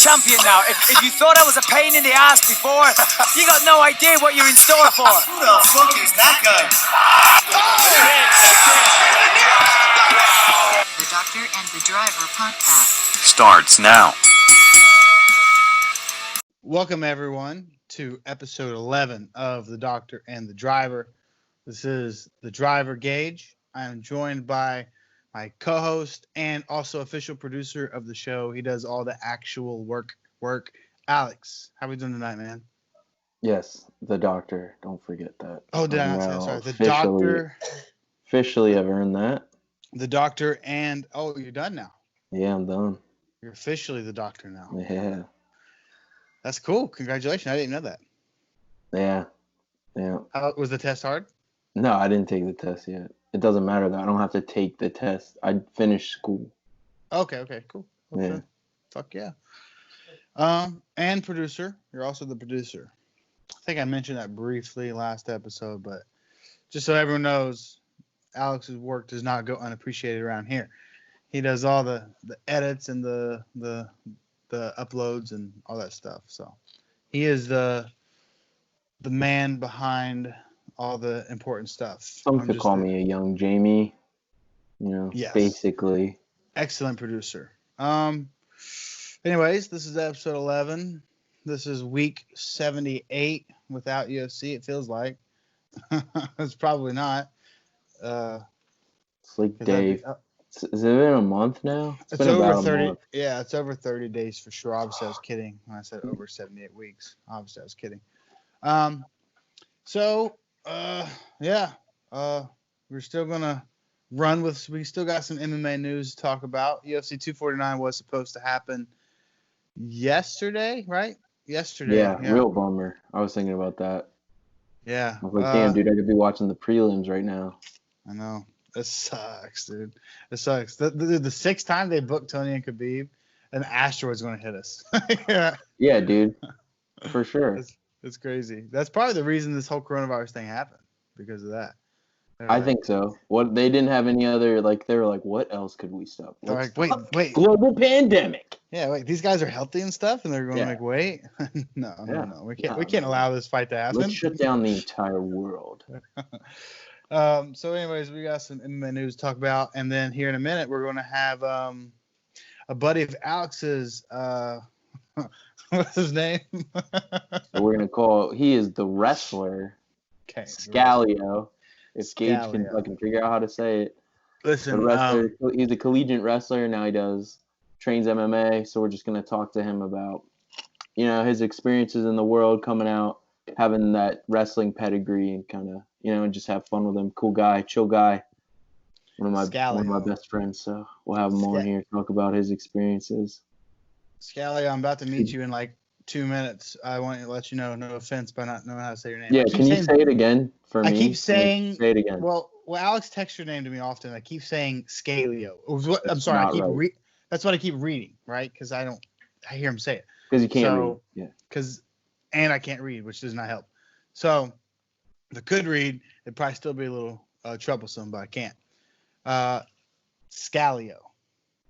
champion now. If you thought I was a pain in the ass before, you got no idea what you're in store for. Who the fuck is that guy? The Doctor and the Driver podcast starts now. Welcome, everyone, to episode 11 of The Doctor and the Driver. This is the driver, Gage. I am joined by my co-host and also official producer of the show. He does all the actual work. Alex, how are we doing tonight, man? Yes, the Doctor. Don't forget that. Oh, did I not say that? Sorry. The Doctor. Officially, I've earned that. The Doctor and... Oh, you're done now. Yeah, I'm done. You're officially the Doctor now. Yeah. That's cool. Congratulations. I didn't know that. Yeah. How, was the test hard? No, I didn't take the test yet. It doesn't matter, though. I don't have to take the test. I finished school. Okay, cool. Okay. Yeah. Fuck yeah. And producer. You're also the producer. I think I mentioned that briefly last episode, but just so everyone knows, Alex's work does not go unappreciated around here. He does all the edits and the uploads and all that stuff. So he is the man behind all the important stuff. Some could call me a young Jamie, yes. Basically. Excellent producer. Anyways, this is episode 11. This is week 78 without UFC, it feels like. It's probably not. It's like Dave. Has it been a month now? It's been over 30. Yeah, it's over 30 days for sure. Obviously, I was kidding when I said over 78 weeks. Obviously, I was kidding. We're still gonna run with. We still got some MMA news to talk about. UFC 249 was supposed to happen yesterday, right? Yesterday. Yeah, real bummer. I was thinking about that. Yeah. I was like, damn, dude, I could be watching the prelims right now. I know. It sucks, dude. It sucks. The sixth time they booked Tony and Khabib, an asteroid's going to hit us. Yeah, dude. For sure. It's crazy. That's probably the reason this whole coronavirus thing happened, because of that. I think so. What they didn't have any other, they were like, what else could we stop? Wait. Global pandemic. Yeah, wait. These guys are healthy and stuff, and they're going wait. No. We can't allow this fight to happen. Let's shut down the entire world. So anyways, we got some MMA news to talk about, and then here in a minute we're going to have a buddy of Alex's. What's his name? So we're going to call. He is the wrestler. Okay. Scalio. If Gage can fucking figure out how to say it. Listen, he's a collegiate wrestler now. He trains MMA. So we're just going to talk to him about, his experiences in the world, coming out, having that wrestling pedigree, and kind of, and just have fun with him. Cool guy, chill guy. One of my best friends. So we'll have him on here to talk about his experiences. Scalio, I'm about to meet you in like 2 minutes. I want to let you know, no offense by not knowing how to say your name. Yeah, can you say it again for me? I keep saying. Say it again. Well, Alex texts your name to me often. I keep saying Scalio. I'm sorry. That's what I keep reading, right? Because I hear him say it. Because you can't read. Yeah. And I can't read, which does not help. So, if I could read, it'd probably still be a little troublesome, but I can't. Scalio.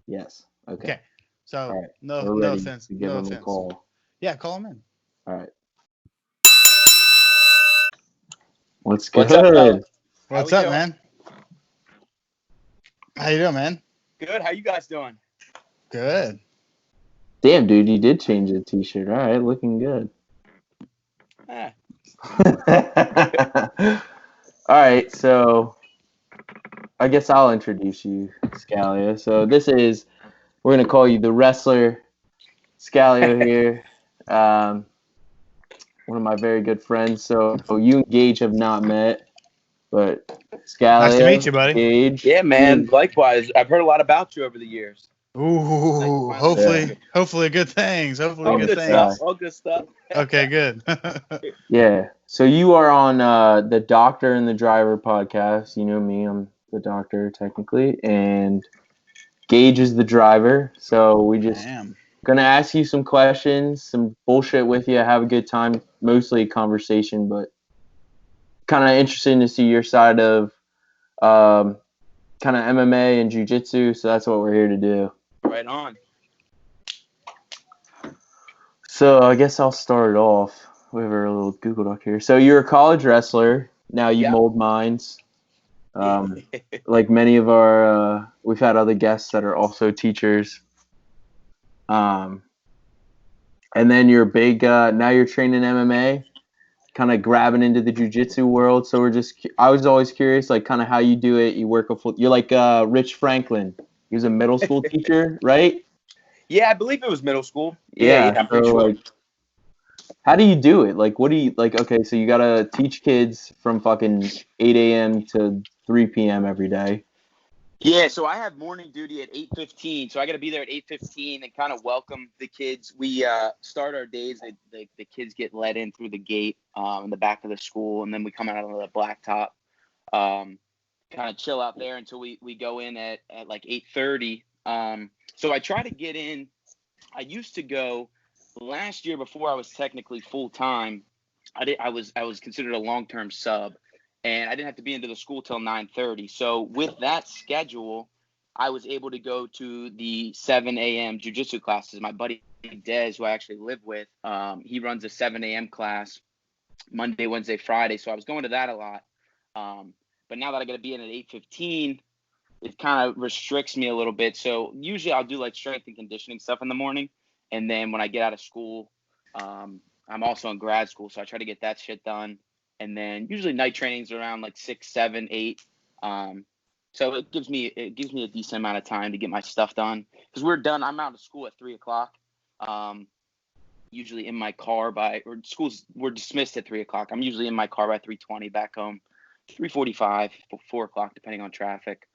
Yes. Okay. So, right. no offense. To give him a call. Yeah, call him in. All right. What's good? What's up, man? How you doing, man? Good. How you guys doing? Good. Damn, dude, you did change the t-shirt. All right, looking good. All right, so I guess I'll introduce you, Scalio. So we're going to call you the wrestler, Scalio here. One of my very good friends. So you and Gage have not met, but Scalio. Nice to meet you, buddy. Gage. Yeah, man. Likewise. I've heard a lot about you over the years. Ooh, hopefully good things. All good stuff. Okay, good. Yeah. So you are on the Doctor and the Driver podcast. You know me. I'm the Doctor technically, and Gage is the driver. So we just gonna ask you some questions, some bullshit with you, have a good time. Mostly a conversation, but kind of interesting to see your side of kind of MMA and jiu-jitsu. So that's what we're here to do. Right on. So I guess I'll start it off. We have our little Google Doc here. So you're a college wrestler. Now you Yeah. mold minds. Like many of our, we've had other guests that are also teachers. And then you're big, now you're training MMA, kind of grabbing into the jiu-jitsu world. So I was always curious, like kind of how you do it. You work you're like Rich Franklin. He was a middle school teacher, right? Yeah, I believe it was middle school. Yeah, I'm pretty sure. like, how do you do it? Like, what do you, like, okay, so you got to teach kids from fucking 8 a.m. to 3 p.m. every day. Yeah, so I have morning duty at 8:15, so I got to be there at 8:15 and kind of welcome the kids. We start our days, the kids get let in through the gate in the back of the school, and then we come out on the blacktop, kind of chill out there until we go in at like 8:30. So I try to get in. I used to go last year before I was technically full-time. I was considered a long-term sub. And I didn't have to be into the school till 9:30. So with that schedule, I was able to go to the 7 a.m. jiu-jitsu classes. My buddy Dez, who I actually live with, he runs a 7 a.m. class Monday, Wednesday, Friday. So I was going to that a lot. But now that I got to be in at 8:15, it kind of restricts me a little bit. So usually I'll do like strength and conditioning stuff in the morning. And then when I get out of school, I'm also in grad school. So I try to get that shit done. And then usually night trainings around like 6, 7, 8. So it gives me a decent amount of time to get my stuff done. Because we're done. I'm out of school at 3 o'clock. Usually in my car we're dismissed at 3 o'clock. I'm usually in my car by 3:20 back home, 3:45, 4 o'clock, depending on traffic.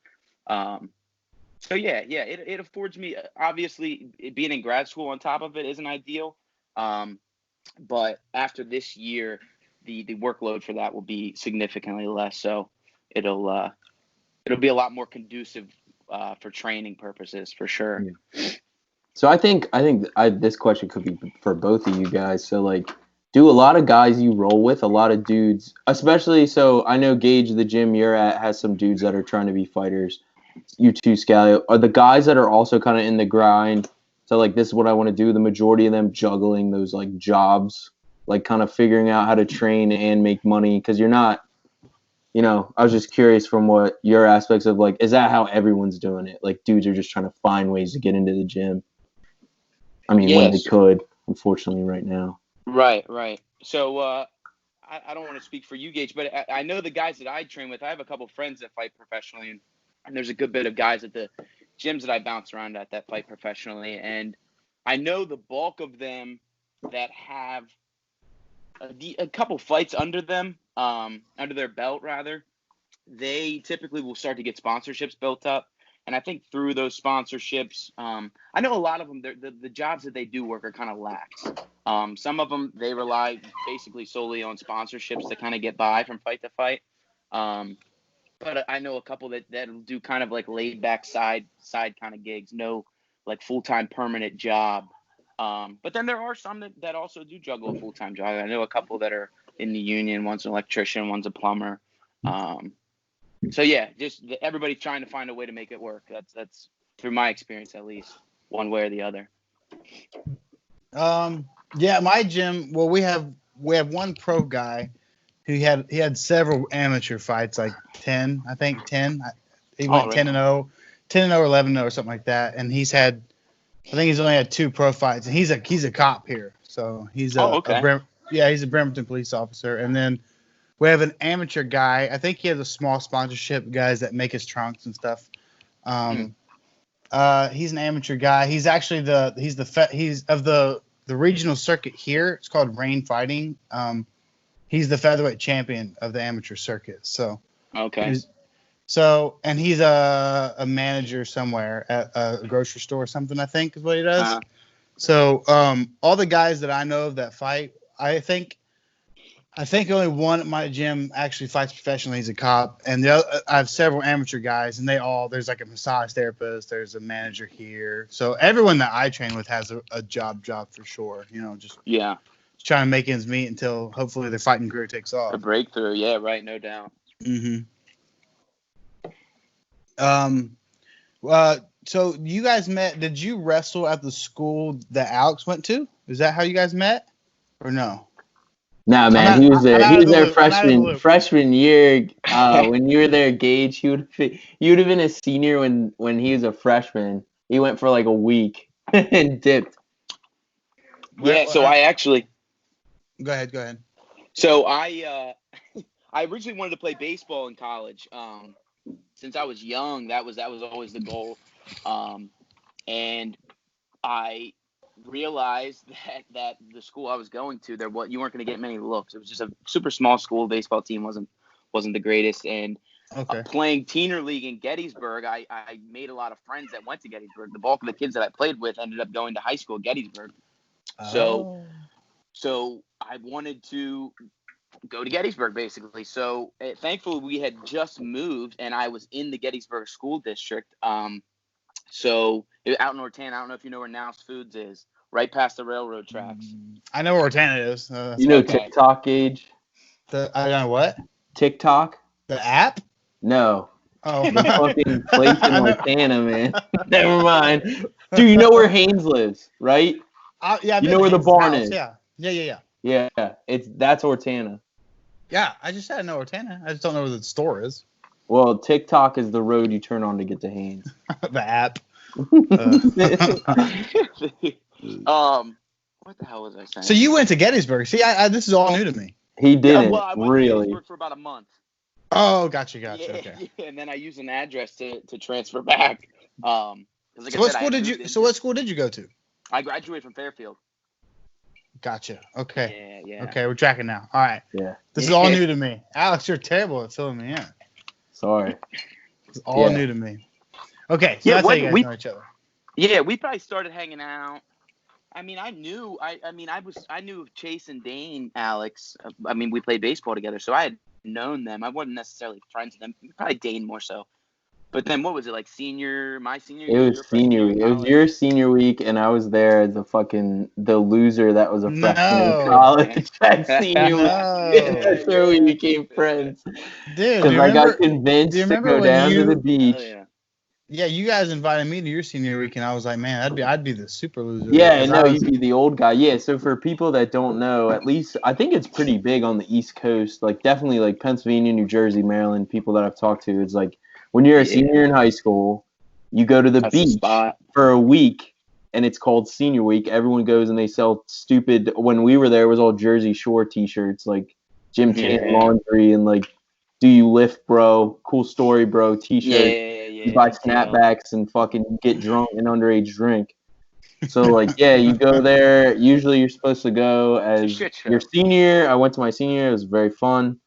So yeah, it affords me, obviously being in grad school on top of it isn't ideal. But after this year, the workload for that will be significantly less, so it'll be a lot more conducive for training purposes for sure. Yeah. So I think this question could be for both of you guys. So like, do a lot of guys you roll with, a lot of dudes, especially, so I know Gage, the gym you're at, has some dudes that are trying to be fighters. You too, Scally. Are the guys that are also kind of in the grind, so like, this is what I want to do, the majority of them juggling those like jobs, like kind of figuring out how to train and make money? Because you're not, I was just curious from what your aspects of, like, is that how everyone's doing it? Like, dudes are just trying to find ways to get into the gym. I mean, when they could, unfortunately, right now. Right. So I don't want to speak for you, Gage, but I know the guys that I train with. I have a couple friends that fight professionally, and there's a good bit of guys at the gyms that I bounce around at that fight professionally. And I know the bulk of them that have a couple fights under them, under their belt rather, they typically will start to get sponsorships built up. And I think through those sponsorships, I know a lot of them, the jobs that they do work are kind of lax. Some of them, they rely basically solely on sponsorships to kind of get by from fight to fight. But I know a couple that'll do kind of like laid back side kind of gigs, no like full-time permanent job. But then there are some that also do juggle a full-time job. I know a couple that are in the union. One's an electrician, one's a plumber. So yeah, just everybody trying to find a way to make it work. That's through my experience, at least, one way or the other. Yeah, my gym. Well, we have one pro guy who he had several amateur fights, like 10, I think 10. He went 10-0, 10-0 or 11-0 or something like that. And he's had, I think he's only had 2 pro fights. And he's a cop here, so he's he's a Bremerton police officer. And then we have an amateur guy. I think he has a small sponsorship, guys that make his trunks and stuff. He's an amateur guy. He's actually he's of the regional circuit here. It's called Rain Fighting. He's the featherweight champion of the amateur circuit. So and he's a manager somewhere at a grocery store or something, I think is what he does. So all the guys that I know of that fight, I think only one at my gym actually fights professionally. He's a cop, and I have several amateur guys, and there's like a massage therapist, there's a manager here. So everyone that I train with has a job for sure. Just trying to make ends meet until hopefully their fighting career takes off. A breakthrough, yeah, right, no doubt. So you guys met? Did you wrestle at the school that Alex went to? Is that how you guys met, or no? Nah, man, I'm he out- was there. I'm He out of was the there loop. I'm out of the loop. freshman year. When you were there, Gage, you would have been a senior when he was a freshman. He went for like a week and dipped. Yeah, so I actually Go ahead. So I originally wanted to play baseball in college. Since I was young, that was always the goal. And I realized that the school I was going to, you weren't going to get many looks. It was just a super small school. Baseball team wasn't the greatest. And Okay. playing Teener League in Gettysburg, I made a lot of friends that went to Gettysburg. The bulk of the kids that I played with ended up going to high school at Gettysburg. Oh. So I wanted to go to Gettysburg, basically. So thankfully, we had just moved, and I was in the Gettysburg School District. Out in Ortana. I don't know if you know where Now's Foods is, right past the railroad tracks. I know where Ortana is. You know Okay. TikTok, Gage? I know what? TikTok? The app? No. Oh. The fucking place in Ortana, man. Never mind. Dude, you know where Haynes lives, right? Yeah. I've You been know to where the Haynes' barn house. is? Yeah. Yeah, that's Ortana. Yeah, I just said I know Ortana. I just don't know where the store is. Well, TikTok is the road you turn on to get to Haynes. The app. What the hell was I saying? So you went to Gettysburg. See, this is all new to me. He didn't, I went to really. Gettysburg for about a month. Oh, gotcha. Yeah, Okay. yeah, and then I used an address to transfer back. Like So I what said, I school did moved you? into- So what school did you go to? I graduated from Fairfield. Gotcha. Okay. Yeah. Okay, we're tracking now. All right. Yeah, This is all new to me. Alex, you're terrible at filling me in. sorry. It's all Yeah. new to me. Okay, so Yeah, that's how you guys we- know each other. Yeah, we probably started hanging out. I mean, I knew of Chase and Dane, Alex. I mean, we played baseball together, so I had known them. I wasn't necessarily friends with them. Probably Dane more so. But then what was it, like my senior It year? was your freshman senior year week. in It was college? your senior week, and I was there as the loser that was a freshman No. in college at senior week. No. That's where we became friends. Dude, Because I got convinced do you to remember go when down to you- the beach. Oh, yeah. Yeah, you guys invited me to your senior week, and I was like, man, I'd be the super loser. Yeah, because no, I was- you'd be the old guy. Yeah, so for people that don't know, at least I think it's pretty big on the East Coast. Like definitely like Pennsylvania, New Jersey, Maryland, people that I've talked to, it's like when you're a Yeah. senior in high school, you go to the That's the beach spot. for a week and it's called senior week. Everyone goes and they sell stupid, when we were there it was all Jersey Shore t-shirts, like Jim Tan Yeah. laundry and like do you lift, bro? Cool story, bro. T-shirt. Yeah. You buy snapbacks and fucking get drunk and underage drink. So like, yeah, you go there. Usually you're supposed to go as shit show. your senior. I went to my senior. It was very fun.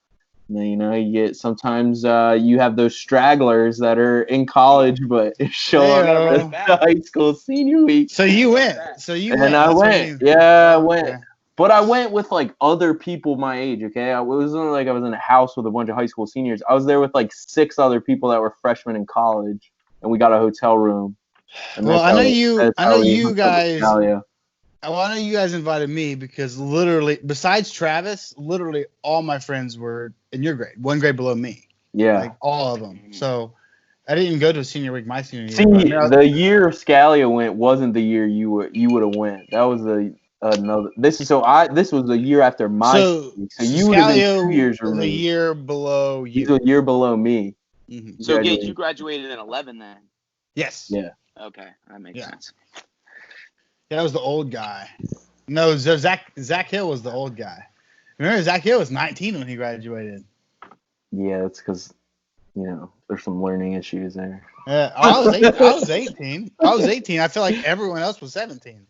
And then, you get sometimes you have those stragglers that are in college but show up Hey-o. at the high school senior week. So you went. So you went. And I That's what went. you- Yeah, I Okay. went. But I went with like other people my age, okay? It wasn't like I was in a house with a bunch of high school seniors. I was there with like 6 other people that were freshmen in college, and we got a hotel room. And Well, that's I know how- you- that's I how know we you hooked up with guys- Talia. Well, I know you guys invited me because literally, besides Travis, literally all my friends were in your grade, one grade below me, Yeah. like all of them. So I didn't go to a senior week my senior year. See, but I mean, the year Scalia went wasn't the year you would have went. That was another. This was the year after my. so so you would have been Scalio 2 years was a removed. year below He's you. a year below me. Mhm. So, Gage, Graduated. you graduated in 11 then? Yes. Yeah. Okay, that makes Yeah. sense. Yeah, that was the old guy. No, Zach Hill was the old guy. Remember, Zach Hill was 19 when he graduated. Yeah, that's because there's some learning issues there. I was 18. I was 18. I feel like everyone else was 17.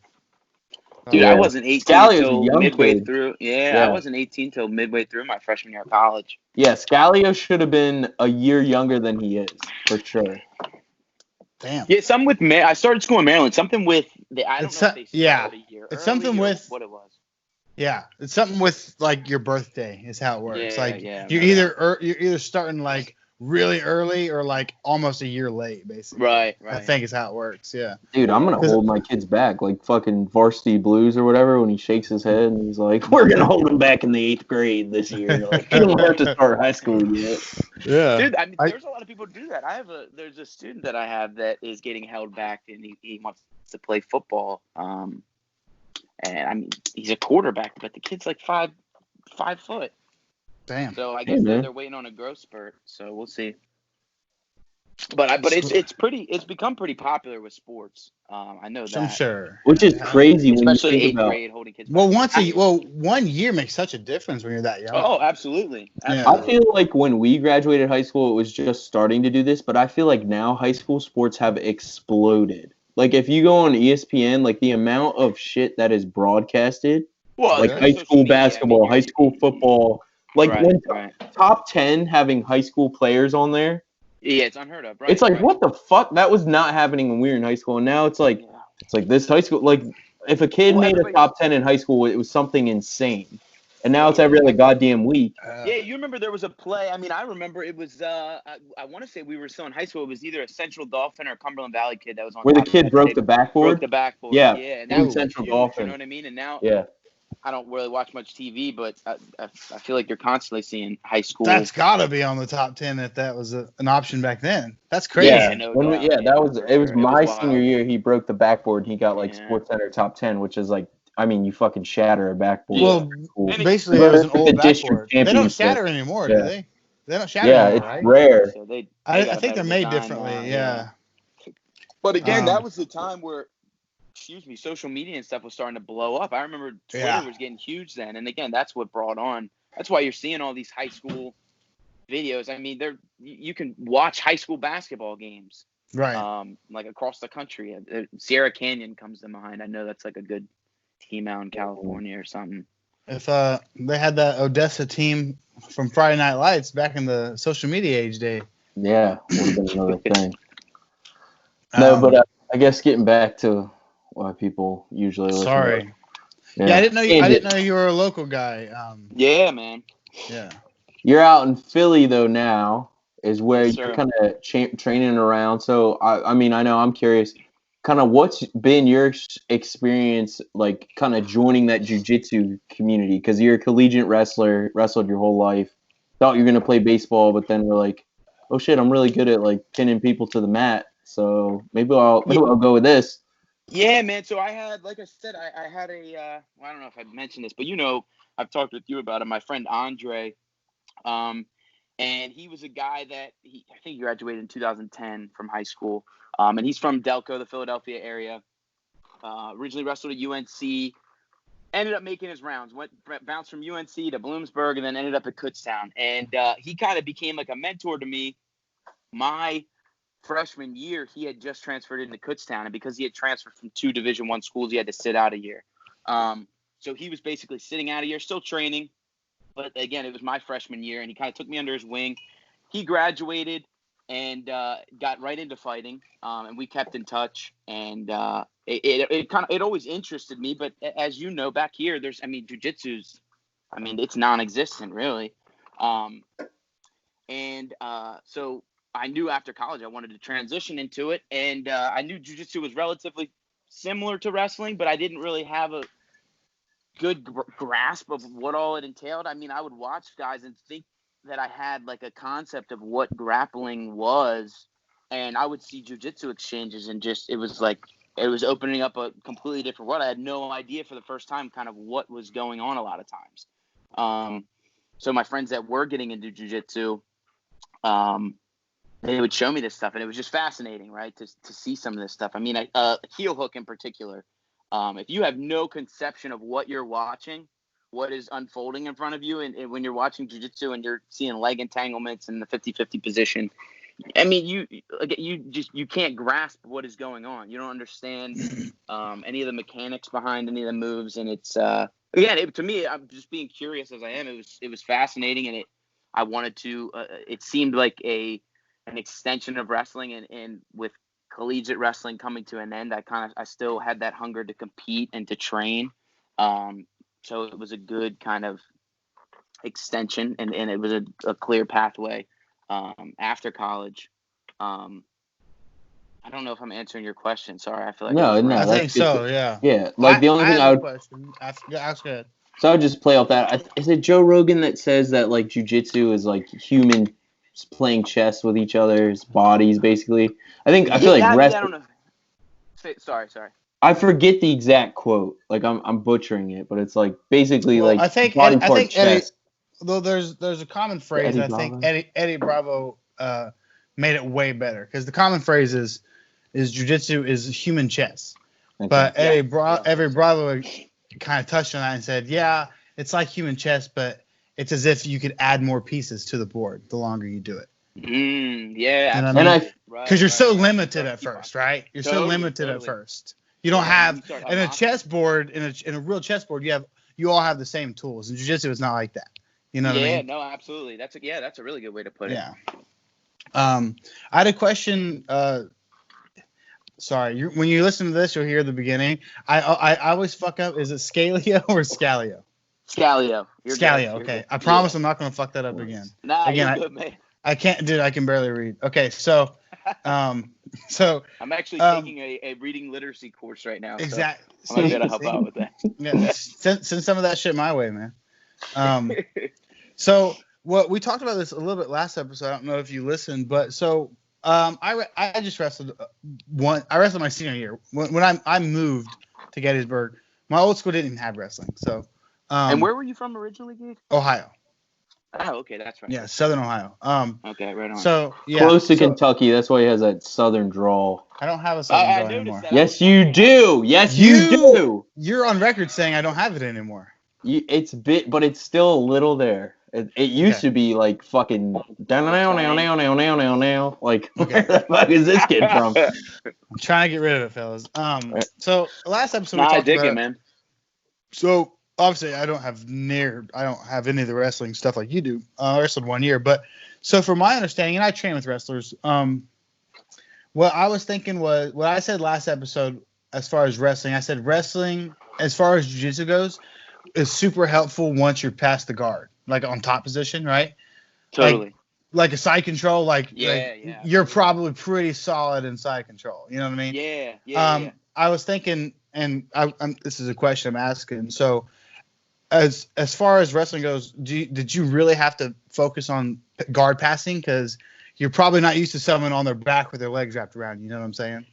Dude, Yeah. I wasn't 18 Scalia's a until young midway kid. through. Yeah. I wasn't 18 until midway through my freshman year of college. Yeah, Scalio should have been a year younger than he is, for sure. Damn. Yeah, something with I started school in Maryland. Something with I don't It's know if so- they yeah. started a year It's early something or with- what it was. Yeah, it's something with like your birthday is how it works. Yeah, like yeah, you're right. either starting like really early or like almost a year late, basically. Right. I think is how it works. Yeah. Dude, I'm gonna hold my kids back like fucking Varsity Blues or whatever when he shakes his head and he's like, "We're gonna hold him back in the 8th grade this year." Like, he don't have to start high school yet. Yeah. Dude, I mean, there's a lot of people who do that. There's a student that I have that is getting held back, and he wants to play football. And I mean, he's a quarterback, but the kid's like 5 foot. Damn. So I guess they're waiting on a growth spurt. So we'll see. But it's become pretty popular with sports. I know that. I'm sure. Which is crazy when Especially you think 8th about. grade holding kids. Well, back. 1 year makes such a difference when you're that young. Oh, absolutely. Yeah. I feel like when we graduated high school, it was just starting to do this, but I feel like now high school sports have exploded. Like if you go on ESPN, like the amount of shit that is broadcasted, Well, like high school basketball, high school football, like when top 10 having high school players on there. Yeah, it's unheard of, right? It's like, what the fuck? That was not happening when we were in high school, and now it's like this high school. Like if a kid made a top 10 in high school, it was something insane. And now it's every other goddamn week. Yeah, you remember there was a play. I mean, I remember it was. I want to say we were still in high school. It was either a Central Dolphin or a Cumberland Valley kid that was on. Where the top of kid that. broke the backboard. Broke the backboard. Yeah, and in that was Central huge, Dolphin. You know what I mean? And now, yeah, I don't really watch much TV, but I feel like you're constantly seeing high school. That's gotta be on the top 10 if that was an option back then. That's crazy. yeah. no When doubt. that was. It was my wild. senior year. He broke the backboard. And he got like Yeah. Sports Center top 10, which is like, I mean, you fucking shatter a backboard. Well, Cool. basically, it was an old The district backboard. They don't championship. shatter anymore, Yeah. do they? They don't shatter Yeah, anymore, it's right? rare. So they I got a think they're better made design differently. now, Yeah. But again, Um, that was the time where, social media and stuff was starting to blow up. I remember Twitter Yeah. was getting huge then, and again, that's what brought on. That's why you're seeing all these high school videos. I mean, you can watch high school basketball games, Right. like across the country. Sierra Canyon comes to mind. I know that's like a good team out in California or something. If they had that Odessa team from Friday Night Lights back in the social media age day. Yeah, would have been another thing. No, but I guess getting back to why people usually listen. Sorry. To, Yeah, I didn't know you were a local guy. Yeah, man. Yeah. You're out in Philly though now, is where Yes, you're sir. kind of training around. So I mean, I know I'm curious, kind of what's been your experience like, kind of joining that jiu-jitsu community, because you're a collegiate wrestler, wrestled your whole life, thought you were gonna play baseball, but then we're like, oh shit, I'm really good at like pinning people to the mat. So maybe I'll go with this. Yeah, man. So I had, like I said, I had I don't know if I mentioned this, but I've talked with you about it. My friend Andre, and he was a guy that I think he graduated in 2010 from high school, and he's from Delco, the Philadelphia area. Originally wrestled at UNC, ended up making his rounds, bounced from UNC to Bloomsburg, and then ended up at Kutztown. And he kind of became like a mentor to me. My freshman year, he had just transferred into Kutztown, and because he had transferred from 2 Division I schools, he had to sit out a year. So he was basically sitting out a year, still training. But again, it was my freshman year, and he kind of took me under his wing. He graduated and got right into fighting, and we kept in touch. And it always interested me. But as you know, back here, jiu-jitsu's, it's non-existent really. So I knew after college I wanted to transition into it, and I knew jiu-jitsu was relatively similar to wrestling, but I didn't really have a good grasp of what all it entailed. I mean, I would watch guys and think that I had like a concept of what grappling was, and I would see jiu-jitsu exchanges, and it was opening up a completely different world. I had no idea for the first time kind of what was going on a lot of times. So my friends that were getting into jiu-jitsu, they would show me this stuff, and it was just fascinating, right, to see some of this stuff. I mean, heel hook in particular. If you have no conception of what you're watching, what is unfolding in front of you, and when you're watching jiu-jitsu and you're seeing leg entanglements in the 50-50 position, I mean, you can't grasp what is going on. You don't understand any of the mechanics behind any of the moves, and it's again, to me, I'm just being curious as I am. It was fascinating, and I wanted to. It seemed like an extension of wrestling, and with collegiate wrestling coming to an end, I still had that hunger to compete and to train. So it was a good kind of extension, and it was a clear pathway after college. I don't know if I'm answering your question. Sorry, I feel like No, I that's think good. so. Yeah. Yeah, like the only thing had I a would. question. Ask it. So I would just play off that. Is it Joe Rogan that says that like jujitsu is like human playing chess with each other's bodies, basically? I feel like I wrestling. don't know. Sorry. I forget the exact quote. Like I'm butchering it, but it's like basically Well, like I think body I part think Eddie. chess. Though there's a common phrase. Eddie I think Bravo? Eddie Bravo made it way better because the common phrase is jujitsu is human chess. Okay. But Yeah. Eddie Bravo kind of touched on that and said, yeah, it's like human chess, but it's as if you could add more pieces to the board the longer you do it. Yeah, You know what I mean? absolutely. Because you're so Right. limited at first, right? You're so Totally, limited at totally. first. You don't Yeah, have you start in a unlocking. chessboard in a real chessboard. You all have the same tools. In jiu-jitsu, it's not like that. You know what I mean? No, absolutely. That's a really good way to put it. Yeah. I had a question. Sorry, when you listen to this, you'll hear the beginning. I always fuck up. Is it Scalio or Scalio? Scalio. You're Scalio. good. You're Okay. good. I promise I'm not going to fuck that up again. Nah, Again, you're good, man. I can't, dude. I can barely read. Okay, so, so I'm actually Um, taking a reading literacy course right now. exactly. So I'm gonna be able to help out with that. Yeah, send some of that shit my way, man. So what we talked about this a little bit last episode. I don't know if you listened, but so I just wrestled I wrestled my senior year when I moved to Gettysburg. My old school didn't even have wrestling, so. And where were you from originally, Gabe? Ohio. Oh, okay, that's right. Yeah, Southern Ohio. Okay, right on. So yeah, Close to so Kentucky. That's why he has that southern drawl. I don't have a Southern I drawl noticed anymore. that. Yes, you do. Yes, you do. You're on record saying I don't have it anymore. It's but it's still a little there. It used Okay. to be like fucking now. Like Okay. where the fuck is this kid from? I'm trying to get rid of it, fellas. So last episode we Nah, I talked dig about. it, man. So obviously I don't have any of the wrestling stuff like you do. I wrestled 1 year, but so from my understanding, and I train with wrestlers. What I was thinking was what I said last episode as far as wrestling. I said wrestling as far as jiu-jitsu goes is super helpful once you're past the guard, like on top position, right? Totally. Like a side control, Yeah. you're probably pretty solid in side control. You know what I mean? Yeah. I was thinking, and this is a question I'm asking. So, as far as wrestling goes, did you really have to focus on guard passing because you're probably not used to someone on their back with their legs wrapped around? You know what I'm saying?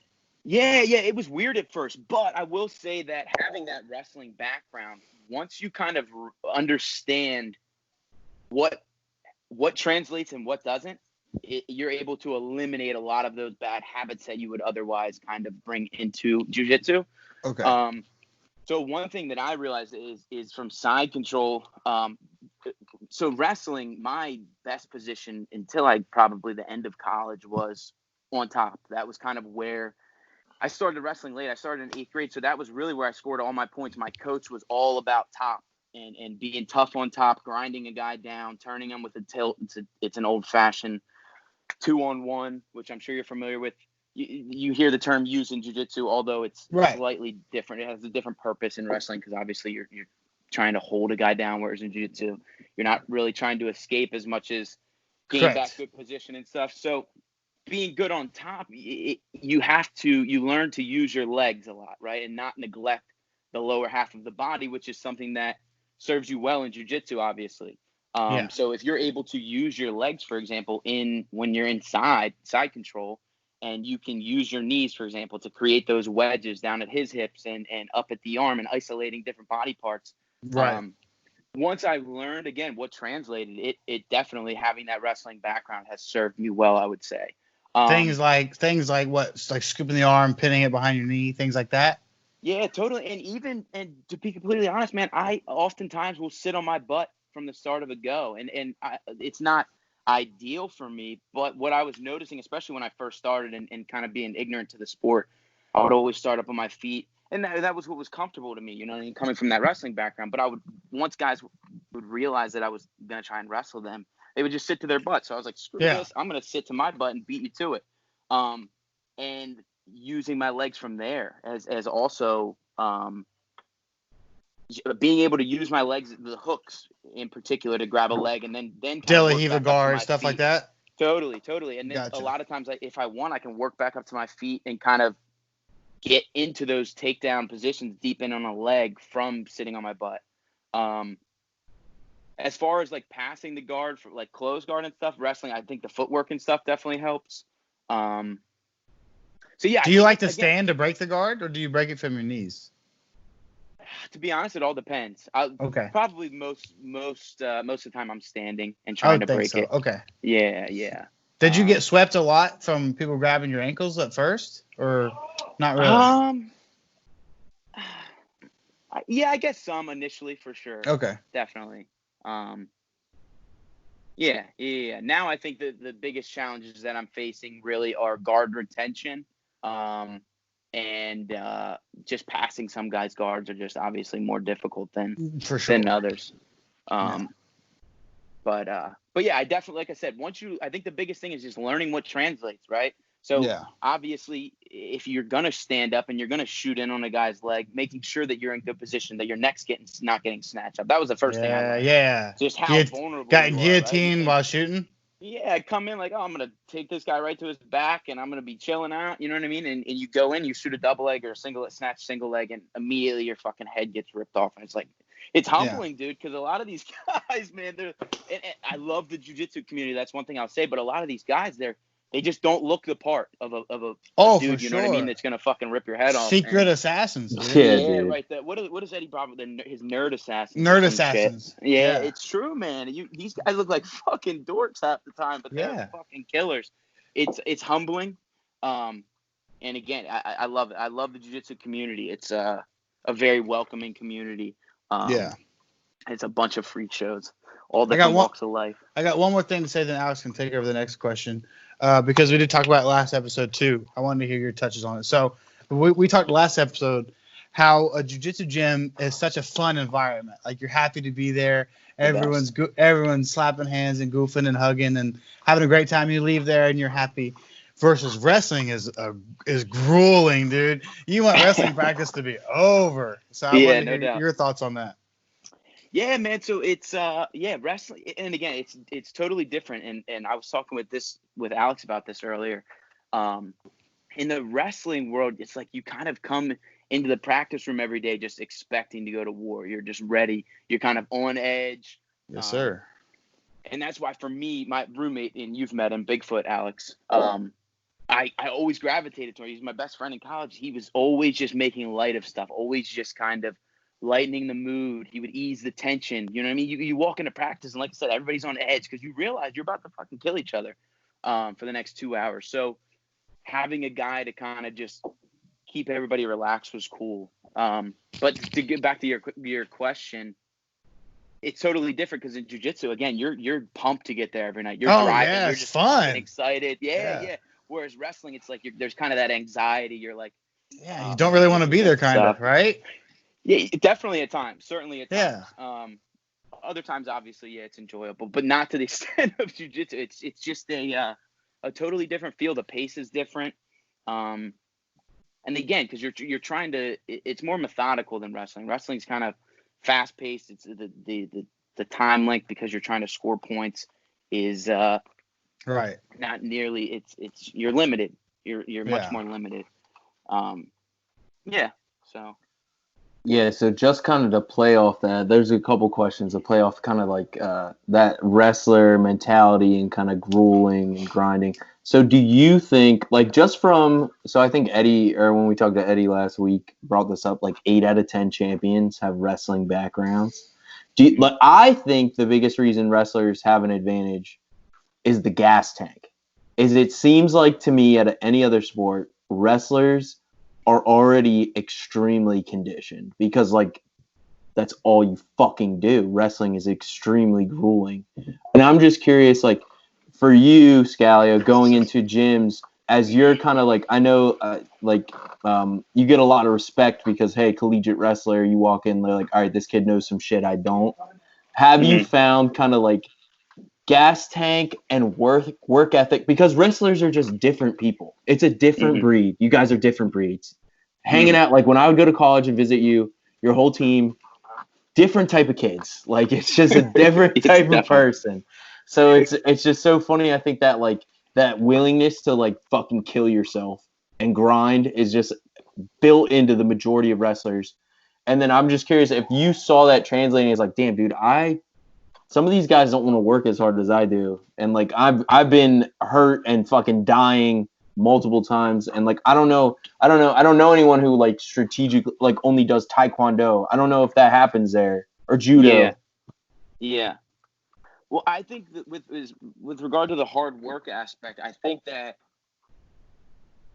Yeah. It was weird at first, but I will say that having that wrestling background, once you kind of understand what translates and what doesn't, you're able to eliminate a lot of those bad habits that you would otherwise kind of bring into jiu-jitsu. Okay. So one thing that I realized is from side control. So wrestling, my best position until probably the end of college was on top. That was kind of where I started wrestling late. I started in 8th grade, so that was really where I scored all my points. My coach was all about top and being tough on top, grinding a guy down, turning him with a tilt. It's an old-fashioned 2-on-1, which I'm sure you're familiar with. You hear the term used in jiu-jitsu, although it's Right. slightly different. It has a different purpose in wrestling because obviously you're trying to hold a guy down, whereas in jiu-jitsu you're not really trying to escape as much as gain Correct. back good position and stuff. So being good on top, you learn to use your legs a lot, right, and not neglect the lower half of the body, which is something that serves you well in jiu-jitsu, obviously. Yeah. So if you're able to use your legs, for example, when you're inside side control, and you can use your knees, for example, to create those wedges down at his hips and up at the arm and isolating different body parts. Right. Once I learned, again, what translated, it definitely, having that wrestling background has served me well, I would say. Things like what, like scooping the arm, pinning it behind your knee, things like that. Yeah, totally. And to be completely honest, man, I oftentimes will sit on my butt from the start of a go, and it's not ideal for me, but what I was noticing, especially when I first started and kind of being ignorant to the sport, I would always start up on my feet, and that was what was comfortable to me, you know, and coming from that wrestling background. But once guys would realize that I was gonna try and wrestle them, they would just sit to their butt. So I was like, screw this, I'm gonna sit to my butt and beat you to it. And using my legs from there as also being able to use my legs, the hooks in particular, to grab a leg and then De La work Riva back up to guard, my stuff like feet. that. Totally. And then Gotcha. a lot of times, if I want, I can work back up to my feet and kind of get into those takedown positions deep in on a leg from sitting on my butt. As far as like passing the guard for like closed guard and stuff, wrestling, I think the footwork and stuff definitely helps. So yeah. Do you like to stand to break the guard, or do you break it from your knees? To be honest, it all depends. Okay. Probably most of the time I'm standing and I trying would to think break so. it. Okay. Yeah. Did you get swept a lot from people grabbing your ankles at first, or not really? Yeah, I guess some initially for sure. Okay. Definitely. Yeah. Now I think the biggest challenges that I'm facing really are guard retention, and just passing some guys' guards are just obviously more difficult than others. But yeah, I definitely, like I said, I think the biggest thing is just learning what translates, right? So obviously, if you're gonna stand up and you're gonna shoot in on a guy's leg, making sure that you're in good position, that your neck's not getting snatched up. That was the first thing I learned. Yeah. Just how vulnerable. Got you guillotined are, while shooting. Yeah, I come in like, I'm gonna take this guy right to his back, and I'm gonna be chilling out. You know what I mean? And you go in, you shoot a double leg or a single leg, and immediately your fucking head gets ripped off, and it's like. It's humbling, dude, because a lot of these guys, man, and I love the jiu-jitsu community. That's one thing I'll say. But a lot of these guys, they just don't look the part of a dude. For you know what I mean? That's gonna fucking rip your head off. Secret assassins. Dude. Yeah, Yeah, dude. right. What is Eddie Bravo? His nerd assassins. Nerd assassins. Yeah, it's true, man. These guys look like fucking dorks half the time, but they're fucking killers. It's humbling. And again, I love it. I love the jiu-jitsu community. It's a very welcoming community. It's a bunch of freak shows, all different walks of life. I got one more thing to say, then Alex can take over the next question, because we did talk about it last episode too. I wanted to hear your touches on it. So we talked last episode how a jiu-jitsu gym is such a fun environment. Like, you're happy to be there. Everyone's slapping hands and goofing and hugging and having a great time. You leave there and you're happy. Versus wrestling is grueling, dude. You want wrestling practice to be over. So I want to hear your thoughts on that. Yeah, man. So it's wrestling, and again, it's totally different. And I was talking with Alex about this earlier. In the wrestling world, it's like you kind of come into the practice room every day just expecting to go to war. You're just ready. You're kind of on edge. Yes, sir. And that's why, for me, my roommate, and you've met him, Bigfoot Alex. I always gravitated to him. He's my best friend in college. He was always just making light of stuff, always just kind of lightening the mood. He would ease the tension. You know what I mean? You walk into practice, and like I said, everybody's on edge because you realize you're about to fucking kill each other for the next 2 hours. So having a guy to kind of just keep everybody relaxed was cool. But to get back to your question, it's totally different because in jiu-jitsu, again, you're pumped to get there every night. You're driving. You're just fun. Excited. Yeah. Whereas wrestling, it's like there's kind of that anxiety. You're like, you don't really want to be there, kind of, right? Yeah, definitely at times. Certainly at times. Yeah. Other times, obviously, it's enjoyable, but not to the extent of jiu-jitsu. It's just a totally different feel. The pace is different. And again, because you're trying to, it's more methodical than wrestling. Wrestling's kind of fast-paced. It's the time length, because you're trying to score points, is right. Not nearly. It's you're limited. You're much more limited. So. Yeah, so just kind of to play off that, there's a couple questions to play off kind of like that wrestler mentality and kind of grueling and grinding. So do you think, like, so I think Eddie, or when we talked to Eddie last week, brought this up, like 8 out of 10 champions have wrestling backgrounds. I think the biggest reason wrestlers have an advantage is the gas tank. It seems like to me at any other sport, wrestlers are already extremely conditioned because, like, that's all you fucking do. Wrestling is extremely grueling. And I'm just curious, like, for you, Scalio, going into gyms, as you're kind of like, I know, you get a lot of respect because, hey, collegiate wrestler, you walk in, they're like, all right, this kid knows some shit I don't. Have you found kind of like gas tank and work ethic? Because wrestlers are just different people. It's a different breed. You guys are different breeds. Hanging out, like when I would go to college and visit you, your whole team, different type of kids. Like, it's just a different type of person. So it's just so funny. I think that like that willingness to like fucking kill yourself and grind is just built into the majority of wrestlers. And then I'm just curious if you saw that translating as like, damn, dude, some of these guys don't want to work as hard as I do. And like I've been hurt and fucking dying multiple times. And like I don't know anyone who like strategically like only does taekwondo. I don't know if that happens there or judo. Yeah. Well, I think that with regard to the hard work aspect, I think that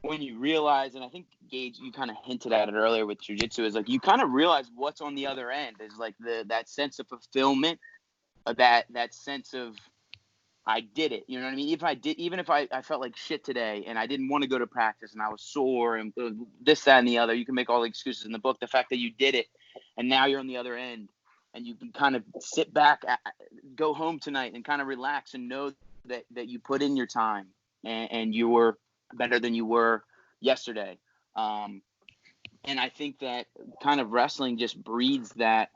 when you realize, and I think Gage, you kind of hinted at it earlier with jiu-jitsu, is like you kind of realize what's on the other end is like that sense of fulfillment, that sense of I did it. You know what I mean? Even if I felt like shit today and I didn't want to go to practice and I was sore and this, that, and the other, you can make all the excuses in the book. The fact that you did it and now you're on the other end and you can kind of sit back, go home tonight and kind of relax and know that you put in your time and you were better than you were yesterday. And I think that kind of wrestling just breeds that.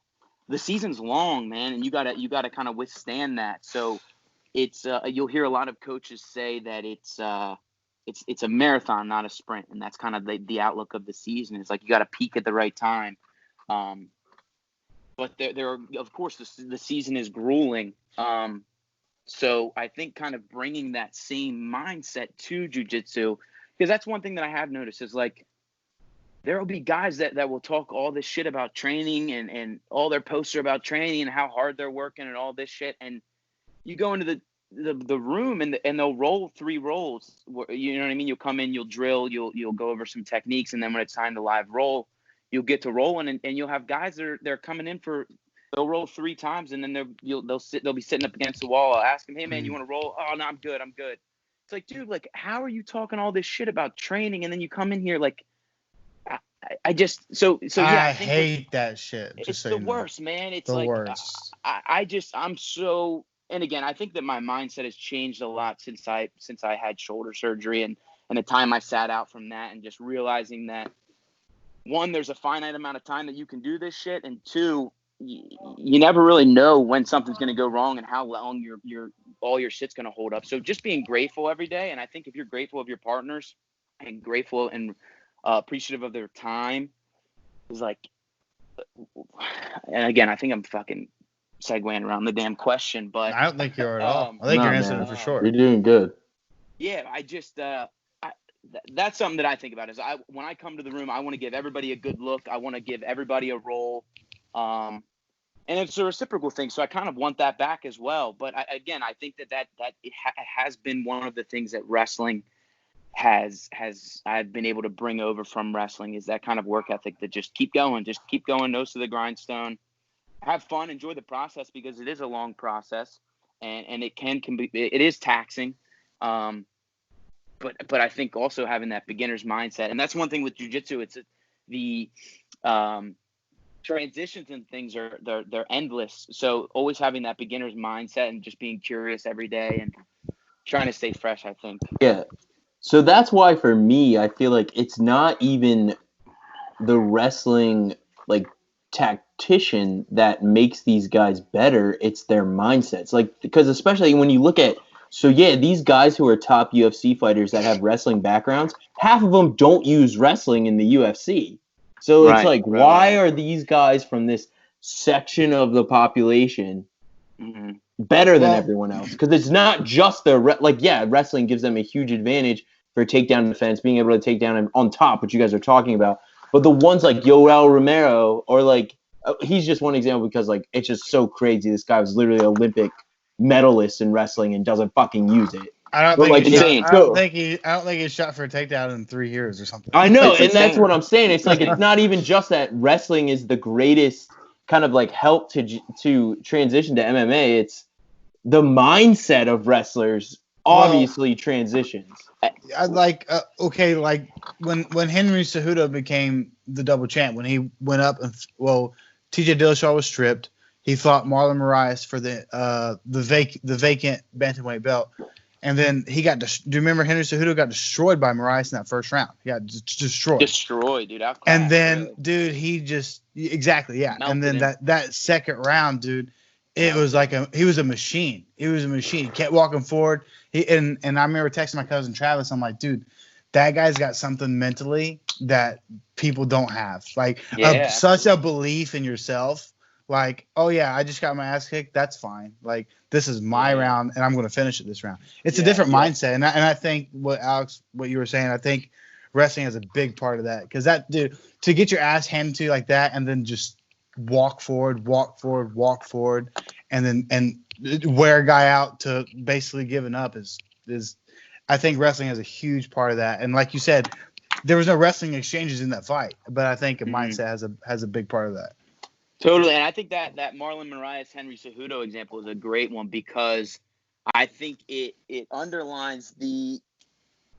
The season's long, man, and you gotta kind of withstand that. So it's you'll hear a lot of coaches say that it's a marathon, not a sprint, and that's kind of the outlook of the season. It's like you got to peak at the right time. But there are, of course, the season is grueling. So I think kind of bringing that same mindset to jiu-jitsu, because that's one thing that I have noticed is like there will be guys that will talk all this shit about training and all their posts are about training and how hard they're working and all this shit. And you go into the room and they'll roll 3 rolls. You know what I mean? You'll come in, you'll drill, you'll go over some techniques, and then when it's time to live roll, you'll get to rolling, and you'll have guys they're coming in they'll roll 3 times, and then they'll be sitting up against the wall. I'll ask them, hey man, you want to roll? Oh no, I'm good. It's like, dude, like how are you talking all this shit about training, and then you come in here like I just yeah. I hate that shit. It's the worst, man. It's the worst. I'm so. And again, I think that my mindset has changed a lot since I had shoulder surgery and the time I sat out from that, and just realizing that 1, there's a finite amount of time that you can do this shit, and 2, you never really know when something's going to go wrong and how long all your shit's going to hold up. So just being grateful every day, and I think if you're grateful of your partners and grateful and appreciative of their time, is like, and again, I think I'm fucking segueing around the damn question, but I don't think you are at all. I think you're answering it for sure. You're doing good. Yeah, I just that's something that I think about. Is when I come to the room, I want to give everybody a good look. I want to give everybody a role, and it's a reciprocal thing. So I kind of want that back as well. But I think that it has been one of the things that wrestling I've been able to bring over from wrestling, is that kind of work ethic, that just keep going, nose to the grindstone. Have fun, enjoy the process, because it is a long process, and it can be, it is taxing. But I think also having that beginner's mindset, and that's one thing with jiu-jitsu, it's the transitions and things they're endless. So always having that beginner's mindset and just being curious every day and trying to stay fresh, I think. Yeah. So that's why for me, I feel like it's not even the wrestling like tactician that makes these guys better. It's their mindsets. Like, because especially when you look at, these guys who are top UFC fighters that have wrestling backgrounds, half of them don't use wrestling in the UFC. So it's like, why are these guys from this section of the population better than everyone else? Because it's not just wrestling gives them a huge advantage for takedown defense, being able to take down on top, which you guys are talking about. But the ones like Yoel Romero, or like, he's just one example because like it's just so crazy. This guy was literally an Olympic medalist in wrestling and doesn't fucking use it. I don't think he shot for a takedown in 3 years or something. I know, and that's what I'm saying. It's like it's not even just that wrestling is the greatest kind of like help to transition to MMA. It's the mindset of wrestlers obviously transitions. Like when Henry Cejudo became the double champ, when he went up and TJ Dillashaw was stripped. He fought Marlon Moraes for the vacant bantamweight belt, and then he got. Do you remember Henry Cejudo got destroyed by Moraes in that first round? He got destroyed. Destroyed, dude. And then, dude, he just exactly. And then that second round, dude, It was like he was a machine. He was a machine. He kept walking forward. And I remember texting my cousin Travis. I'm like, dude, that guy's got something mentally that people don't have. Like such a belief in yourself. Like, oh yeah, I just got my ass kicked. That's fine. Like, this is my round, and I'm going to finish it this round. It's a different mindset, and I think what you were saying, I think wrestling is a big part of that, because that dude, to get your ass handed to you like that, and then just walk forward, and then wear a guy out to basically giving up is I think wrestling has a huge part of that. And like you said, there was no wrestling exchanges in that fight, but I think a mindset has a big part of that. Totally, and I think that Marlon Moraes Henry Cejudo example is a great one, because I think it underlines the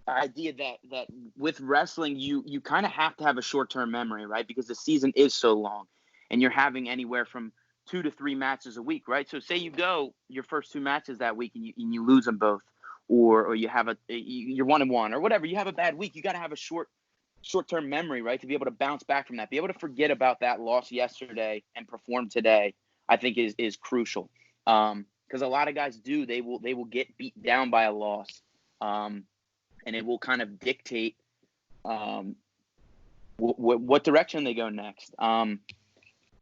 idea that with wrestling you kind of have to have a short-term memory, right? Because the season is so long, and you're having anywhere from 2 to 3 matches a week, right? So say you go your first 2 matches that week and you lose them both, or you have you're 1-1 or whatever, you have a bad week. You got to have a short-term memory, right, to be able to bounce back from that, be able to forget about that loss yesterday and perform today. I think is crucial, because a lot of guys they will get beat down by a loss, and it will kind of dictate what direction they go next.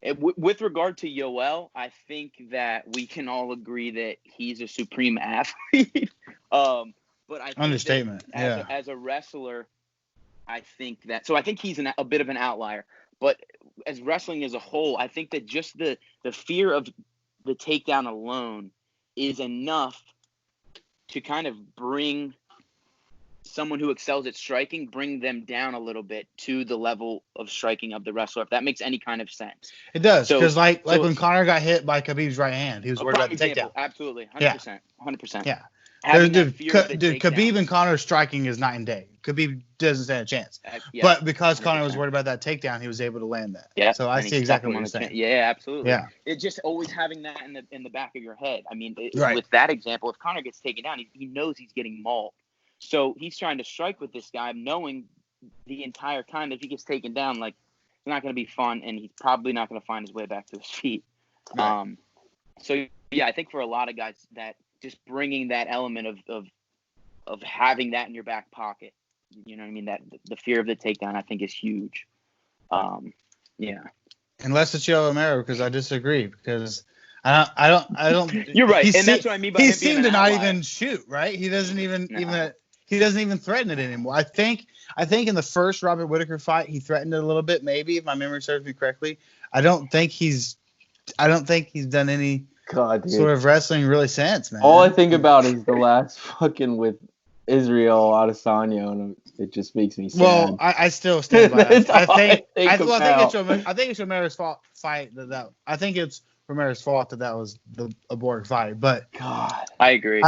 With regard to Yoel, I think that we can all agree that he's a supreme athlete. But I think understatement. As a wrestler, I think he's a bit of an outlier. But as wrestling as a whole, I think that just the fear of the takedown alone is enough to kind of bring someone who excels at striking, bring them down a little bit to the level of striking of the wrestler, if that makes any kind of sense. It does, because like when Conor got hit by Khabib's right hand, he was worried about the takedown. Absolutely, 100%. Yeah. Dude, Khabib and Conor striking is night and day. Khabib doesn't stand a chance. But because 100%. Conor was worried about that takedown, he was able to land that. Yeah. So I see exactly what you're saying. Yeah, absolutely. Yeah. It's just always having that in the back of your head. I mean, with that example, if Conor gets taken down, he knows he's getting mauled. So he's trying to strike with this guy, knowing the entire time that if he gets taken down, like, it's not going to be fun, and he's probably not going to find his way back to his feet. Right. So yeah, I think for a lot of guys, that just bringing that element of having that in your back pocket, you know what I mean? That the fear of the takedown, I think, is huge. Yeah. Unless it's Yoel Romero, because I disagree, because I don't. You're right, and that's what I mean by he seemed to not even shoot. Right? He doesn't even he doesn't even threaten it anymore. I think in the first Robert Whittaker fight, he threatened it a little bit, maybe, if my memory serves me correctly. I don't think he's done any sort of wrestling really since, man. All I think about is the last fucking with Israel Adesanya, and it just makes me sad. Well, I still stand by it. I think it's Romero's fault fight that I think it's Romero's fault that was a boring fight, but God, I agree.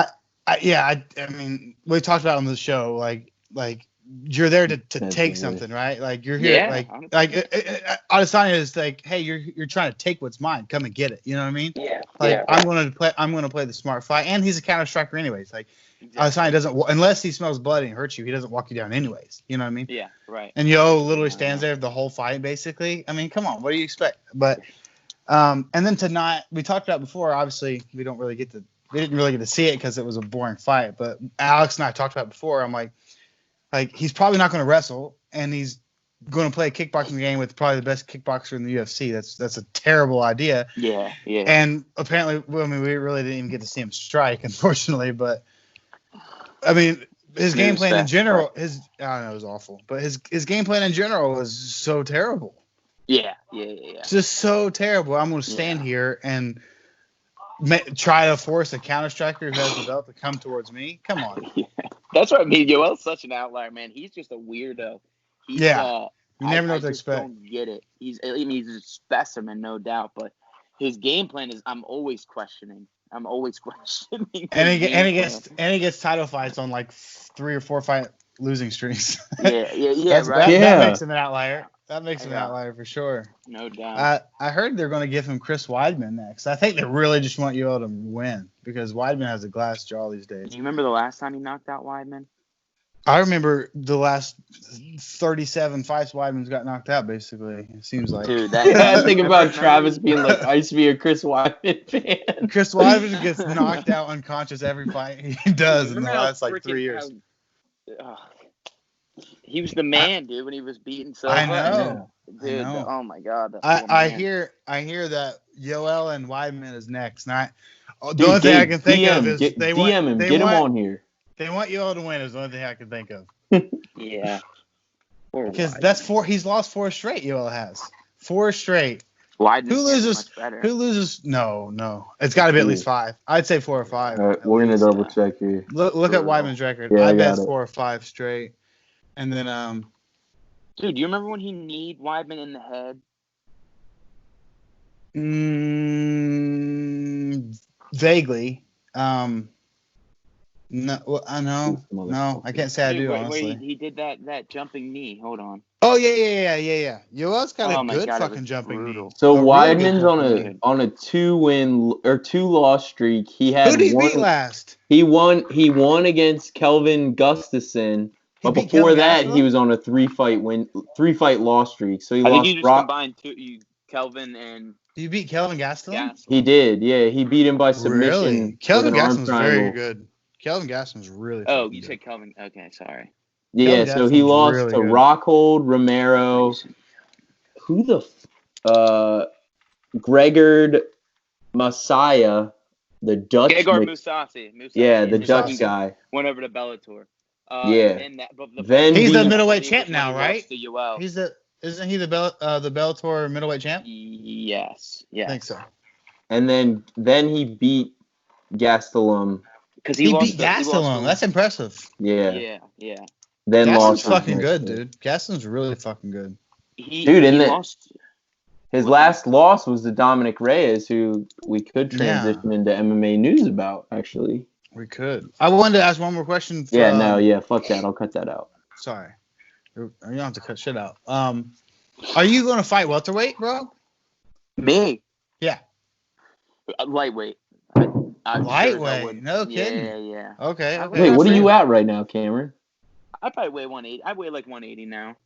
I mean, we talked about on the show, like you're there to take something, right? Like you're here, Adesanya is like, hey, you're trying to take what's mine, come and get it. You know what I mean? Yeah. Like I'm gonna play the smart fight, and he's a counter striker anyways. Like Adesanya doesn't, unless he smells blood and hurts you, he doesn't walk you down anyways. You know what I mean? Yeah, right. And literally stands there the whole fight, basically. I mean, come on, what do you expect? But and then we talked about before, obviously we didn't really get to see it because it was a boring fight. But Alex and I talked about it before. I'm like he's probably not going to wrestle, and he's going to play a kickboxing game with probably the best kickboxer in the UFC. That's a terrible idea. Yeah. And apparently, we really didn't even get to see him strike, unfortunately. But I mean, his game plan in general, I don't know, it was awful. But his game plan in general was so terrible. Yeah. Just so terrible. I'm going to stand here and try to force a counter striker who has the belt to come towards me. Come on. Yeah. That's what I mean. Yoel's such an outlier, man. He's just a weirdo. You never know what to expect. I don't get it. He's a specimen, no doubt. But his game plan is, I'm always questioning. And he gets title fights on like 3 or 4 fight losing streaks. Yeah, right. That makes him an outlier. That makes him an outlier for sure. No doubt. I heard they're going to give him Chris Weidman next. I think they really just want Yoel to win because Weidman has a glass jaw these days. Do you remember the last time he knocked out Weidman? I remember the last 37 fights Weidman's got knocked out. Basically, it seems like. Dude, I think about remember- Travis being like, I used to be a Chris Weidman fan. Chris Weidman gets knocked out unconscious every fight he does in the Remember how last like freaking- 3 years. He was the man, dude, when he was beating Silva. I know. Dude, I know. oh my God. That poor I man. hear that Yoel and Weidman is next. And the Dude, only thing I Gabe, can think of is DM they him, want get him on here. They want Yoel to win is the only thing I can think of. Yeah. Poor Because Weidman. that's 4. He's lost 4 straight. Yoel has 4 straight. Weidman's Who loses? much better. Who loses? No. It's got to be at least 5. I'd say 4 or 5. All right, we're gonna double check here. Look at Weidman's record. Yeah, I I bet got it. 4 or 5 straight. And then Dude, do you remember when he kneed Weidman in the head? vaguely. No, well, I know. No, I can't say I Dude, do wait, honestly. he did that jumping knee. Hold on. Oh yeah. Yoel's got Oh a my good God, it fucking was jumping knee. brutal. So A really good Weidman's jumping knee. on a 2-win or 2-loss streak. He had Who did he one. beat last? He won against Kelvin Gustafson, but beat before Kelvin that Gastelum? he was on a 3-fight loss streak. So he I think lost you just Brock. combined Kelvin and You beat Kelvin Gastelum? Gas. He did, yeah. He beat him by submission. Really? Kelvin with an arm Gastelum's very triangle. good. Kelvin Gastelum's really. Oh, fucking you good. said Kelvin. Okay, sorry. Yeah, Kelvin so he Gastelum's lost really to good. Rockhold, Romero. Who Gregor Messiah, the Dutch. Gegard mix- Mousasi. Yeah, the Mousasi. Dutch guy. Went over to Bellator. Yeah. And that, but Then He's the he- middleweight was champ when now, he right? lost to Yoel. Isn't he the Bellator middleweight champ? Yes. I Yeah. think so. And then he beat Gastelum. Because He beat Gastelum. That's impressive. Yeah. Yeah. Then Gastelum's lost. fucking his good, next dude. Gastelum's really fucking good. Dude, and he the- lost. His last loss was to Dominic Reyes, who we could transition into MMA news about, actually. We could. I wanted to ask one more question. Fuck that. I'll cut that out. Sorry. You don't have to cut shit out. Are you going to fight welterweight, bro? Me. Yeah. Lightweight. I'm sure I Lightweight? would. No kidding. Yeah. Okay. Wait, what are you at right now, Cameron? I probably weigh 180. I weigh like 180 now.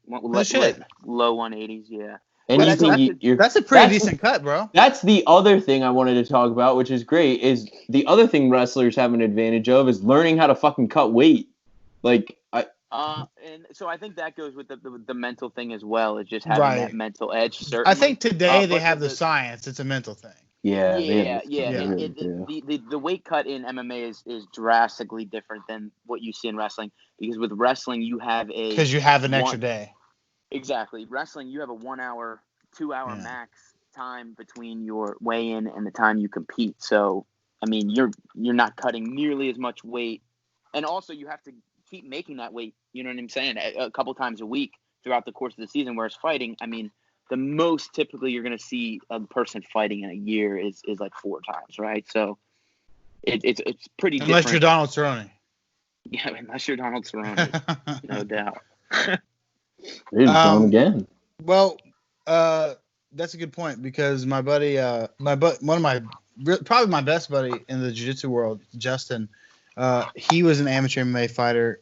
shit. Low 180s, yeah. And Well, you that's- think you're That's a pretty that's- decent cut, bro. That's the other thing I wanted to talk about, which is great, is the other thing wrestlers have an advantage of is learning how to fucking cut weight. Like, And so I think that goes with the mental thing as well. Is just having Right. that mental edge. Certainly. I think today they but have the the- science. It's a mental thing. yeah. Yeah. really The weight cut in MMA is drastically different than what you see in wrestling, because with wrestling you have a Because you have an extra One- day. exactly wrestling you have a 1 hour, 2 hour Yeah. max time between your weigh-in and the time you compete. So I mean you're not cutting nearly as much weight, and also you have to keep making that weight. You know what I'm saying? A couple times a week throughout the course of the season. Whereas fighting, I mean, the most typically you're going to see a person fighting in a year is like 4 times, right? So it's pretty Unless you're different. Donald Cerrone. Yeah, unless you're Donald Cerrone, no doubt. Dude, Um, again. Well, that's a good point because my buddy, probably my best buddy in the jiu-jitsu world, Justin, he was an amateur MMA fighter.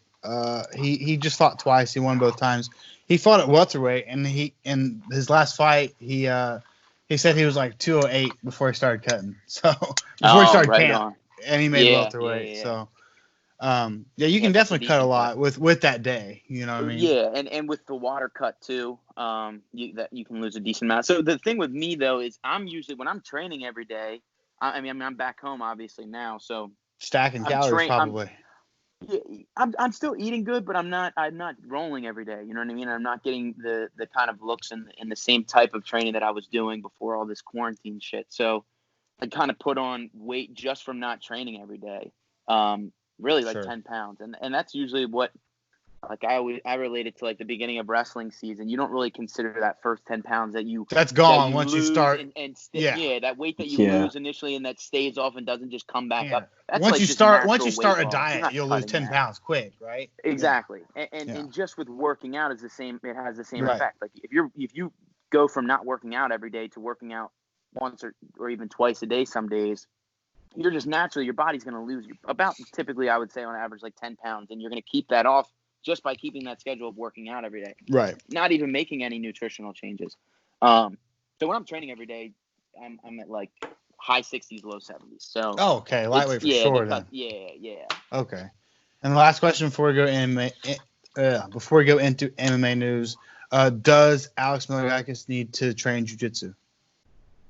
He just fought twice. He won both times. He fought at welterweight, and in his last fight, he said he was like 208 before he started cutting. So before he started right camp, on. and he made Yeah, welterweight. yeah. So. You can That's definitely a cut a decent lot with that day. You know what I mean? Yeah, and with the water cut too, you can lose a decent amount. So the thing with me though is I'm usually when I'm training every day. I mean I'm back home obviously now, so Stacking I'm calories probably. yeah, I'm still eating good, but I'm not rolling every day. You know what I mean? I'm not getting the kind of looks and the same type of training that I was doing before all this quarantine shit. So I kind of put on weight just from not training every day. Really like Sure. 10 pounds. And that's usually what, like I relate it to like the beginning of wrestling season. You don't really consider that first 10 pounds that you That's that gone once you lose start. yeah, that weight that you Yeah. lose initially and that stays off and doesn't just come back Yeah. up. That's Once like you just start natural a weight loss. You're diet, not you'll lose cutting 10 that. pounds quick, right? Exactly. And Yeah. just with working out is the same. It has the same Right. effect. Like if you go from not working out every day to working out once or even twice a day some days, you're just naturally, your body's going to lose about typically I would say on average like 10 pounds, and you're going to keep that off just by keeping that schedule of working out every day, Right. not even making any nutritional changes. So when I'm training every day, I'm at like high 60s, low 70s. So Oh, okay. Lightweight for sure then. Yeah. Okay. And the last question before we go into MMA news, does Alex Milagakis need to train jiu-jitsu?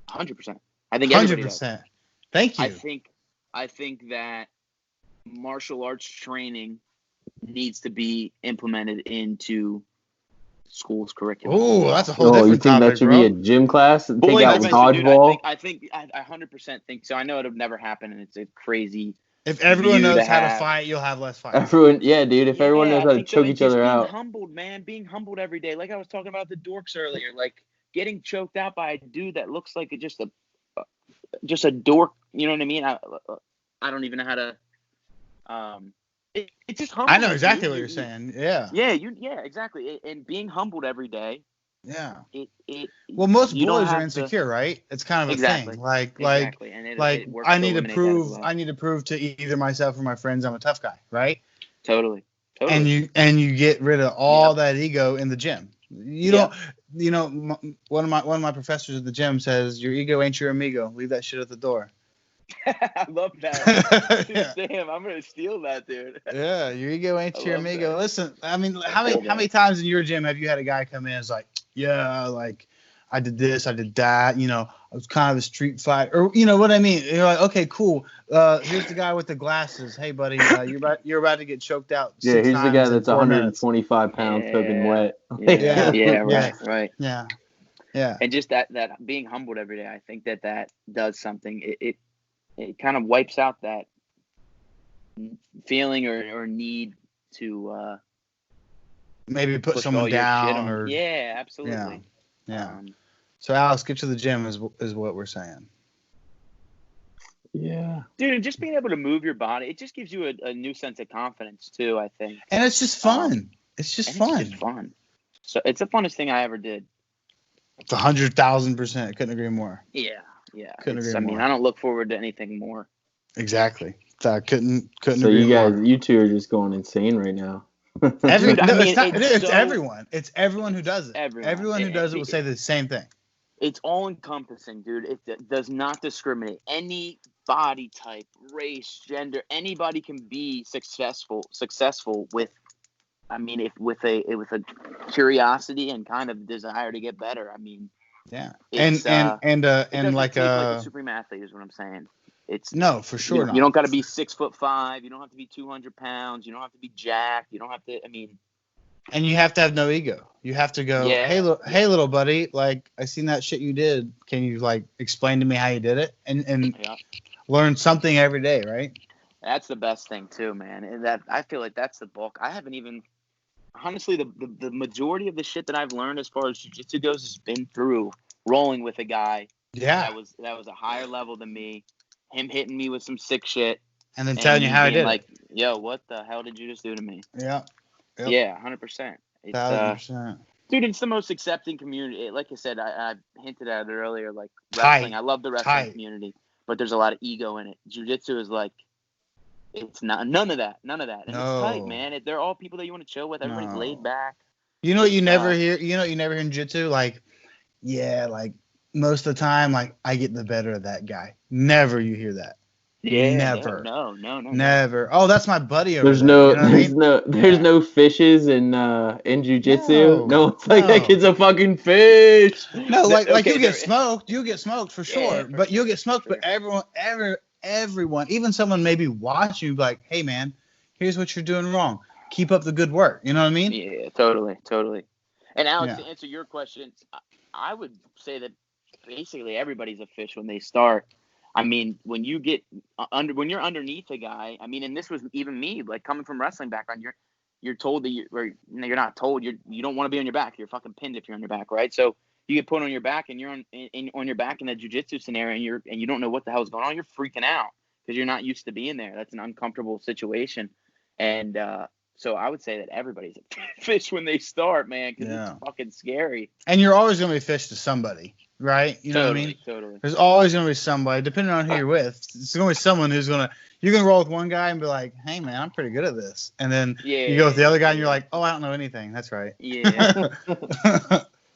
100%. I think everybody does. 100%. Thank you. I think that martial arts training needs to be implemented into school's curriculum. Oh, that's a whole Oh, you different think topic, that should bro. be a gym class? Take Well, out dude, dodgeball. I 100% think so. I know it'll never happen, and it's a crazy. If everyone view knows to how to have. fight, you'll have less fights. Everyone, yeah, dude. If everyone knows I how to think so, choke and each just other being out. humbled, man, being humbled every day. Like I was talking about the dorks earlier, like getting choked out by a dude that looks like just a dork. You know what I mean? I don't even know how to. It's just humble. I know exactly what you're saying. Yeah. Yeah, exactly. And being humbled every day. Yeah. It. Well, most you don't boys are have to- insecure, right? It's kind of a Exactly. thing. Like, Exactly. And it works I to need to eliminate that as prove, well. I need to prove to either myself or my friends I'm a tough guy, right? Totally. And you get rid of all that ego in the gym. You don't, one of my professors at the gym says, your ego ain't your amigo. Leave that shit at the door. I love that. Yeah. Damn, I'm gonna steal that, dude. Yeah, your ego ain't I your love amigo. that. Listen, I mean, how many times in your gym have you had a guy come in and is like, yeah, like I did this, I did that, I was kind of a street fight, or you know what I mean? You're like, okay, cool. Here's the guy with the glasses. Hey, buddy, you're about to get choked out. Yeah, 6 here's the times guy in that's 4 minutes. 125 pounds soaking wet. Right. Yeah. And just that being humbled every day, I think that does something. It kind of wipes out that feeling or need to maybe put push someone all your shit down on. or Yeah, absolutely. Yeah. So Alex, get to the gym is what we're saying. Yeah. Dude, and just being able to move your body, it just gives you a new sense of confidence too, I think. And it's just fun. It's just fun. It's just fun. So it's the funnest thing I ever did. It's 100,000%. Couldn't agree more. Yeah. Couldn't agree more. I don't look forward to anything more. Exactly. So I couldn't So agree more. you two are just going insane right now. It's everyone. It's everyone who does it. Everyone who does it will say the same thing. It's all encompassing, dude. It does not discriminate. Any body type, race, gender, anybody can be successful with with a curiosity and kind of desire to get better. I mean, yeah. It's, And like a supreme athlete is what I'm saying. It's no, for sure. You don't got to be 6'5". You don't have to be 200 pounds. You don't have to be jacked. You don't have to. I mean, and you have to have no ego. You have to go, hey, little buddy, like I seen that shit you did. Can you like explain to me how you did it? And learn something every day, right? That's the best thing too, man. And that I feel like that's the bulk. I haven't even honestly the majority of the shit that I've learned as far as jiu-jitsu goes has been through rolling with a guy that was a higher level than me. Him hitting me with some sick shit. And then telling you how I did like, yo, what the hell did you just do to me? Yeah. Yep. Yeah, 100%. 1,000%. Dude, it's the most accepting community. Like I said, I hinted at it earlier, like wrestling. I love the wrestling community, but there's a lot of ego in it. Jiu-jitsu is like, it's not none of that. And it's tight, man. They're all people that you want to chill with. Everybody's laid back. You know what you never hear? You know what you never hear in jiu-jitsu? Like, yeah, like most of the time, like I get the better of that guy. Never you hear that. Yeah, never. No. Never. Oh, that's my buddy over There's there. There's no fishes in jiu-jitsu. No, it's like that kid's a fucking fish. No, like you get smoked. You get smoked for sure. But you'll get smoked. But everyone, even someone maybe watching you, be like, hey man, here's what you're doing wrong. Keep up the good work. You know what I mean? Yeah, totally. And Alex, to answer your question, I would say that basically everybody's a fish when they start. I mean, when you get when you're underneath a guy, I mean, and this was even me, like coming from wrestling background, you're told that you're not told, you don't want to be on your back. You're fucking pinned if you're on your back, right? So you get put on your back and you're on your back in that jiu-jitsu scenario and you don't know what the hell's going on. You're freaking out because you're not used to being there. That's an uncomfortable situation. And so I would say that everybody's a fish when they start, man, because it's fucking scary. And you're always going to be fish to somebody, right? You know what I mean? Totally. There's always going to be somebody, depending on who you're with. It's going to be someone who's going to, You can roll with one guy and be like, "Hey, man, I'm pretty good at this," and then Yeah. you go with the other guy and you're like, "Oh, I don't know anything." That's right. Yeah.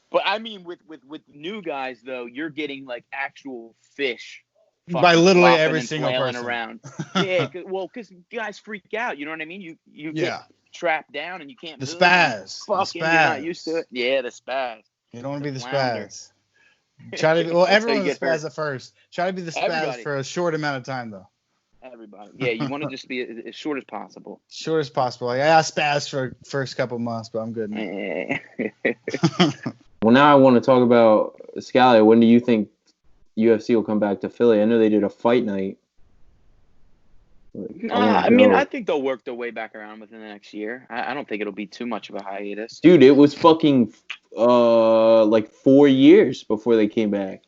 But I mean, with new guys though, you're getting like actual fish. By fucking literally flopping every and single flailing person. around. Yeah, because guys freak out. You know what I mean? You get Yeah. trapped down and you can't The move. spaz. The Fucking, you're not spaz. used to it. Yeah, the spaz. You don't want to be the Flounder. spaz. Try to. Well, That's how everyone's you the get hurt. spaz at first. Try to be the spaz Everybody. for a short amount of time, though. Everybody. Yeah, you want to just be as short as possible. Short as possible. Like, I spaz for first couple months, but I'm good now. Yeah. Well, now I want to talk about Scalia. When do you think UFC will come back to Philly? I know they did a fight night. I mean, I think they'll work their way back around within the next year. I don't think it'll be too much of a hiatus. Dude, it was fucking like 4 years before they came back.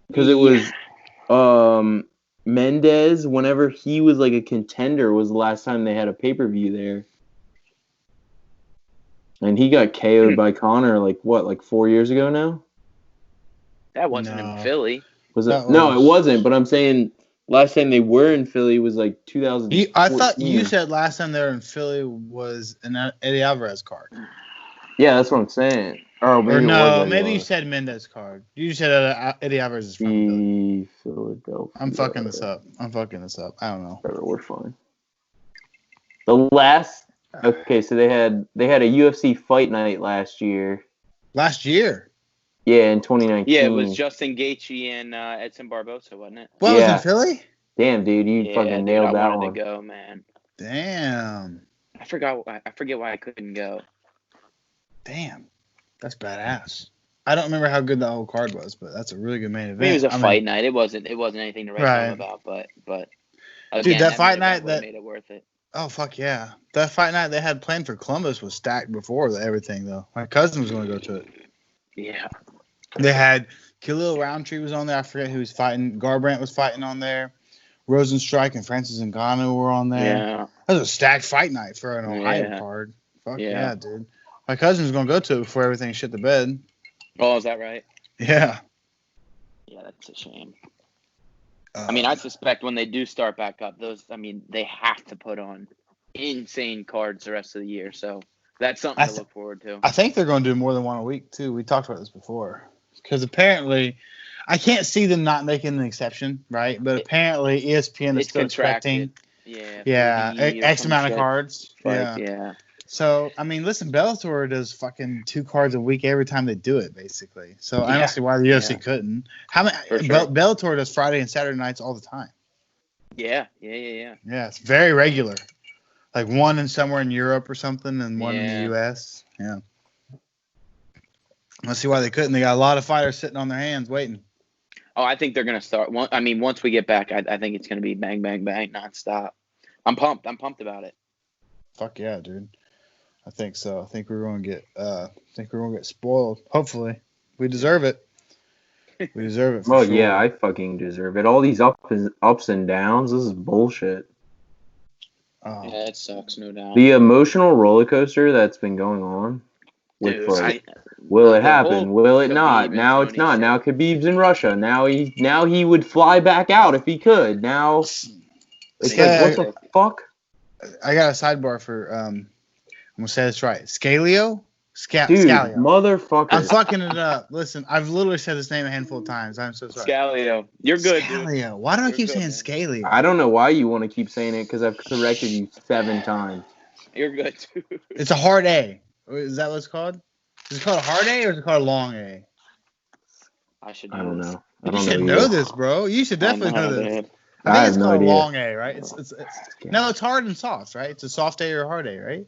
Because it was Mendez, whenever he was like a contender, was the last time they had a pay-per-view there. And he got KO'd by Conor like 4 years ago now? That wasn't No. in Philly. Was it? That No, was- it wasn't, but I'm saying last time they were in Philly was like 2000. I thought you said last time they were in Philly was an Eddie Alvarez card. Yeah, that's what I'm saying. Oh, maybe Or it no, was Eddie maybe you Alvarez. said Mendez card. You said Eddie Alvarez is from Philly. Philadelphia. I'm fucking this up. I don't know. Whatever, we're fine. The last. Okay, so they had a UFC fight night last year. Last year. Yeah, in 2019. Yeah, it was Justin Gaethje and Edson Barbosa, wasn't it? What was Yeah. in Philly? Damn, dude, you Yeah, fucking dude, nailed I that wanted one. to go, man. Damn. I forget why I couldn't go. Damn. That's badass. I don't remember how good that whole card was, but that's a really good main I event. mean, it was a I mean, fight night. It wasn't anything to write Right. home about, but Dude, again, that fight main event night would've that- made it worth it. Oh fuck yeah! That fight night they had planned for Columbus was stacked before everything though. My cousin was going to go to it. Yeah. They had Khalil Roundtree was on there. I forget who was fighting. Garbrandt was fighting on there. Rosenstrike and Francis Ngannou were on there. Yeah. That was a stacked fight night for an Ohio Yeah. card. Fuck Yeah. yeah, dude. My cousin was going to go to it before everything shit the bed. Oh, is that right? Yeah. Yeah, that's a shame. I mean, I suspect when they do start back up, they have to put on insane cards the rest of the year. So that's something to look forward to. I think they're going to do more than one a week too. We talked about this before because apparently, I can't see them not making an exception, right? But apparently, ESPN is It's still expecting, Yeah. yeah, 30 or X some amount of shit. cards. Like, Yeah. yeah. So I mean, listen, Bellator does fucking 2 cards a week every time they do it, basically. So I Yeah. don't see why the UFC Yeah. couldn't. How many? For sure. Bellator does Friday and Saturday nights all the time. Yeah. Yeah, it's very regular. Like one in somewhere in Europe or something, and one in Yeah. the US. Yeah. Let's see why they couldn't. They got a lot of fighters sitting on their hands waiting. Oh, I think they're gonna start. Once we get back, I think it's gonna be bang, bang, bang, nonstop. I'm pumped. I'm pumped about it. Fuck yeah, dude. I think so. I think we're gonna get spoiled. Hopefully, we deserve it. We deserve it. For Well, sure. yeah, I fucking deserve it. All these ups and downs, this is bullshit. Oh. Yeah, it sucks, no doubt. The emotional roller coaster that's been going on with Dude, like, will it the happen? whole Will it Khabib not? and Now it's Tony not. shit. Now Khabib's in Russia. Now he would fly back out if he could. Now it's Yeah, like, what the fuck? I got a sidebar for I'm gonna say this right. Scalio? Dude, Scalio. I'm motherfucker. fucking it up. Listen, I've literally said his name a handful of times. I'm so sorry. Scalio, you're good, dude. Scalio. Why do I You're keep good, saying Scalio? I don't know why you want to keep saying it because I've corrected you 7 times. You're good, dude. It's a hard A. Is that what it's called? Is it called a hard A or is it called a long A? I should. I don't this. know. I You don't should know know either. this, bro. You should definitely know this. dude. I I think have it's no called a idea. long A, right? It's no, it's hard and soft, right? It's a soft A or a hard A, right?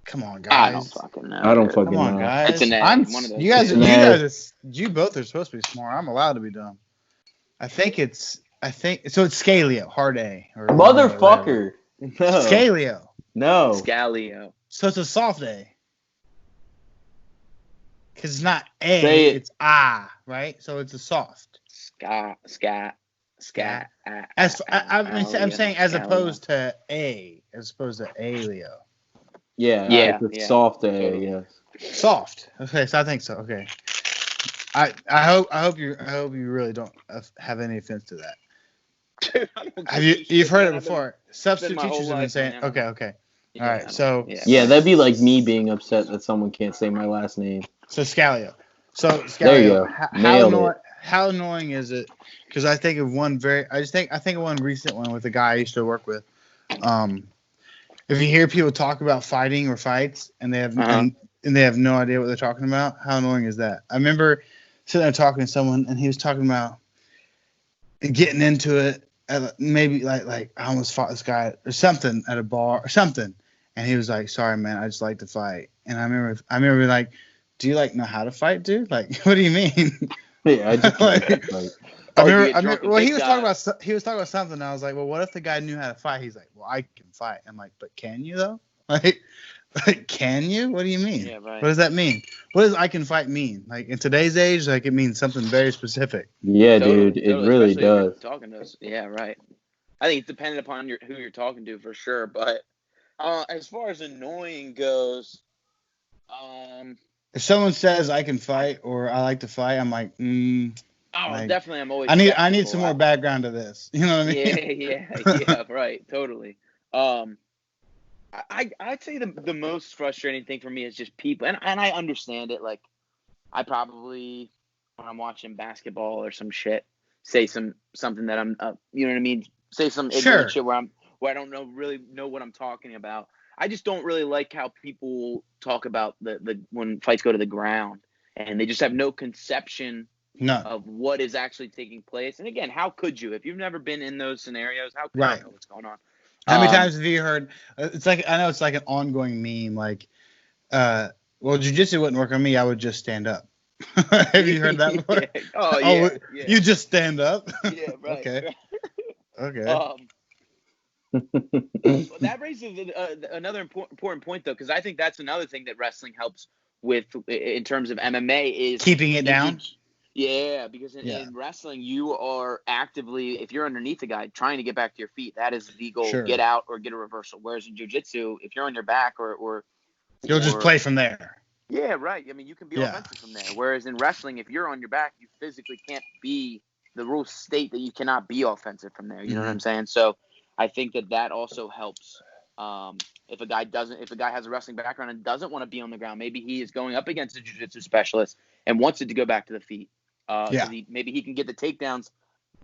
Come on, I don't guys. fucking know. I don't dude. fucking Come on, know. guys. It's an A. I'm, One of those. you guys, It's an A. you both are supposed to be smart. I'm allowed to be dumb. I think so. It's Scalio, hard A. Or long A, whatever. Motherfucker. No. Scalio. No. Scalio. So it's a soft A. Because it's not A, Say it. it's A, right? So it's a soft. Scat. I'm saying as opposed to A, as opposed to Alio. Yeah. Yeah, It's a yeah. soft A, Totally. yes. Soft. Okay, so I think so. Okay. I hope you really don't have any offense to that. Dude, I don't Have give a you've shit, heard man. it I've been- before? Substitute my whole teachers have been life, saying, man. okay. Yeah, All I right, don't- so Yeah, that'd be like me being upset that someone can't say my last name. So Scalio. So Scalio, There you go. Nailed it. How annoying is it? Because I think of one I think of one recent one with a guy I used to work with. If you hear people talk about fighting or fights and they have and they have no idea what they're talking about, how annoying is that? I remember sitting there talking to someone and he was talking about getting into it. Maybe like I almost fought this guy or something at a bar or something, and he was like, "Sorry, man, I just like to fight." And I remember being like, "Do you like know how to fight, dude? Like, what do you mean?" Yeah, I just Like, Oh, I you remember, get drunk and well, he pick was guys. talking about something. And I was like, well, what if the guy knew how to fight? He's like, well, I can fight. I'm like, but can you though? Like, can you? What do you mean? Yeah, right. What does that mean? What does I can fight mean? Like in today's age, like it means something very specific. Yeah, Totally, dude, it totally, really especially if you're does. talking to us. Yeah, right. I think it's dependent upon who you're talking to for sure. But as far as annoying goes, If someone says I can fight or I like to fight, I'm like, like, definitely, I'm always. I need skeptical. some more background to this. You know what I mean? Yeah, right, totally. I'd say the most frustrating thing for me is just people, and I understand it. Like, I probably when I'm watching basketball or some shit, say something that I'm, you know what I mean? Say some ignorant Sure. shit where I don't really know what I'm talking about. I just don't really like how people talk about the when fights go to the ground and they just have no conception No. of what is actually taking place. And again, how could you if you've never been in those scenarios? How could Right. you know what's going on? How many times have you heard? It's like I know it's like an ongoing meme. Like, well, jujitsu wouldn't work on me. I would just stand up. Have you heard that before? Yeah. Oh yeah, yeah. You just stand up. Yeah, right. Okay. Okay. That raises another important point though, because I think that's another thing that wrestling helps with in terms of MMA is Keeping it down. Yeah, because in wrestling, you are actively, if you're underneath a guy, trying to get back to your feet. That is the goal. Sure. Get out or get a reversal. Whereas in jiu-jitsu, if you're on your back or You'll just play from there. Yeah, right. I mean, you can be offensive from there. Whereas in wrestling, if you're on your back, you physically can't be – the rules state that you cannot be offensive from there. You know what I'm saying? So I think that also helps. If a guy has a wrestling background and doesn't want to be on the ground, maybe he is going up against a jiu-jitsu specialist and wants it to go back to the feet. Maybe he can get the takedowns,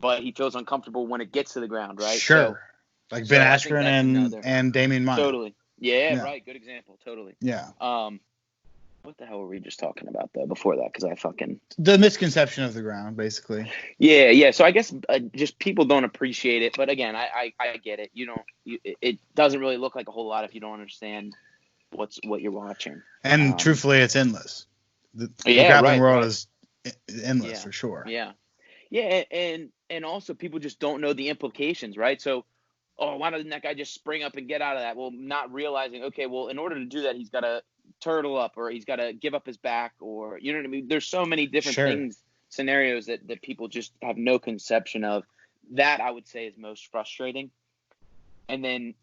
but he feels uncomfortable when it gets to the ground, right? Sure. So, like Ben Askren and Damian Maya. Totally. Yeah, right. Good example. Totally. Yeah. What the hell were we just talking about though before that? Because the misconception of the ground, basically. Yeah. So I guess just people don't appreciate it, but again, I get it. It doesn't really look like a whole lot if you don't understand what you're watching. And truthfully, it's endless. The grappling world is endless for sure. Yeah, and also people just don't know the implications, right? So, why doesn't that guy just spring up and get out of that? Well, not realizing, okay, well, in order to do that, he's got to turtle up or he's got to give up his back or, you know what I mean? There's so many different scenarios that people just have no conception of. That I would say is most frustrating. And then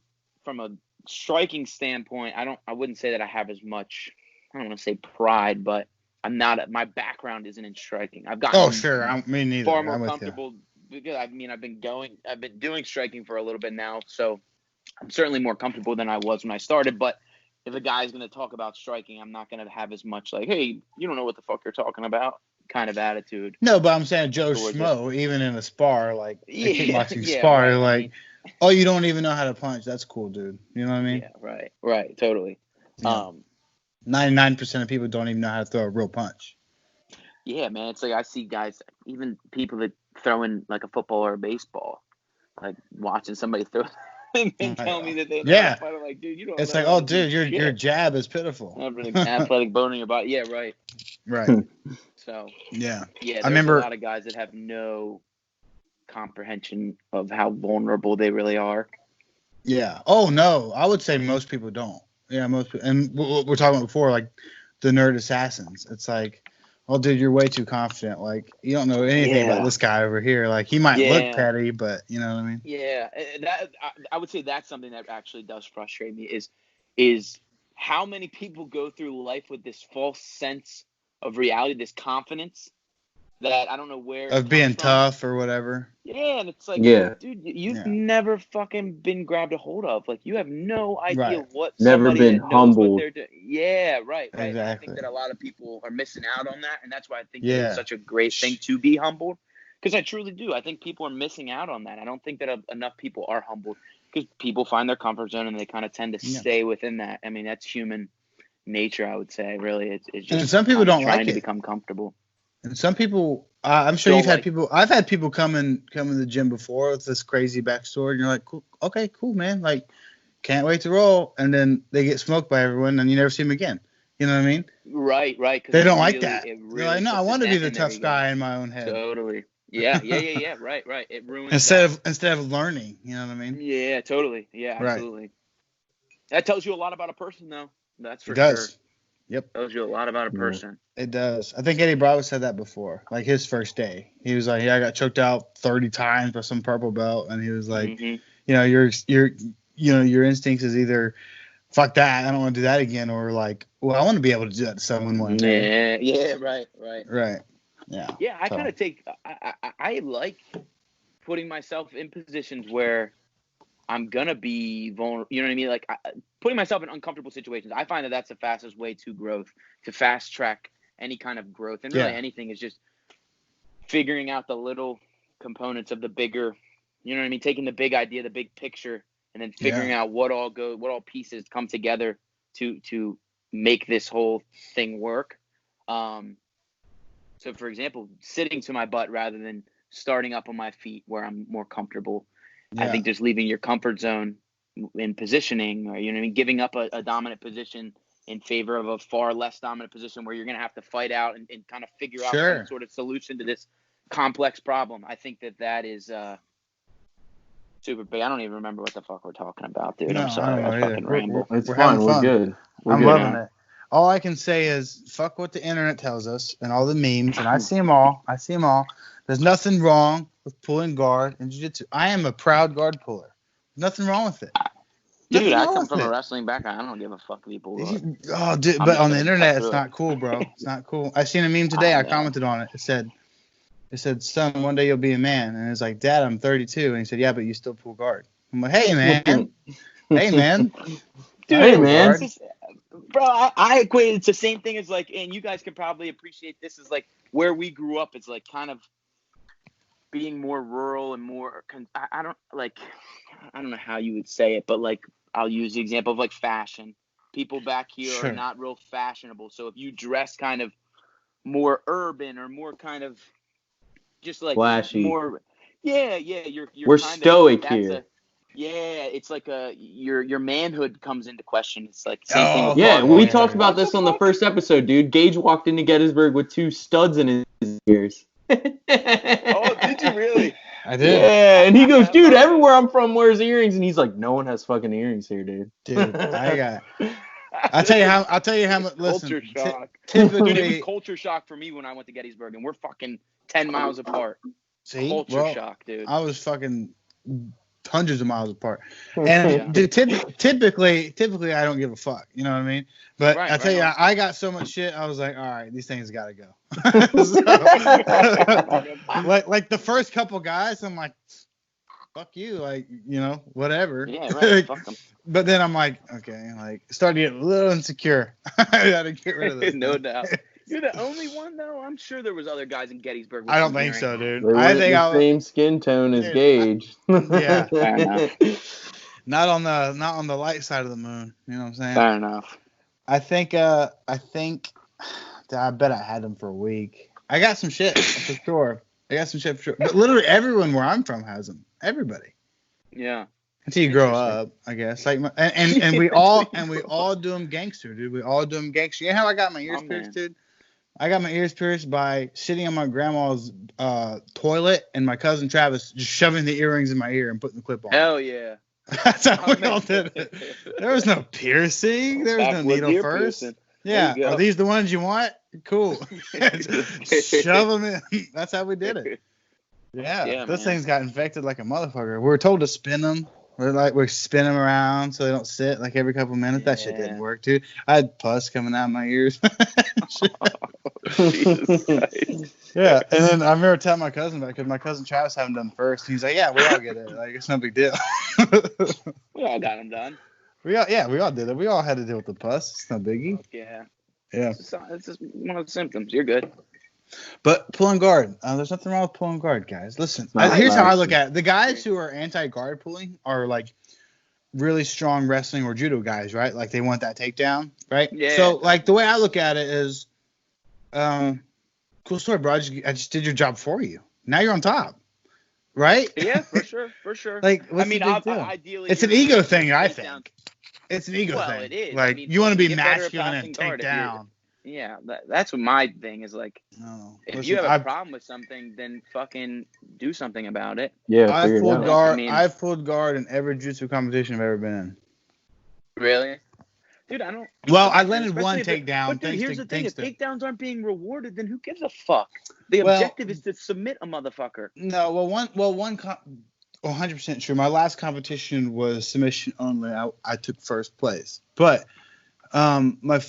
from a striking standpoint, I wouldn't say that I have as much, I don't want to say pride, but my background isn't in striking. I've gotten me neither. Far more comfortable because I've been doing striking for a little bit now, so I'm certainly more comfortable than I was when I started. But if a guy's going to talk about striking, I'm not going to have as much like, hey, you don't know what the fuck you're talking about kind of attitude. No, but I'm saying Joe Schmo, even in a spar, like a kickboxing spar, right. Like, oh, you don't even know how to punch. That's cool, dude. You know what I mean? Yeah, right, totally. Yeah. 99% of people don't even know how to throw a real punch. Yeah, man. It's like I see guys, even people that throw in like a football or a baseball, like watching somebody throw and tell me that they know how to fight. I'm like, dude, you don't. It's like, oh, dude, your jab is pitiful. Not really athletic bone in your body. Yeah, right. Right. So. Yeah. Yeah. I remember a lot of guys that have no comprehension of how vulnerable they really are. Yeah. Oh no, I would say most people don't. Yeah, most people, and what we're talking about before, like the nerd assassins. It's like, oh, dude, you're way too confident. Like, you don't know anything about this guy over here. Like, he might look petty, but you know what I mean? Yeah, I would say that's something that actually does frustrate me is how many people go through life with this false sense of reality, this confidence, that I don't know where it Of being comes from. tough or whatever. Yeah, and it's like, Yeah. dude, you've Yeah. never fucking been grabbed a hold of. Like, you have no idea Right. what Never somebody been that knows what humbled. they're doing. Yeah, right. And I Exactly. think that a lot of people are missing out on that, and that's why I think Yeah. it's such a great thing to be humbled. Because I truly do. I think people are missing out on that. I don't think that enough people are humbled because people find their comfort zone and they kind of tend to Yeah. stay within that. I mean, that's human nature, I would say. Really, it's just And some people kinda don't trying like to it. become comfortable. And some people, I'm sure Don't you've had like- people. I've had people come in the gym before with this crazy backstory, and you're like, cool, okay, cool, man. Like, can't wait to roll. And then they get smoked by everyone, and you never see them again. You know what I mean? Right. 'Cause They it don't like really- that. it They're really like, no, I puts want to a be dent the in there, tough you go. guy in my own head. Totally. Yeah. Right. It ruins Instead of learning, you know what I mean? Yeah, totally. Yeah, Right. absolutely. That tells you a lot about a person, though. That's for It does. sure. Yep. Tells you a lot about a Yeah. person. It does. I think Eddie Bravo said that before. Like his first day, he was like, "Yeah, I got choked out 30 times by some purple belt," and he was like, Mhm. "You know, your instincts is either fuck that, I don't want to do that again, or like, well, I want to be able to do that to someone one day." Yeah, right. Right. Yeah. Yeah, I So- kind of take. I like putting myself in positions where I'm gonna be vulnerable. You know what I mean? Like putting myself in uncomfortable situations. I find that that's the fastest way to growth, to fast track any kind of growth, and really Yeah. anything is just figuring out the little components of the bigger. You know what I mean? Taking the big idea, the big picture, and then figuring out what all pieces come together to make this whole thing work. So, for example, sitting to my butt rather than starting up on my feet where I'm more comfortable. I Yeah. think just leaving your comfort zone in positioning, or you know what I mean, giving up a dominant position in favor of a far less dominant position where you're going to have to fight out and kind of figure out Sure. some sort of solution to this complex problem. I think that is super big. I don't even remember what the fuck we're talking about, dude. No, I'm sorry. I don't I know fucking either. ramble. It's We're fine. having We're fun. good. We're I'm good. loving it. All I can say is fuck what the internet tells us and all the memes, and I see them all. There's nothing wrong with pulling guard in jiu-jitsu. I am a proud guard puller. Nothing wrong with it. Dude, Nothing I wrong come with from it. a wrestling background. I don't give a fuck if people. Oh, dude, I'm but just on the gonna internet, cut it's through not cool, bro. It's not cool. I seen a meme today. I I know. commented on it. It said, "Son, one day you'll be a man." And it's like, "Dad, I'm 32." And he said, "Yeah, but you still pull guard." I'm like, "Hey, man. Hey, man. Dude, Hey, it's man. just- bro, I equate it's the same thing as like, and you guys can probably appreciate this is like where we grew up. It's like kind of being more rural and more. I don't know how you would say it, but like I'll use the example of like fashion. People back here Sure. are not real fashionable. So if you dress kind of more urban or more kind of just like Flashy. more, yeah, you're We're kind of, stoic that's here. Yeah, it's like your manhood comes into question. It's like same thing Oh, with Yeah, football. we yeah. talked about this on the first episode, dude. Gage walked into Gettysburg with 2 studs in his ears. Oh, did you really? I did, Yeah, and he goes, dude, everywhere I'm from wears earrings, and he's like, no one has fucking earrings here, dude. dude. I'll tell you how much. Listen, Culture shock. typically, Dude, it was culture shock for me when I went to Gettysburg, and we're fucking 10 miles apart. see, Culture well, shock, dude. I was fucking hundreds of miles apart. And Yeah. dude, typically, I don't give a fuck. You know what I mean? But Right, I tell you, right. I got so much shit. I was like, all right, these things gotta go. like the first couple guys, I'm like, fuck you, like, you know, whatever. Yeah, right. Fuck them. But then I'm like, okay, like, started to get a little insecure. I gotta get rid of this. No doubt. You're the only one, though. I'm sure there was other guys in Gettysburg. with I don't some think so, earrings. dude. They I weren't think the I same skin tone as Dude, Gage. Yeah. Fair enough. not on the light side of the moon. You know what I'm saying? Fair enough. I think I bet I had them for a week. I got some shit for sure. But literally everyone where I'm from has them. Everybody. Yeah. Until you grow Interesting. up, I guess. Like and we all do them gangster, dude. We all do them gangster. You know how I got my ears Oh, pierced, man. dude? I got my ears pierced by sitting on my grandma's toilet and my cousin Travis just shoving the earrings in my ear and putting the clip on. Hell yeah. That's how Oh, we all man. did it. There was no piercing. There was no Backwoods needle ear first. piercing. Yeah. There you go. Are these the ones you want? Cool. Shove them in. That's how we did it. Yeah. Yeah, Those man. things got infected like a motherfucker. We were told to spin them We're spinning them around so they don't sit like every couple minutes. That shit didn't Yeah. work, dude. I had pus coming out of my ears. Jesus Christ. Yeah, and then I remember telling my cousin about it because my cousin Travis had him done first. He's like, "Yeah, we all get it. Like, it's no big deal." We all got them done. we all did it. We all had to deal with the pus. It's no biggie. Yeah. Yeah, It's just one of the symptoms. You're good. but pulling guard. There's nothing wrong with pulling guard, guys. Listen, Not here's how I nice. look at it. The guys who are anti-guard pulling are like really strong wrestling or judo guys, right? Like they want that takedown, right? Yeah. So like the way I look at it is, cool story, bro. I just did your job for you. Now you're on top, right? Yeah, for sure. For sure. Like, what's I mean, the big deal? ideally, It's an you're ego gonna thing, I take think. down- It's an ego Well, thing. it is. Like I mean, you want to be get better at masculine passing and guard take if you're- down. Yeah, that's what my thing is. Like, No. if Listen, you have a I've- problem with something, then fucking do something about it. Yeah, I've figure it pulled out. guard. I mean- I've pulled guard in every jiu-jitsu competition I've ever been in. Really? Dude, I don't. Well, I landed Especially one if it- takedown. But dude, thanks here's to, the thing: if thanks to, takedowns aren't being rewarded, then who gives a fuck? The Well- objective is to submit a motherfucker. No, well, 100% true. My last competition was submission only. I took first place, but my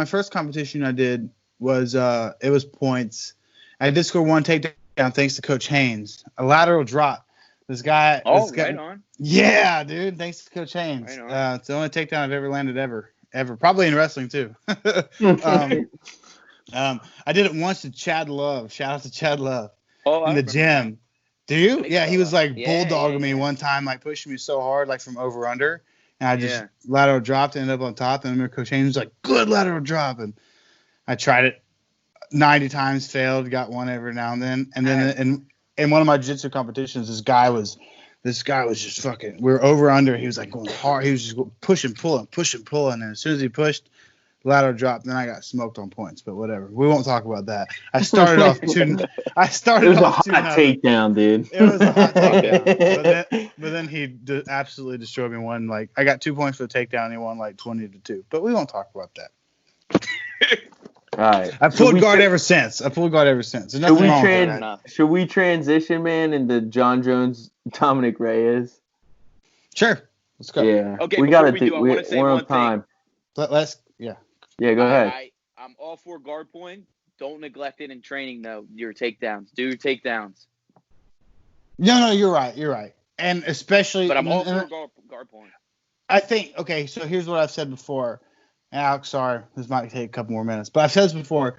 first competition I did was it was points. I did score one takedown thanks to Coach Haynes. A lateral drop. This guy. Oh, this guy, right on. Yeah, dude. Thanks to Coach Haynes. Right on. It's the only takedown I've ever landed ever. Probably in wrestling too. I did it once to Chad Love. Shout out to Chad Love Oh, I in the remember. gym. Do you? Yeah, he was like Yeah, bulldogging yeah, me yeah. one time, like pushing me so hard, like from over under, and I just Yeah. lateral dropped, ended up on top, and I remember Coach Haynes was like, "Good lateral drop," and I tried it 90 times, failed, got one every now and then, and then in one of my jiu-jitsu competitions, this guy was just fucking. We were over under. He was like going hard. He was just pushing, pulling, and as soon as he pushed, lateral drop. Then I got smoked on points. But whatever. We won't talk about that. I started off two. I It started was a off hot 2-0. takedown, dude. It was a hot takedown. But then he absolutely destroyed me. One like I got 2 points for the takedown. And he won like 20-2. But we won't talk about that. All right. I pulled guard ever since. There's Should nothing we, wrong with Fair that. enough. should we transition, man, into John Jones, Dominic Reyes? Sure. Let's go. Yeah. Okay, we before gotta we do, I wanna say we're one on time. Let's. Yeah. Yeah, go ahead. I'm all for guard point. Don't neglect it in training, though. Your takedowns. Do your takedowns. No, you're right. You're right. And especially. But I'm all and for guard point. I think. Okay. So here's what I've said before. Alex, sorry, this might take a couple more minutes, but I've said this before.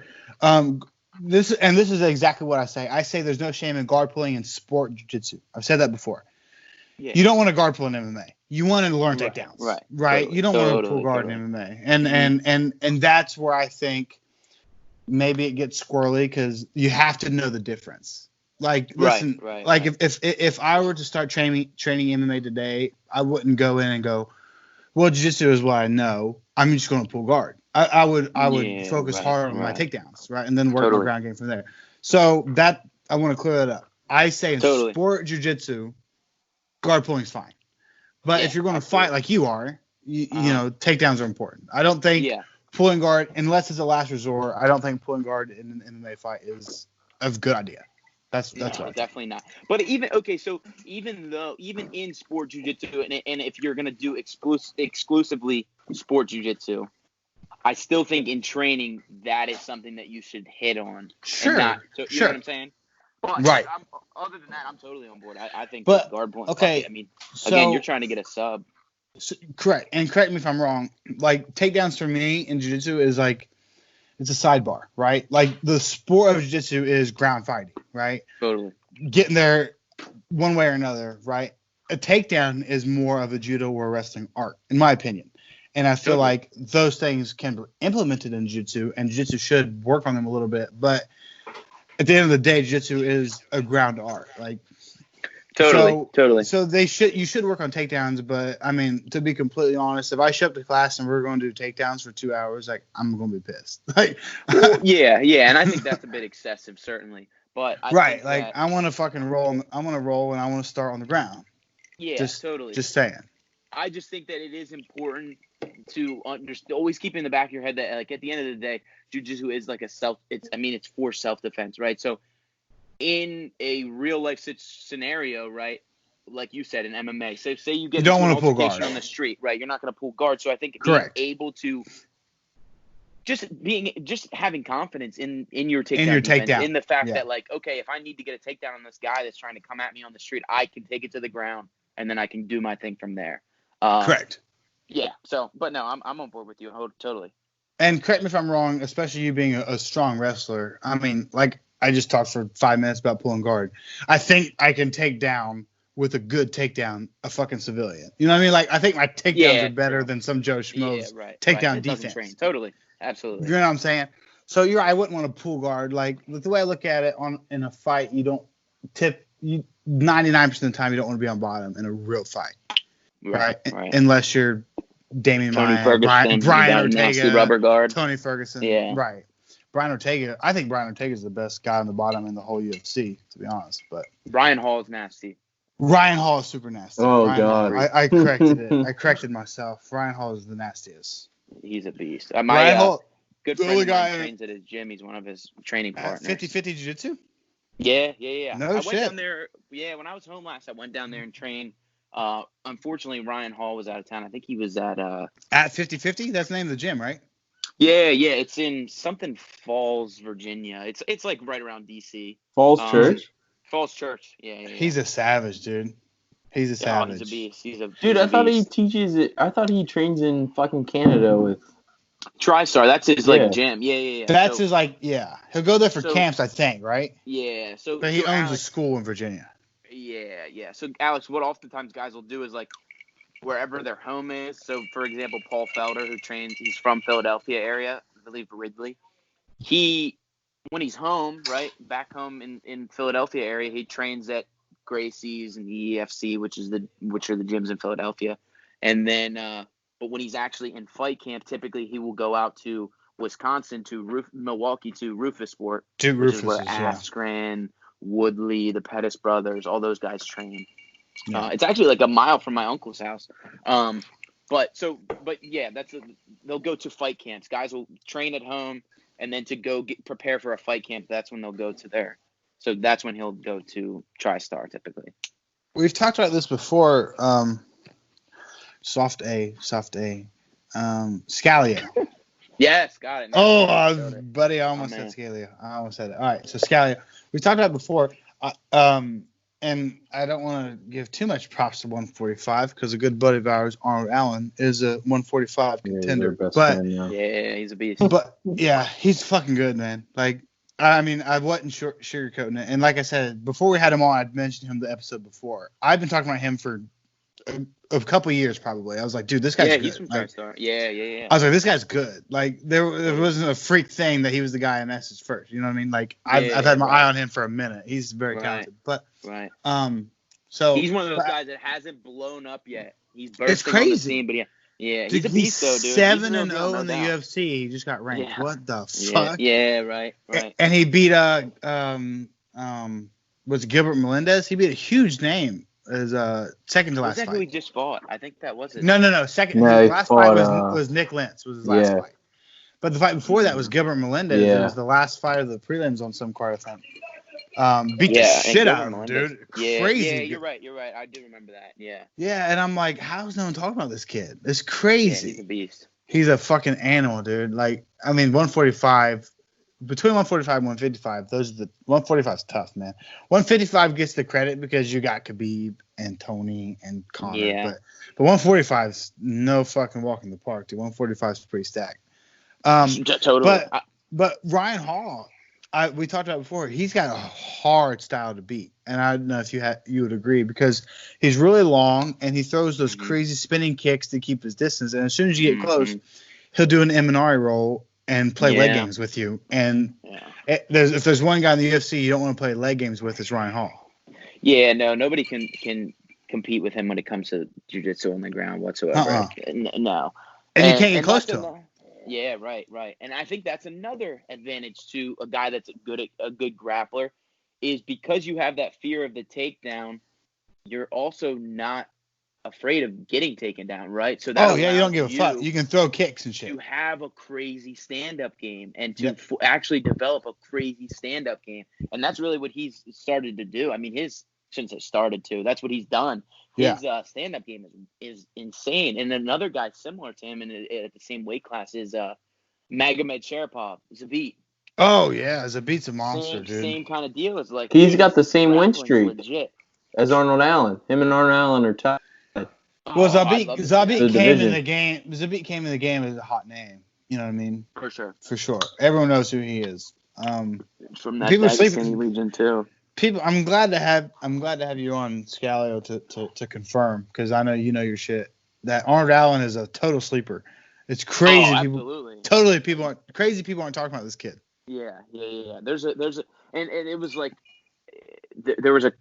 This is exactly what I say. I say there's no shame in guard pulling in sport jiu-jitsu. I've said that before. Yeah. You don't want to guard pull in MMA. You want to learn Right, takedowns. right. You don't want to pull Totally, guard totally. in MMA. And that's where I think maybe it gets squirrely because you have to know the difference. Like, listen, Right. like if I were to start training MMA today, I wouldn't go in and go, well, jiu-jitsu is what I know. I'm just going to pull guard. I would Yeah, focus right, hard on my right. takedowns, right, and then work Totally. my ground game from there. So that I want to clear that up. I say in Totally. sport jiu-jitsu, guard pulling is fine, but Yeah, if you're going to absolutely. fight like you are, you Uh-huh. know, takedowns are important. I don't think Yeah. pulling guard, unless it's a last resort, I don't think pulling guard in an MMA fight is a good idea. That's No, what I think. definitely not. But even in sport jiu-jitsu, and if you're gonna do exclusively sport jiu-jitsu, I still think in training that is something that you should hit on. Sure, And not, so, you sure. know what I'm saying? But Right. Other than that, I'm totally on board. I think But, guard point. okay, I mean, So, again, you're trying to get a sub. correct, and correct me if I'm wrong. Like takedowns for me in jiu-jitsu is like it's a sidebar, right? Like the sport of jiu-jitsu is ground fighting, right? Totally. Getting there one way or another, right? A takedown is more of a judo or wrestling art, in my opinion. And I feel Totally. like those things can be implemented in jiu-jitsu, and jiu-jitsu should work on them a little bit. But at the end of the day, jiu-jitsu is a ground art. Like Totally. So you should work on takedowns, but I mean, to be completely honest, if I show up to class and we're going to do takedowns for 2 hours, like I'm going to be pissed. Like, Yeah, and I think that's a bit excessive, certainly. But I right? think Like that- I want to fucking roll. I want to roll, and I want to start on the ground. yeah, just- totally. Just saying. I just think that it is important to always keep in the back of your head that, like, at the end of the day, jiu-jitsu is like it's for self-defense, right? So in a real life scenario, right, like you said, in MMA. So say you get You don't into an wanna pull altercation guard. on the street, right? You're not going to pull guard. So I think being Correct. able to just having confidence in your takedown, In your defense, takedown. in the fact Yeah. that, like, okay, if I need to get a takedown on this guy that's trying to come at me on the street, I can take it to the ground and then I can do my thing from there. Correct. Yeah. So, but no, I'm on board with you. Totally. And correct me if I'm wrong, especially you being a strong wrestler. I mean, like I just talked for 5 minutes about pulling guard. I think I can take down with a good takedown a fucking civilian. You know what I mean? Like I think my takedowns are better than some Joe Schmo's takedown It doesn't defense. train. Totally. Absolutely. You know what I'm saying? So you're right, I wouldn't want to pull guard. Like the way I look at it in a fight, you don't 99% of the time you don't want to be on bottom in a real fight. Right. Unless you're Damian Tony Maia, Ferguson, Brian nasty Ortega, rubber guard. Tony Ferguson. Yeah. Right. Brian Ortega. I think Brian Ortega is the best guy on the bottom in the whole UFC, to be honest. But Ryan Hall is nasty. Ryan Hall is super nasty. Oh, Ryan God. Hall, I corrected it. I corrected myself. Ryan Hall is the nastiest. He's a beast. Ryan My Hall, good the friend only of mine guy- trains at his gym. He's one of his training partners. 50-50 jiu-jitsu? Yeah. No I went shit. down there. Yeah, when I was home last, I went down there and trained. Unfortunately, Ryan Hall was out of town. I think he was at At 50-50? That's the name of the gym, right? Yeah. It's in something Falls, Virginia. It's like right around DC. Falls Church. Falls Church. Yeah. He's a savage, dude. He's a savage. He's a beast. Dude, I thought he beast. teaches it. I thought he trains in fucking Canada with. TriStar. That's his Yeah. gym. Yeah. That's So- his He'll go there for so- camps, I think, right? Yeah. So But he so owns a Alex, school in Virginia. Yeah. So Alex, what oftentimes guys will do is like wherever their home is. So for example, Paul Felder, who trains, he's from Philadelphia area, I believe Ridley. When he's home, right, back home in Philadelphia area, he trains at Gracie's and EFC, which are the gyms in Philadelphia. And then, but when he's actually in fight camp, typically he will go out to Wisconsin, to Milwaukee, to Rufus Sport, Dude, which Rufus is where is, yeah. Askren, Woodley, the Pettis brothers, all those guys train. Yeah. It's actually like a mile from my uncle's house. But yeah, they'll go to fight camps. Guys will train at home, and then to go prepare for a fight camp, that's when they'll go to there. So that's when he'll go to TriStar typically. We've talked about this before. Soft A. Scalia. Yes, got it. Oh, buddy, I almost man. said Scalia. I almost said it. All right, so Scalia. We talked about it before, and I don't want to give too much props to 145 because a good buddy of ours, Arnold Allen, is a 145 contender. But Yeah, he's a beast. But yeah, he's fucking good, man. Like, I mean, I wasn't sugarcoating it. And like I said, before we had him on, I'd mentioned him the episode before. I've been talking about him for a couple of years, probably. I was like, dude, this guy's good. He's from TriStar. Yeah. I was like, this guy's good. Like, there wasn't a freak thing that he was the guy in Essex first. You know what I mean? Like, I've had my eye on him for a minute. He's very talented. But right. So he's one of those guys that hasn't blown up yet. He's bursting It's crazy. on the scene, but yeah, he's a beast though, dude. 7-0 no in the doubt. UFC. He just got ranked. Yeah. What the Yeah, fuck? yeah, right. And he beat was it Gilbert Melendez? He beat a huge name as second to Was last that who he fight. just fought? I think that was it. No. Second. No, his he last fought, fight was Nick Lentz. Was his last yeah. fight. But the fight before that was Gilbert Melendez. Yeah. It was the last fight of the prelims on some card, I think. Beat the Yeah, shit and out of him, Melendez. dude. Yeah, Crazy. Yeah, you're right. I do remember that. Yeah. Yeah, and I'm like, how's no one talking about this kid? It's Yeah, crazy. he's a beast. He's a fucking animal, dude. Like, I mean, 145, between 145 and 155, those are the 145 is tough, man. 155 gets the credit because you got Khabib and Tony and Conor, Yeah. but 145 is no fucking walk in the park, dude. 145 is pretty stacked. Totally. But Ryan Hall, we talked about before. He's got a hard style to beat, and I don't know if you would agree because he's really long and he throws those crazy spinning kicks to keep his distance. And as soon as you get close, he'll do an Imanari roll and play leg games with you. And if there's one guy in the UFC you don't want to play leg games with, it's Ryan Hall. Yeah, no, nobody can compete with him when it comes to jiu-jitsu on the ground whatsoever. No. And you can't get close to him. Yeah, right. And I think that's another advantage to a guy that's a good grappler is because you have that fear of the takedown, you're also not afraid of getting taken down, right? So that you don't give a fuck. You can throw kicks and shit. You have a crazy stand-up game and to actually develop a crazy stand-up game. And that's really what he's started to do. I mean, his shouldn't say started to. That's what he's done. Yeah. His stand-up game is insane. And then another guy similar to him at the same weight class is Magomed Sharapov, Zabit. Oh yeah, Zabit's a monster, dude. Same kind of deal. It's like He's got the same win grappling's streak legit. as Arnold Allen. Him and Arnold Allen are tied. Well, Oh, I love Zabit The came in division. the game. Zabit came in the game as a hot name. You know what I mean? for sure. For sure. Everyone knows who he is. From that People Dagestani sleep- region too. People, I'm glad to have you on Scalio to confirm, because I know you know your shit. That Arnold Allen is a total sleeper. It's crazy. Oh, people absolutely. crazy people aren't talking about this kid. Yeah. There's a and it was like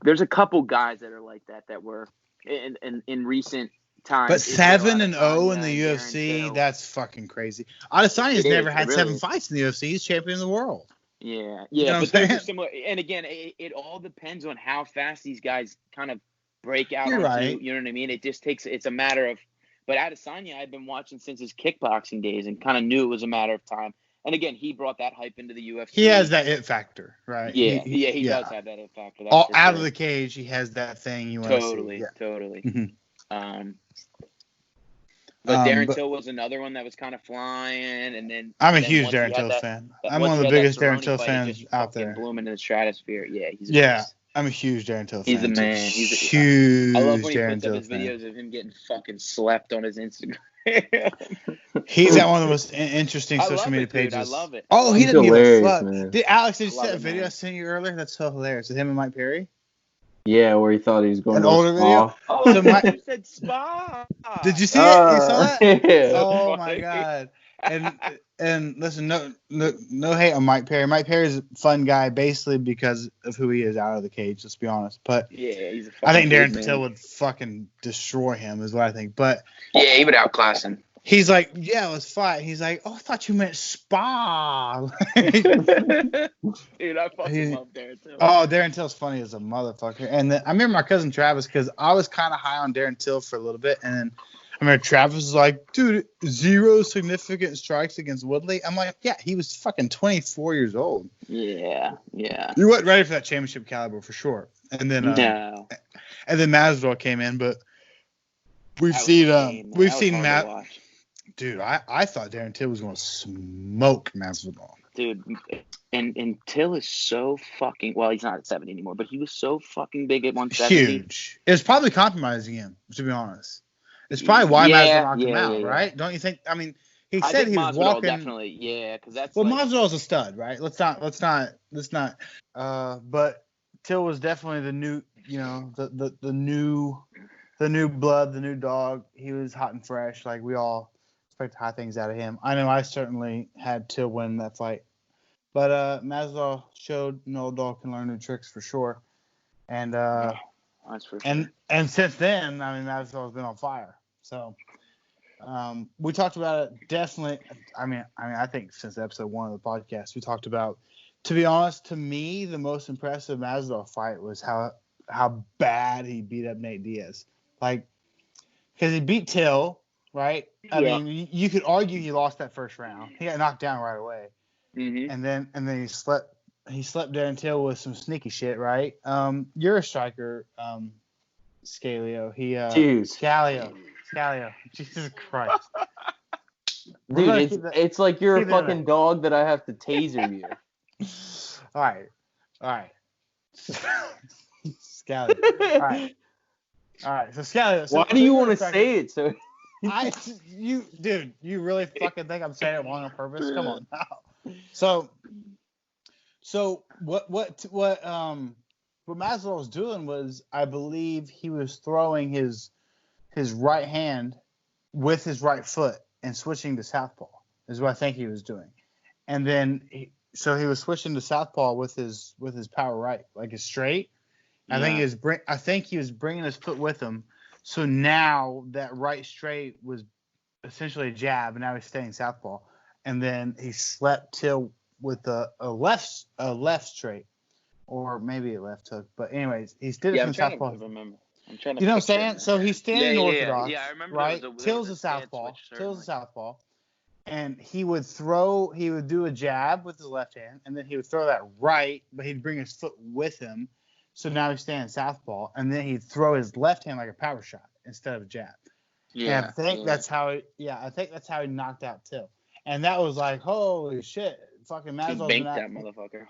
there's a couple guys that are like that were in recent times. But Israel 7-0 in the Adesanya, Darren UFC, Till. that's fucking crazy. Adesanya's It never is, had it really 7 is. fights in the UFC. He's champion of the world. Yeah, know what but I'm those saying? are similar. And again, it all depends on how fast these guys kind of break out. You're right. You know what I mean? It just takes. It's a matter of. But Adesanya, I've been watching since his kickboxing days, and kind of knew it was a matter of time. And again, he brought that hype into the UFC. He has that it factor, right? Yeah, he does have that it factor. That's All for out sure. of the cage, he has that thing you want to see. Totally. Mhm. But Darren but- Till was another one that was kind of flying, and then I'm a then huge once he Darren had Till that- fan. that- I'm once one of he the had biggest that Darren Cerrone Till fight, fans just out fucking there. blew him into the stratosphere. Yeah, he's a Yeah, beast. I'm a huge Darren Till He's fan. the man. Huge I love when he Darren puts up Till his fan. videos of him getting fucking slept on his Instagram. He's got one of the most interesting I social love media it, dude. pages. I love it. Oh, he He's doesn't give a hilarious, fuck. man. Alex, did you see Love that it, video man. I sent you earlier? That's so hilarious. With him and Mike Perry. Yeah, where he thought he was going An to a older spa. video? Oh, So I my- thought you said spa. Did you see it? You saw that? Yeah. Oh my god! And listen, no hate on Mike Perry. Mike Perry's a fun guy, basically because of who he is out of the cage. Let's be honest. But Yeah, he's a fucking I think dude, Darren man. Till would fucking destroy him, is what I think. But Yeah, he would outclass him. he's like, yeah, let's fight. He's like, oh, I thought you meant spa. Dude, I fucking He- love Darren Till. Oh, Darren Till's funny as a motherfucker. And then I remember my cousin Travis, because I was kind of high on Darren Till for a little bit, and then I remember Travis was like, dude, 0 significant strikes against Woodley. I'm like, yeah, he was fucking 24 years old. Yeah. You weren't ready for that championship caliber for sure. And then No. and then Masvidal came in, but we've That was seen a game, man. we've That was seen hard to Matt. watch. Dude, I thought Darren Till was going to smoke Masvidal. Dude, and Till is so fucking well. He's not at 70 anymore, but he was so fucking big at 170. Huge. It was probably compromising him, to be honest. It's probably why Yeah, Masvidal knocked him yeah, out, yeah. right? Don't you think? I mean, he I said think he was Masvidal walking. definitely, yeah, because that's Well, like, Masvidal's a stud, right? Let's not. But Till was definitely the new, the new blood, the new dog. He was hot and fresh. Like, we all expect high things out of him. I know I certainly had Till win that fight, but Masvidal showed no dog can learn new tricks for sure. And that's for sure. and since then, I mean, Masvidal's been on fire. So we talked about it definitely. I mean, I think since episode 1 of the podcast, we talked about. To be honest, to me, the most impressive Masvidal fight was how bad he beat up Nate Diaz. Like, because he beat Till, right? I Yeah. mean, you could argue he lost that first round. He got knocked down right away, Mhm. and then he slept Darren Till with some sneaky shit, right? You're a striker, Scalio. Dude. Scalio. Jesus Christ. We're Dude, gonna keep that- it's like you're a keep it in fucking dog that I have to taser you. All right. Scalio. All right. So Scalio. Why do you want to say it so? Dude, you really fucking think I'm saying it wrong on purpose? Come on now. So what Masvidal was doing was, I believe he was throwing his right hand with his right foot and switching to southpaw is what I think he was doing. And then he was switching to southpaw with his power right, like his straight. I think he was bringing his foot with him. So now that right straight was essentially a jab, and now he's staying southpaw. And then he slept Till with a left straight, or maybe a left hook. But anyways, he did it Yeah, from I'm trying southpaw. to remember. I'm trying to. You know what I'm picture saying? it. So he's standing orthodox, Yeah, I remember. right? There was Till's a a stance southpaw. switch, Till's a certainly. southpaw. And he would do a jab with his left hand, and then he would throw that right, but he'd bring his foot with him So now he's standing southpaw, and then he'd throw his left hand like a power shot instead of a jab. And I think that's how he knocked out Till. And that was like, holy shit, fucking He Masvidal's banked been that out. motherfucker.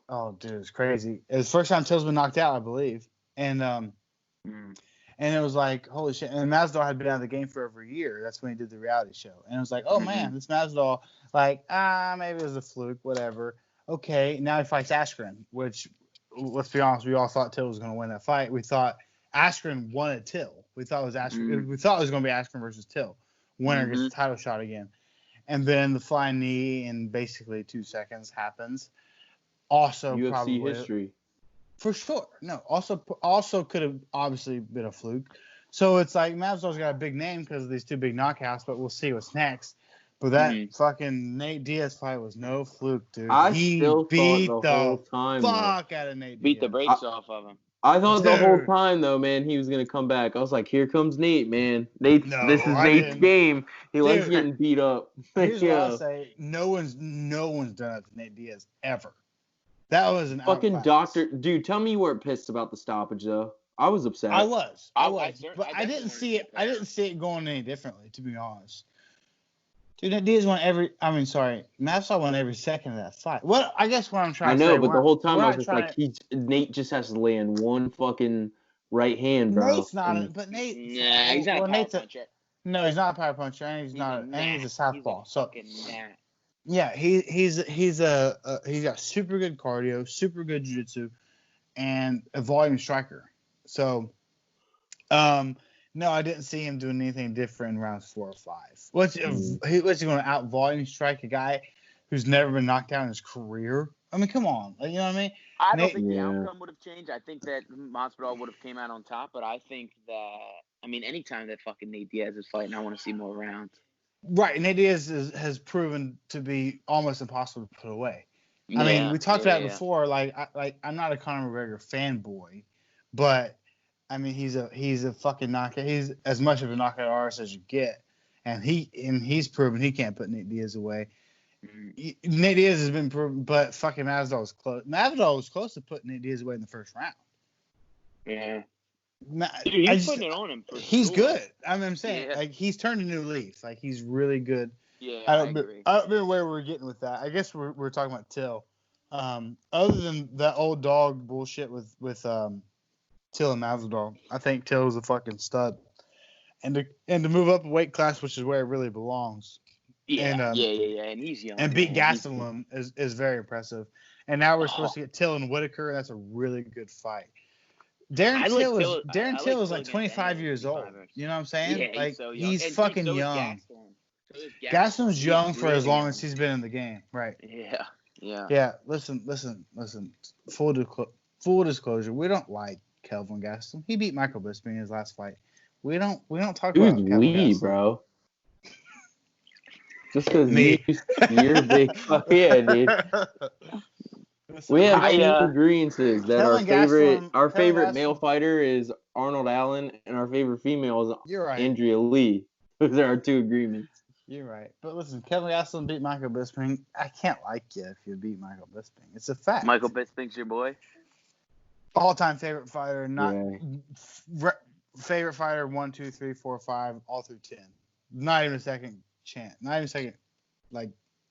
Oh, dude, it's crazy. It was the first time Till's been knocked out, I believe. And it was like, holy shit. And Masvidal had been out of the game for over a year. That's when he did the reality show. And it was like, oh man, this Masvidal, like, maybe it was a fluke, whatever. Okay, now he fights Askren, which, let's be honest, we all thought Till was going to win that fight. We thought Askren wanted Till. We thought it was Askren. We thought it was going to be Askren versus Till. Winner gets the title shot again. And then the flying knee in basically 2 seconds happens. Also, UFC probably history. for sure. No, also could have obviously been a fluke. So it's like Masvidal's got a big name because of these 2 big knockouts, but we'll see what's next. But that fucking Nate Diaz fight was no fluke, dude. He beat the whole time, fuck out of Nate Diaz. Beat the brakes off of him. I thought the whole Dude. time though, man, he was gonna come back. I was like, here comes Nate, man. This is I Nate's didn't. game. He likes Dude. getting beat up. Here's what I'll say: no one's done it to Nate Diaz ever. That was an Fucking outclass. doctor, dude. Tell me you weren't pissed about the stoppage though. I was upset. I was, I but I didn't definitely see it. wasn't I didn't see it going any differently, to be honest. Dude, Nate Diaz won Masvidal won every second of that fight. What I guess what I'm trying I to know, say, but the whole time I was just trying like, Nate just has to land one fucking right hand, bro. Nate's not, And but Nate. Nah, he's not a power puncher. No, he's not a power puncher, and he's a southpaw. So fucking gnat. yeah, he's got super good cardio, super good jiu-jitsu, and a volume striker. So, no, I didn't see him doing anything different in rounds 4 or 5. What's he going to out volume strike a guy who's never been knocked out in his career? I mean, come on, you know what I mean? I don't Nate- think the Yeah. outcome would have changed. I think that Masvidal would have came out on top, but I think that anytime that fucking Nate Diaz is fighting, I want to see more rounds. Right, Nate Diaz has proven to be almost impossible to put away. I mean, we talked about it before. I'm not a Conor McGregor fanboy, but I mean, he's a fucking knockout. He's as much of a knockout artist as you get, and he's proven he can't put Nate Diaz away. Nate Diaz has been proven, but fucking Masvidal was close. Masvidal was close to putting Nate Diaz away in the first round. Yeah. Dude, He's putting it on him. He's sure. good. I'm saying, Yeah. like, he's turned a new leaf. Like, he's really good. Yeah, I I don't agree. remember where we're getting with that. I guess we're talking about Till. Other than that old dog bullshit with Till and Masvidal, I think Till is a fucking stud. And to move up a weight class, which is where it really belongs, Yeah, and, and he's young. and beat man. Gastelum is very impressive. And now we're supposed to get Till and Whitaker. That's a really good fight. Darren I like Till Till- is I like Till is like against 25 any years of the old. fighters. You know what I'm saying? Yeah, like so young. he's And fucking so is young. Gastelum. So is Gastelum's young He's for as really long young. as he's been in the game, right? Yeah. Yeah. Listen. Full disclosure. We don't like Kelvin Gastelum. He beat Michael Bisping in his last fight. We don't talk Who's about Kelvin we, Gastelum. bro? Just because Me. you're big. Yeah, dude. We have I, two uh, agreements that Kelvin our Gastelum- favorite Gastelum- male fighter is Arnold Allen, and our favorite female is You're right. Andrea Lee. Those are our two agreements. You're right. But listen, Kelvin Gastelum beat Michael Bisping. I can't like you if you beat Michael Bisping. It's a fact. Michael Bisping's your boy. All-time favorite fighter, not Yeah. favorite fighter 1, 2, 3, 4, 5, all through 10. Not even a second chance. Not even a second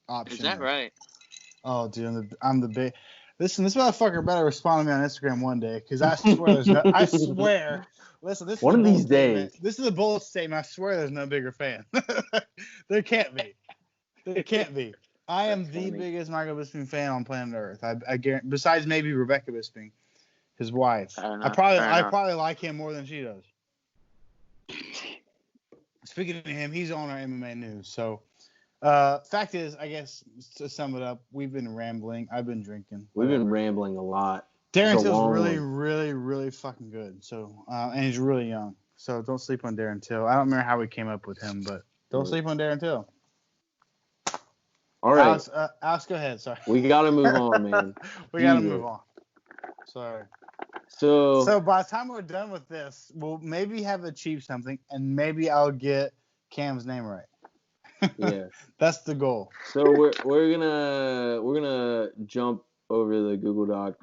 option. Is that right? Oh, dude, I'm the big. Listen, this motherfucker better respond to me on Instagram one day, because I swear there's no. I swear. Listen, this is One a of bold these statement. days. This is a bold statement. I swear there's no bigger fan. There can't be. There can't be. I am the biggest Michael Bisping fan on planet Earth. I guarantee. Besides maybe Rebecca Bisping, his wife. Fair I enough, probably fair I enough. probably like him more than she does. Speaking of him, he's on our MMA news. So, fact is, I guess to sum it up, we've been rambling. I've been drinking. We've been whatever. rambling a lot. Darren It's a Till's long really, one. really, really fucking good. So, and he's really young. So don't sleep on Darren Till. I don't remember how we came up with him, but don't sleep on Darren Till. All right, Alex, go ahead. Sorry. we gotta move on, man. We gotta Jesus. move on. Sorry. So So by the time we're done with this, we'll maybe have achieved something, and maybe I'll get Cam's name right. yeah. That's the goal. So we're gonna jump over the Google Doc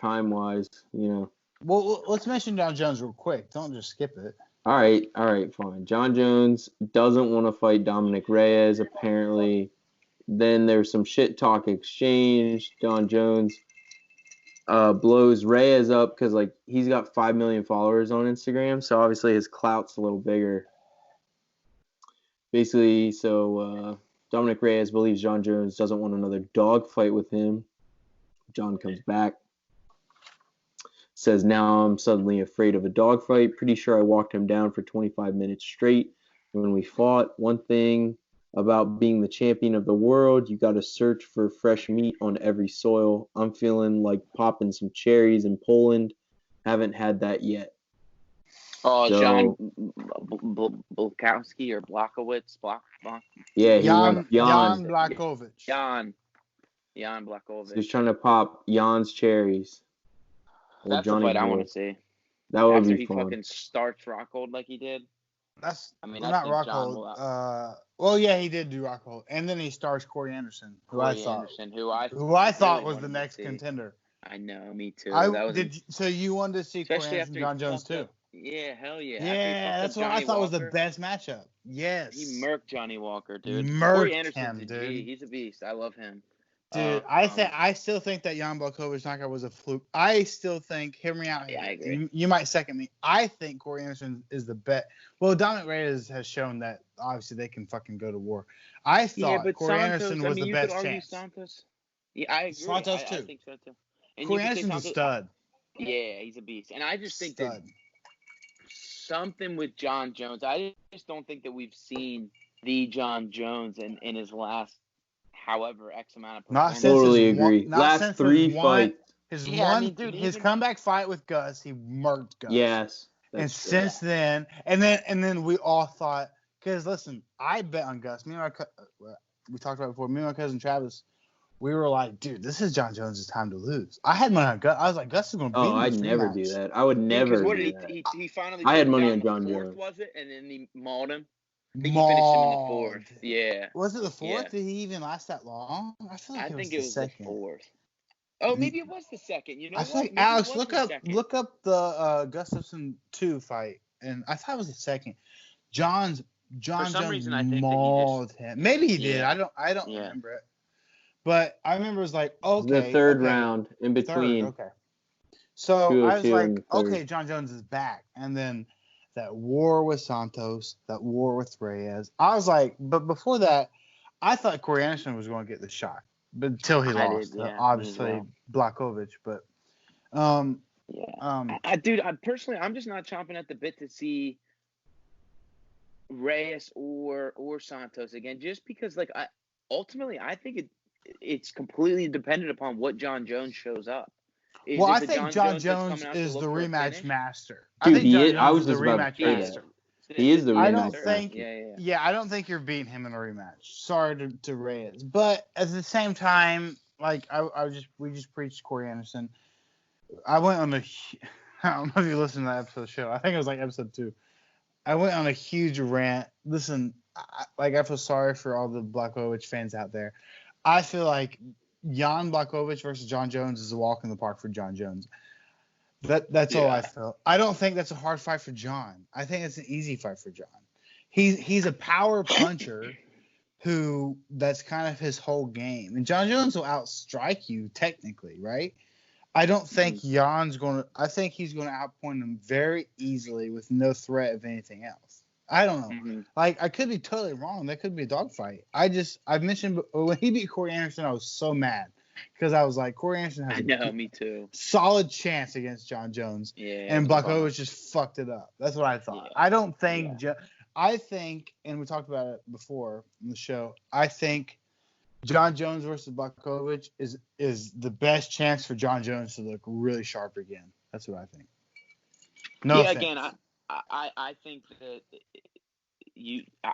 time wise. Well, let's mention John Jones real quick. Don't just skip it. All right, fine. John Jones doesn't want to fight Dominic Reyes, apparently. Then there's some shit talk exchange. John Jones blows Reyes up because he's got 5 million followers on Instagram, so obviously his clout's a little bigger. Basically, so Dominic Reyes believes John Jones doesn't want another dogfight with him. John comes back. Says, now I'm suddenly afraid of a dogfight. Pretty sure I walked him down for 25 minutes straight when we fought. One thing about being the champion of the world, you got to search for fresh meat on every soil. I'm feeling like popping some cherries in Poland. Haven't had that yet. Oh, So- John Blakowski or Blachowicz. Yeah, he Jan wants Jan. Blachowicz. Jan Blachowicz. He's trying to pop Jan's cherries. Or That's the Johnny fight I Boy. want to see. That would After be he fun. fucking starts Rockhold like he did. That's I mean, well, I not think John Rockhold. Well, yeah, he did do Rockhold, and then he stars Corey Anderson, who I Corey thought Anderson, who I thought really was the wanted to next see. contender. I know, me too. I That was did. So you wanted to see Corey especially Anderson, after John he Jones fucked too? up. Yeah, hell yeah. Yeah, that's what I thought was the best matchup. Yes, He murked Johnny Walker, dude. Murked Corey Anderson's him, a dude. G. He's a beast. I love him. dude. I still think that Jan Blachowicz knockout was a fluke. I still think. Hear me out. Yeah, here. I agree. You might second me. I think Corey Anderson is the bet. Well, Dominic Reyes has shown that obviously they can fucking go to war. I thought Corey Anderson was the best chance. Santos. Yeah, I agree. Santos I too. think so too. And Corey you could say Anderson's a Santos- stud. Yeah, he's a beast. And I just think Stud. that something with John Jones. I just don't think that we've seen the John Jones in his last however X amount of Not performances. since Totally his agree. One, not Last since 3 his one, fights. his Yeah, I one, mean, dude, his even- comeback fight with Gus, he murked Gus. Yes. And That's true. since then, and then we all thought, because listen, I bet on Gus. Me and we talked about it before. Me and my cousin Travis, we were like, dude, this is John Jones' time to lose. I had money on Gus. I was like, Gus is going to beat him. Oh, I'd this never rematch. do that. I would Because never what do did that. he finally I had took him money down on in the John fourth, Jones. was it? And then he mauled him. I think he finished him in the fourth. Yeah. Was it the fourth? Yeah. Did he even last that long? I feel like I it think was it was the the second. fourth. Oh, maybe it was the second. You know I what? feel like Maybe it Alex, was look the up second. the Gustafson 2 fight, and I thought it was the second. John some Jones reason, I think that he mauled him. Maybe he did. Yeah. I don't Yeah. remember it. But I remember it was like, okay, The third okay, round in between. okay. So I was 202 like, and the third. okay, John Jones is back, and then that war with Santos, that war with Reyes. I was like, but before that, I thought Corey Anderson was going to get the shot, but until he I lost, did, yeah, me as obviously well. Blachowicz. But Yeah. Dude, I'm just not chomping at the bit to see Reyes or Santos again, just because ultimately I think it's completely dependent upon what John Jones shows up. Is well, it I the think John that's Jones coming out to is look the for a rematch finish? master. Dude, I think John I Jones was is the just about to rematch say that. master. He is the I rematch don't master. think. Yeah. Yeah, I don't think you're beating him in a rematch. Sorry to Reyes, but at the same time, like we just preached Corey Anderson. I went on I don't know if you listened to that episode of the show. I think it was like episode 2. I went on a huge rant. Listen, I feel sorry for all the Blachowicz fans out there. I feel like Jan Blachowicz versus John Jones is a walk in the park for John Jones. That's all I feel. I don't think that's a hard fight for John. I think it's an easy fight for John. He's a power puncher who that's kind of his whole game. And John Jones will outstrike you technically, right? I don't think Jan's going to – I think he's going to outpoint him very easily with no threat of anything else. I don't know. Mm-hmm. Like, I could be totally wrong. That could be a dogfight. I've mentioned – when he beat Corey Anderson, I was so mad because I was like, Corey Anderson has I know, me too. solid chance against John Jones. Yeah. And it's a bummer. Blachowicz just fucked it up. That's what I thought. Yeah. I don't think I think, and we talked about it before in the show, I think John Jones versus Blachowicz is the best chance for John Jones to look really sharp again. That's what I think. No offense. Again, I think that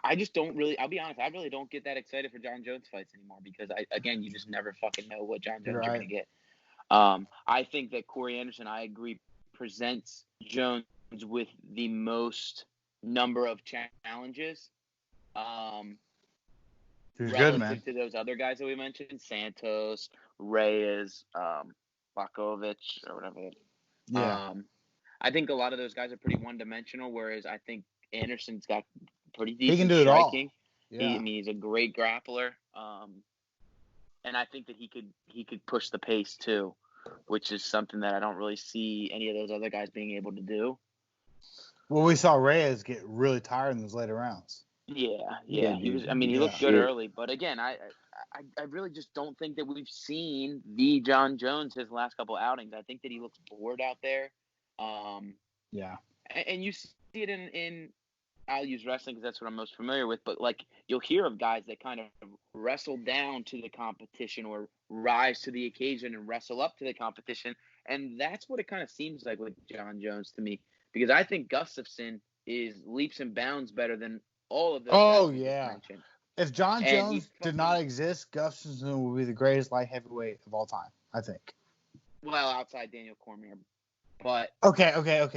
I just don't really, I'll be honest, I really don't get that excited for John Jones fights anymore because you just never fucking know what John Jones you're going to get. I think that Corey Anderson, I agree, presents Jones with the most number of challenges He's relative good, man. to those other guys that we mentioned, Santos, Reyes, Bakovic, or whatever. Yeah. I think a lot of those guys are pretty one-dimensional, whereas I think Anderson's got pretty He decent can do it all. striking. Yeah. He's a great grappler, and I think that he could push the pace too, which is something that I don't really see any of those other guys being able to do. Well, we saw Reyes get really tired in those later rounds. Yeah, Yeah, he was. dude. I mean, he looked Yeah. good early, but again, I really just don't think that we've seen the John Jones his last couple outings. I think that he looks bored out there. Yeah. And you see it in I'll use wrestling because that's what I'm most familiar with. But like you'll hear of guys that kind of wrestle down to the competition or rise to the occasion and wrestle up to the competition, and that's what it kind of seems like with John Jones to me. Because I think Gustafsson is leaps and bounds better than all of those. Oh, guys we just yeah. mentioned. If John And he Jones did not exist, Gustafsson would be the greatest light heavyweight of all time, I think. Well, outside Daniel Cormier, but Okay.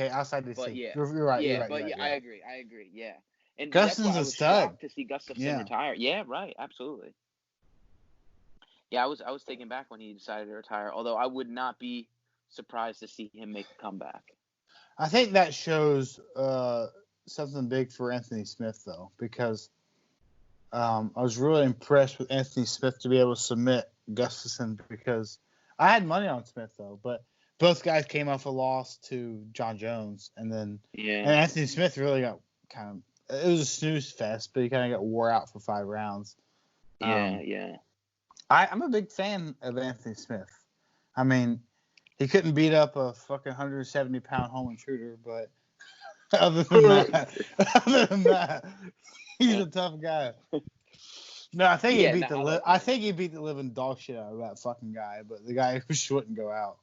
Outside the But scene. yeah. You're right. yeah, you're right, but you're yeah, right. I agree. Yeah, and Gustafsson's that's why I a was stud. shocked to see Gustafsson Yeah. retire. Yeah, right, absolutely. Yeah, I was taken back when he decided to retire. Although I would not be surprised to see him make a comeback. I think that shows something big for Anthony Smith, though, because I was really impressed with Anthony Smith to be able to submit Gustafsson, because I had money on Smith, though, but both guys came off a loss to John Jones, and Yeah. Anthony Smith really got it was a snooze fest, but he kind of got wore out for 5 rounds. Yeah. I'm a big fan of Anthony Smith. I mean, he couldn't beat up a fucking 170-pound home intruder, but other than that, he's a tough guy. No, I think he beat I think he beat the living dog shit out of that fucking guy, but the guy just wouldn't go out.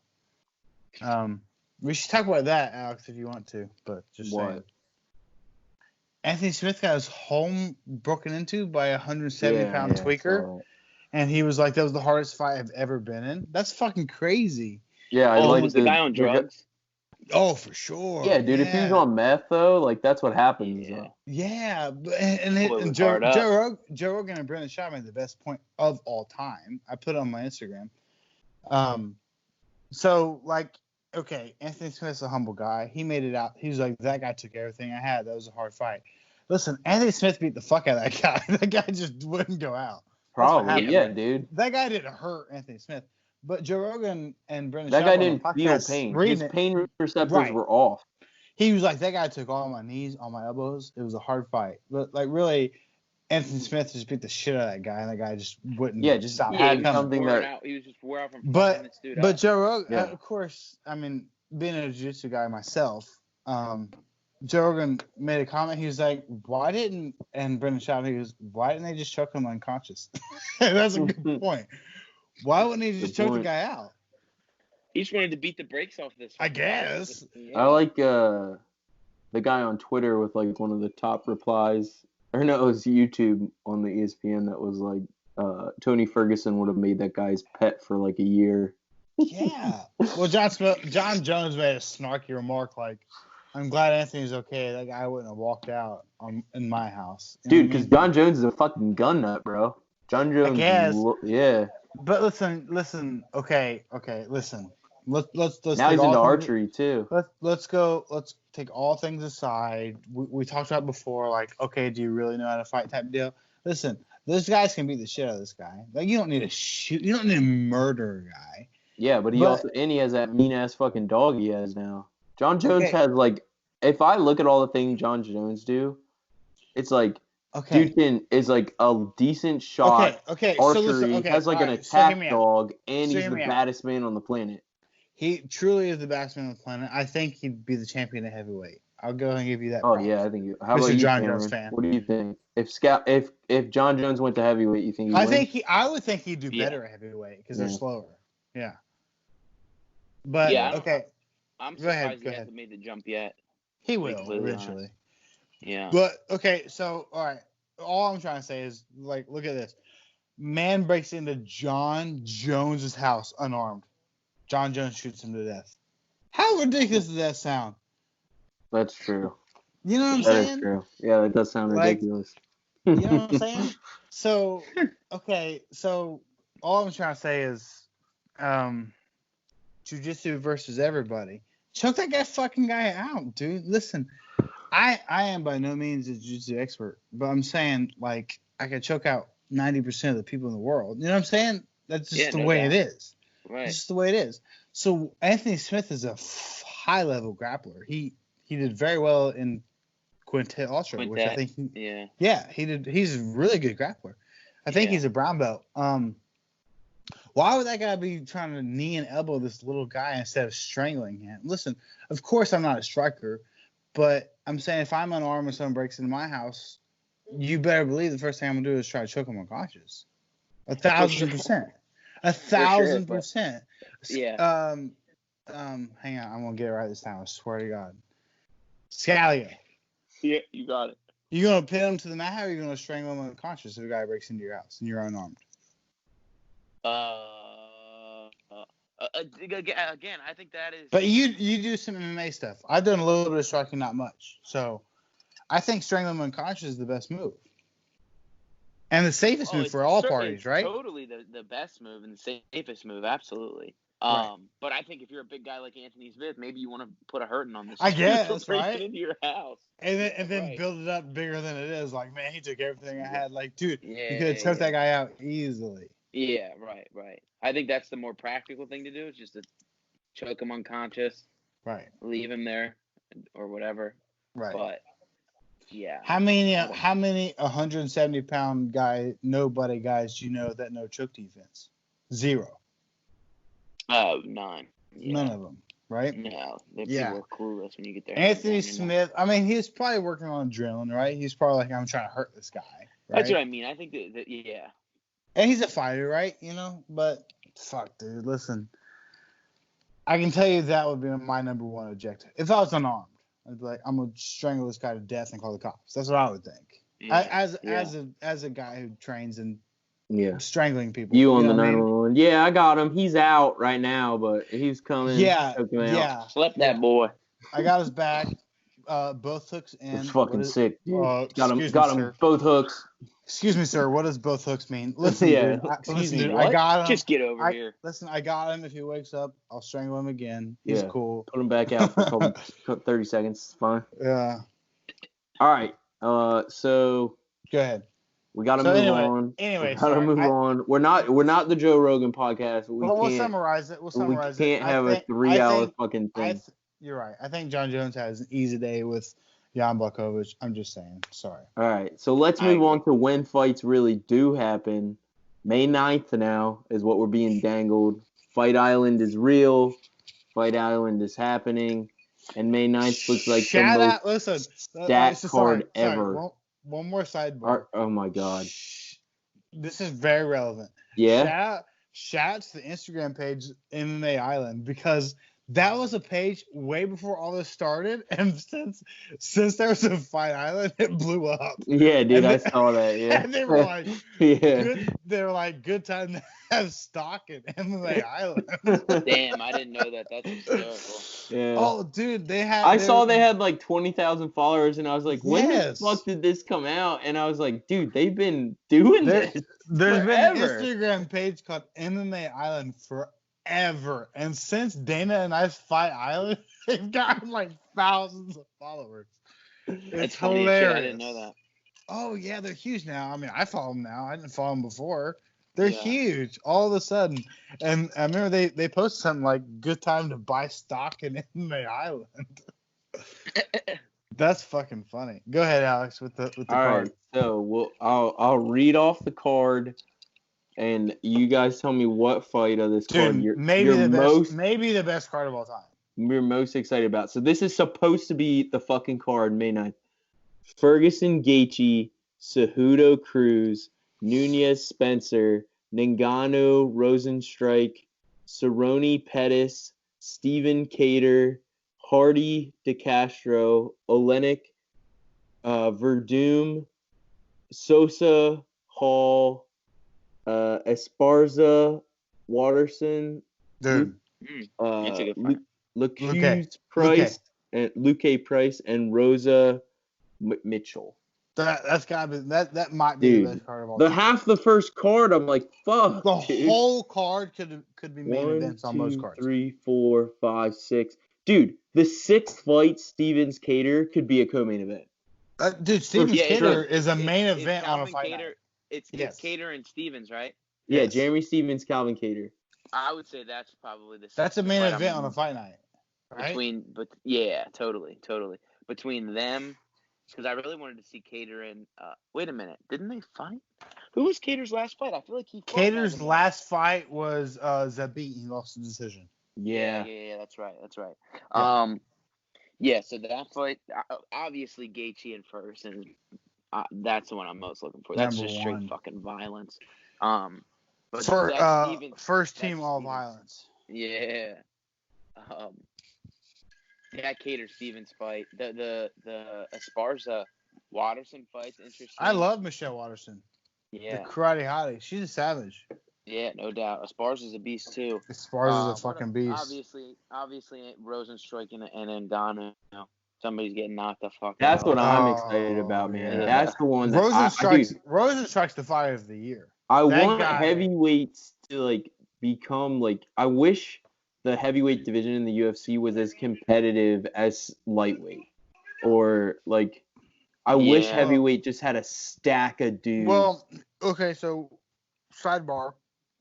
We should talk about that, Alex, if you want to, but just saying. Anthony Smith got his home broken into by a 170-pound tweaker, and he was like, that was the hardest fight I've ever been in. That's fucking crazy. Yeah, Was the guy on drugs? Oh, for sure. Yeah, dude. If he was on meth, though, like that's what happens. Yeah, and Joe Rogan and Brendan Schaub made the best point of all time. I put it on my Instagram. So like, okay, Anthony Smith's a humble guy. He made it out. He was like, that guy took everything I had. That was a hard fight. Listen, Anthony Smith beat the fuck out of that guy. That guy just wouldn't go out. Probably, yeah, dude. That guy didn't hurt Anthony Smith. But Joe Rogan and Brendan That Schaub guy didn't feel podcast pain. reading His it. pain receptors were off. He was like, that guy took all my knees, all my elbows. It was a hard fight. But, like, really, Anthony Smith just beat the shit out of that guy, and that guy just wouldn't stop. He was just wore out from But Joe Rogan, of course, I mean, being a jiu-jitsu guy myself, Joe Rogan made a comment. He was like, and Brendan Schaub, he goes, why didn't they just choke him unconscious? That's a good point. Why wouldn't he just choke the guy out? He just wanted to beat the brakes off this. I guess. Yeah. I like the guy on Twitter with like one of the top replies. Or no, it was YouTube on the ESPN that was like, Tony Ferguson would have made that guy's pet for like a year. Yeah. Well, John Jones made a snarky remark like, I'm glad Anthony's okay. That guy wouldn't have walked out in my house. You Dude, because John Jones is a fucking gun nut, bro. John Jones. I guess. Yeah. But listen. Okay. Listen. Let's now he's into archery too. Let's take all things aside. We talked about before, like, okay, do you really know how to fight type deal? Listen, those guys can beat the shit out of this guy. Like, you don't need to shoot. You don't need to murder a guy. Yeah, but he has that mean ass fucking dog he has now. John Jones has like, if I look at all the things John Jones do, it's like, dude is like a decent shot. Okay. Archery, So listen, has like an attack dog, and he's the baddest man on the planet. He truly is the baddest man on the planet. I think he'd be the champion of heavyweight. I'll go ahead and give you that. Oh yeah, I think. How about you, John Cameron? Jones fan? What do you think? If John Jones went to heavyweight, you think he'd win? I would think he'd do better at heavyweight because they're slower. Yeah. But okay. I'm surprised he hasn't made the jump yet. He will eventually. Yeah. But okay, so all right. All I'm trying to say is, like, look at this. Man breaks into John Jones's house unarmed. John Jones shoots him to death. How ridiculous does that sound? That's true. You know what I'm saying? That is true. Yeah, that does sound ridiculous. You know what I'm saying? So, okay, so all I'm trying to say is, Jiu-jitsu versus everybody. Choke that fucking guy out, dude. Listen, I am by no means a jiu-jitsu expert, but I'm saying, like, I could choke out 90% of the people in the world. You know what I'm saying? That's just the no way doubt. it is. Right. It's just the way it is. So Anthony Smith is a high-level grappler. He did very well in Quintet Ultra, which I think he did. He's a really good grappler. I think he's a brown belt. Why would that guy be trying to knee and elbow this little guy instead of strangling him? Listen, of course I'm not a striker, but I'm saying if I'm unarmed and someone breaks into my house, you better believe the first thing I'm gonna do is try to choke him unconscious. 1,000%. 1,000%. Yeah. Hang on, I'm gonna get it right this time. I swear to God. Scalia. Yeah, you got it. You gonna pin him to the mat, or are you gonna strangle him unconscious if a guy breaks into your house and you're unarmed? Again, I think that is. But you do some MMA stuff. I've done a little bit of striking, not much. So I think strangling him unconscious is the best move. And the safest move for all parties, right? Totally the best move and the safest move, absolutely. Right. But I think if you're a big guy like Anthony Smith, maybe you want to put a hurting on this. I guess, breaking right? into your house. And then Right. build it up bigger than it is. Like, man, he took everything I had. Like, dude, Yeah, you could have choked that guy out easily. Yeah, right. I think that's the more practical thing to do, is just to choke him unconscious, Right. leave him there, or whatever. Right. But yeah. How many 170-pound nobody guys do you know that know choke defense? Zero. None. Yeah. None of them, right? No, people Yeah. are clueless when you get there. Anthony Smith, I mean, he's probably working on adrenaline, right? He's probably like, I'm trying to hurt this guy, right? That's what I mean. I think that yeah. And he's a fighter, right? You know, but fuck, dude, listen. I can tell you that would be my number one objective. If I was unarmed, I'd be like, I'm gonna strangle this guy to death and call the cops. That's what I would think. As a guy who trains in strangling people. You on the 911? Yeah, I got him. He's out right now, but he's coming. Yeah, Choke him out. yeah. Slap that boy. I got his back. Both hooks in. It's fucking sick, dude. Got him. Excuse me, sir. Both hooks. Excuse me, sir. What does both hooks mean? Listen, Yeah. dude. Excuse me, Dude, what? I got him. Just get over here. Listen, I got him. If he wakes up, I'll strangle him again. He's cool. Put him back out for a couple 30 seconds. It's fine. Yeah. All right. So Go ahead. we got to move on. Anyway, Got to move on. We're not the Joe Rogan podcast. We'll summarize it. We can't have a 3-hour fucking thing. You're right. I think John Jones has an easy day with Jan Blachowicz. I'm just saying. Sorry. All right. So let's move on to when fights really do happen. May 9th now is what we're being dangled. Fight Island is real. Fight Island is happening. And May 9th looks like the most stacked card ever. One more sidebar. Oh my God. This is very relevant. Yeah. Shout out to the Instagram page MMA Island, because that was a page way before all this started, and since there was a Fight Island, it blew up. Yeah, dude, I saw that. Yeah, and they were like, good time to have stock in MMA Island. Damn, I didn't know that. That's hysterical. Yeah. Oh, dude, they had like 20,000 followers, and I was like, when the fuck did this come out? And I was like, dude, they've been doing this. There's been an Instagram page called MMA Island forever, and since Dana and I's Fight Island, they've gotten like thousands of followers. It's hilarious. I didn't know that. Oh yeah, they're huge now. I mean, I follow them now. I didn't follow them before. They're huge all of a sudden. And I remember they posted something like, good time to buy stock in MMA Island. That's fucking funny. Go ahead, Alex, with the all card. Right, so I'll read off the card, and you guys tell me what fight of this card maybe the best card of all time. You're most excited about. So this is supposed to be the fucking card May 9th. Ferguson Gaethje, Cejudo Cruz, Nunez Spencer, Ngannou Rosenstrike, Cerrone Pettis, Stephen Cater, Hardy DeCastro, Olenek Verdum, Sosa Hall, Esparza Watterson, Dude. Luque Price and Rosa Mitchell. That's gotta be that might be the Dude, best card of all the time. half the first card, I'm like, fuck, The dude. whole card could be main 1, events on most 2, cards. 3, 4, 5, 6. Dude, the 6th fight, Stevens Cater, could be a co-main event. Dude, Stevens Yeah, Cater is a main it's event on a Calvin fight Cater. night. It's Yes. Cater and Stevens, right? Yeah, Yes. Jeremy Stevens, Calvin Cater. I would say that's probably the. That's a the main fight event I'm- on a fight night. Right? But yeah, totally. Between them, because I really wanted to see Cater and. Wait a minute, didn't they fight? Who was Cater's last fight? I feel like he. fought Cater's Calvin. last fight was Zabit. He lost the decision. Yeah. Yeah, that's right. Yeah. Yeah, so that fight, obviously Gaethje in first, and that's the one I'm most looking for. That's Number just straight one. fucking violence. But For that's Stevens, first team that's all Stevens. violence. Yeah. That Cater Stevens fight, the Esparza Watterson fight's interesting. I love Michelle Watterson. Yeah, The karate hottie. She's a savage. yeah, no doubt. Esparza's a beast too. Esparza's a fucking beast. Obviously, Rosenstruik and Ngannou. Somebody's getting knocked the fuck That's out. what I'm Oh, excited about, man. yeah. That's the one that Rosenstruik's the fight of the year. I that want guy- heavyweights to like become like. I wish the heavyweight division in the UFC was as competitive as lightweight, or like. I wish Yeah. heavyweight just had a stack of dudes. Well, okay, so sidebar.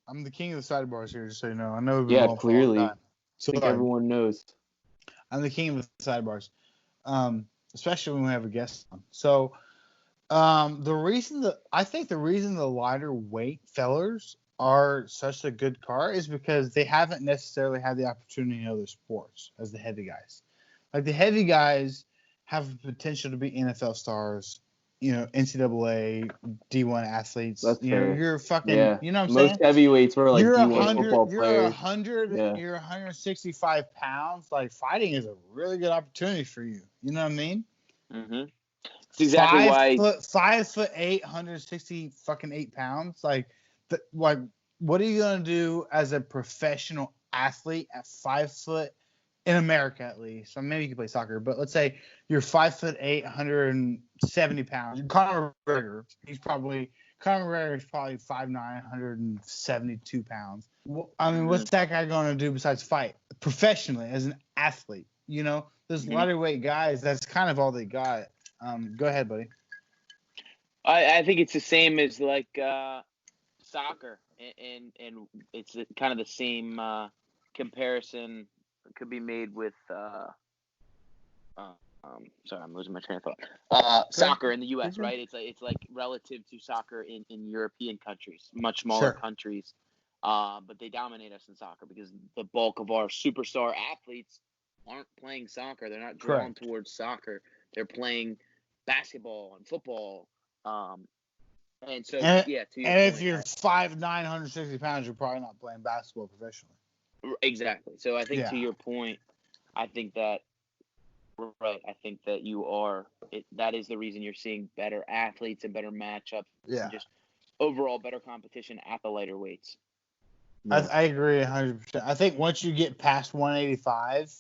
I'm the king of the sidebars here, just so you know. I know we've been Yeah, going for a long clearly. time. I think everyone knows. I'm the king of the sidebars, especially when we have a guest on. So, I think the reason the lighter weight fellers are such a good card is because they haven't necessarily had the opportunity in other sports as the heavy guys. Like the heavy guys have the potential to be NFL stars, NCAA D1 athletes. That's fair. You're fucking, Yeah. you know what I'm Most saying? heavyweights were like You're D1 football you're players. 100, Yeah. you're 165 pounds. Like fighting is a really good opportunity for you. You know what I mean? Mm-hmm. That's exactly why. 5'8", 168 pounds. Like what are you gonna do as a professional athlete at 5 foot in America at least? So maybe you can play soccer, but let's say you're 5'8", 170 pounds. Conor McGregor is probably 5'9", 172 pounds. I mean, what's that guy going to do besides fight professionally as an athlete? Those lighter weight guys, that's kind of all they got. Go ahead, buddy. I think it's the same as like soccer, and it's kind of the same comparison could be made with. Sorry, I'm losing my train of thought. Soccer in the U.S., right? It's like relative to soccer in European countries, much smaller countries, but they dominate us in soccer because the bulk of our superstar athletes aren't playing soccer. They're not drawn towards soccer. They're playing basketball and football. And so, to your and point, if you're 5'9", 160 pounds, you're probably not playing basketball professionally. Exactly. So I think to your point, I think that you are. That is the reason you're seeing better athletes and better matchups. Yeah. And just overall better competition at the lighter weights. I agree 100%. I think once you get past 185,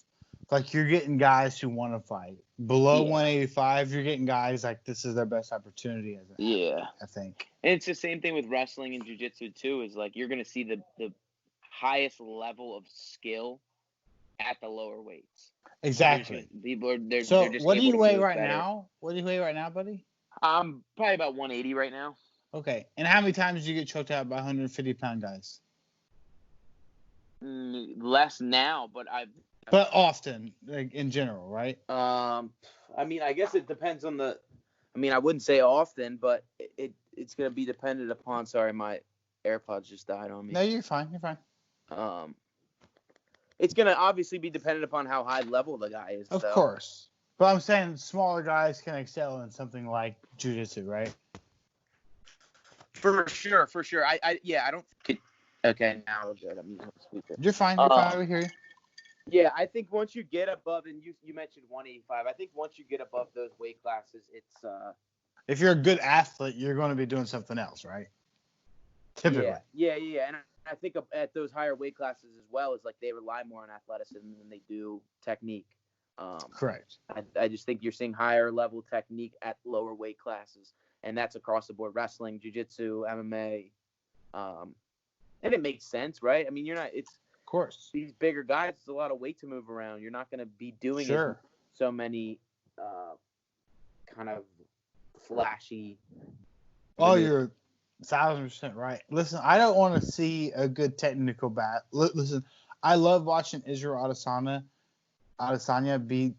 like you're getting guys who want to fight. Below 185, you're getting guys like this is their best opportunity. I think. And it's the same thing with wrestling and jiu-jitsu too. Is like you're going to see the highest level of skill at the lower weights. Exactly. They're so just what do you able to weigh move right better. now? What do you weigh right now, buddy? I'm probably about 180 right now. Okay. And how many times did you get choked out by 150-pound guys? Less now, but But often, like in general, right? I mean, I guess it depends on the. I mean, I wouldn't say often, but it's gonna be dependent upon. Sorry, my AirPods just died on me. No, you're fine. You're fine. It's gonna obviously be dependent upon how high level the guy is. Of course. But I'm saying smaller guys can excel in something like jiu-jitsu, right? For sure. I don't. Okay, now we're good. I'm speaker. You're fine. You're fine. We hear you. Yeah, I think once you get above, and you mentioned 185, I think once you get above those weight classes, it's If you're a good athlete, you're going to be doing something else, right? Typically. Yeah. And I think at those higher weight classes as well, is like they rely more on athleticism than they do technique. Correct. I just think you're seeing higher level technique at lower weight classes, and that's across the board: wrestling, jiu-jitsu, MMA, and it makes sense, right? I mean, it's Of course. these bigger guys. It's a lot of weight to move around. You're not going to be doing Sure. so many kind of flashy. Oh, you're 1,000% right. Listen, I don't want to see a good technical bat. Listen, I love watching Israel Adesanya be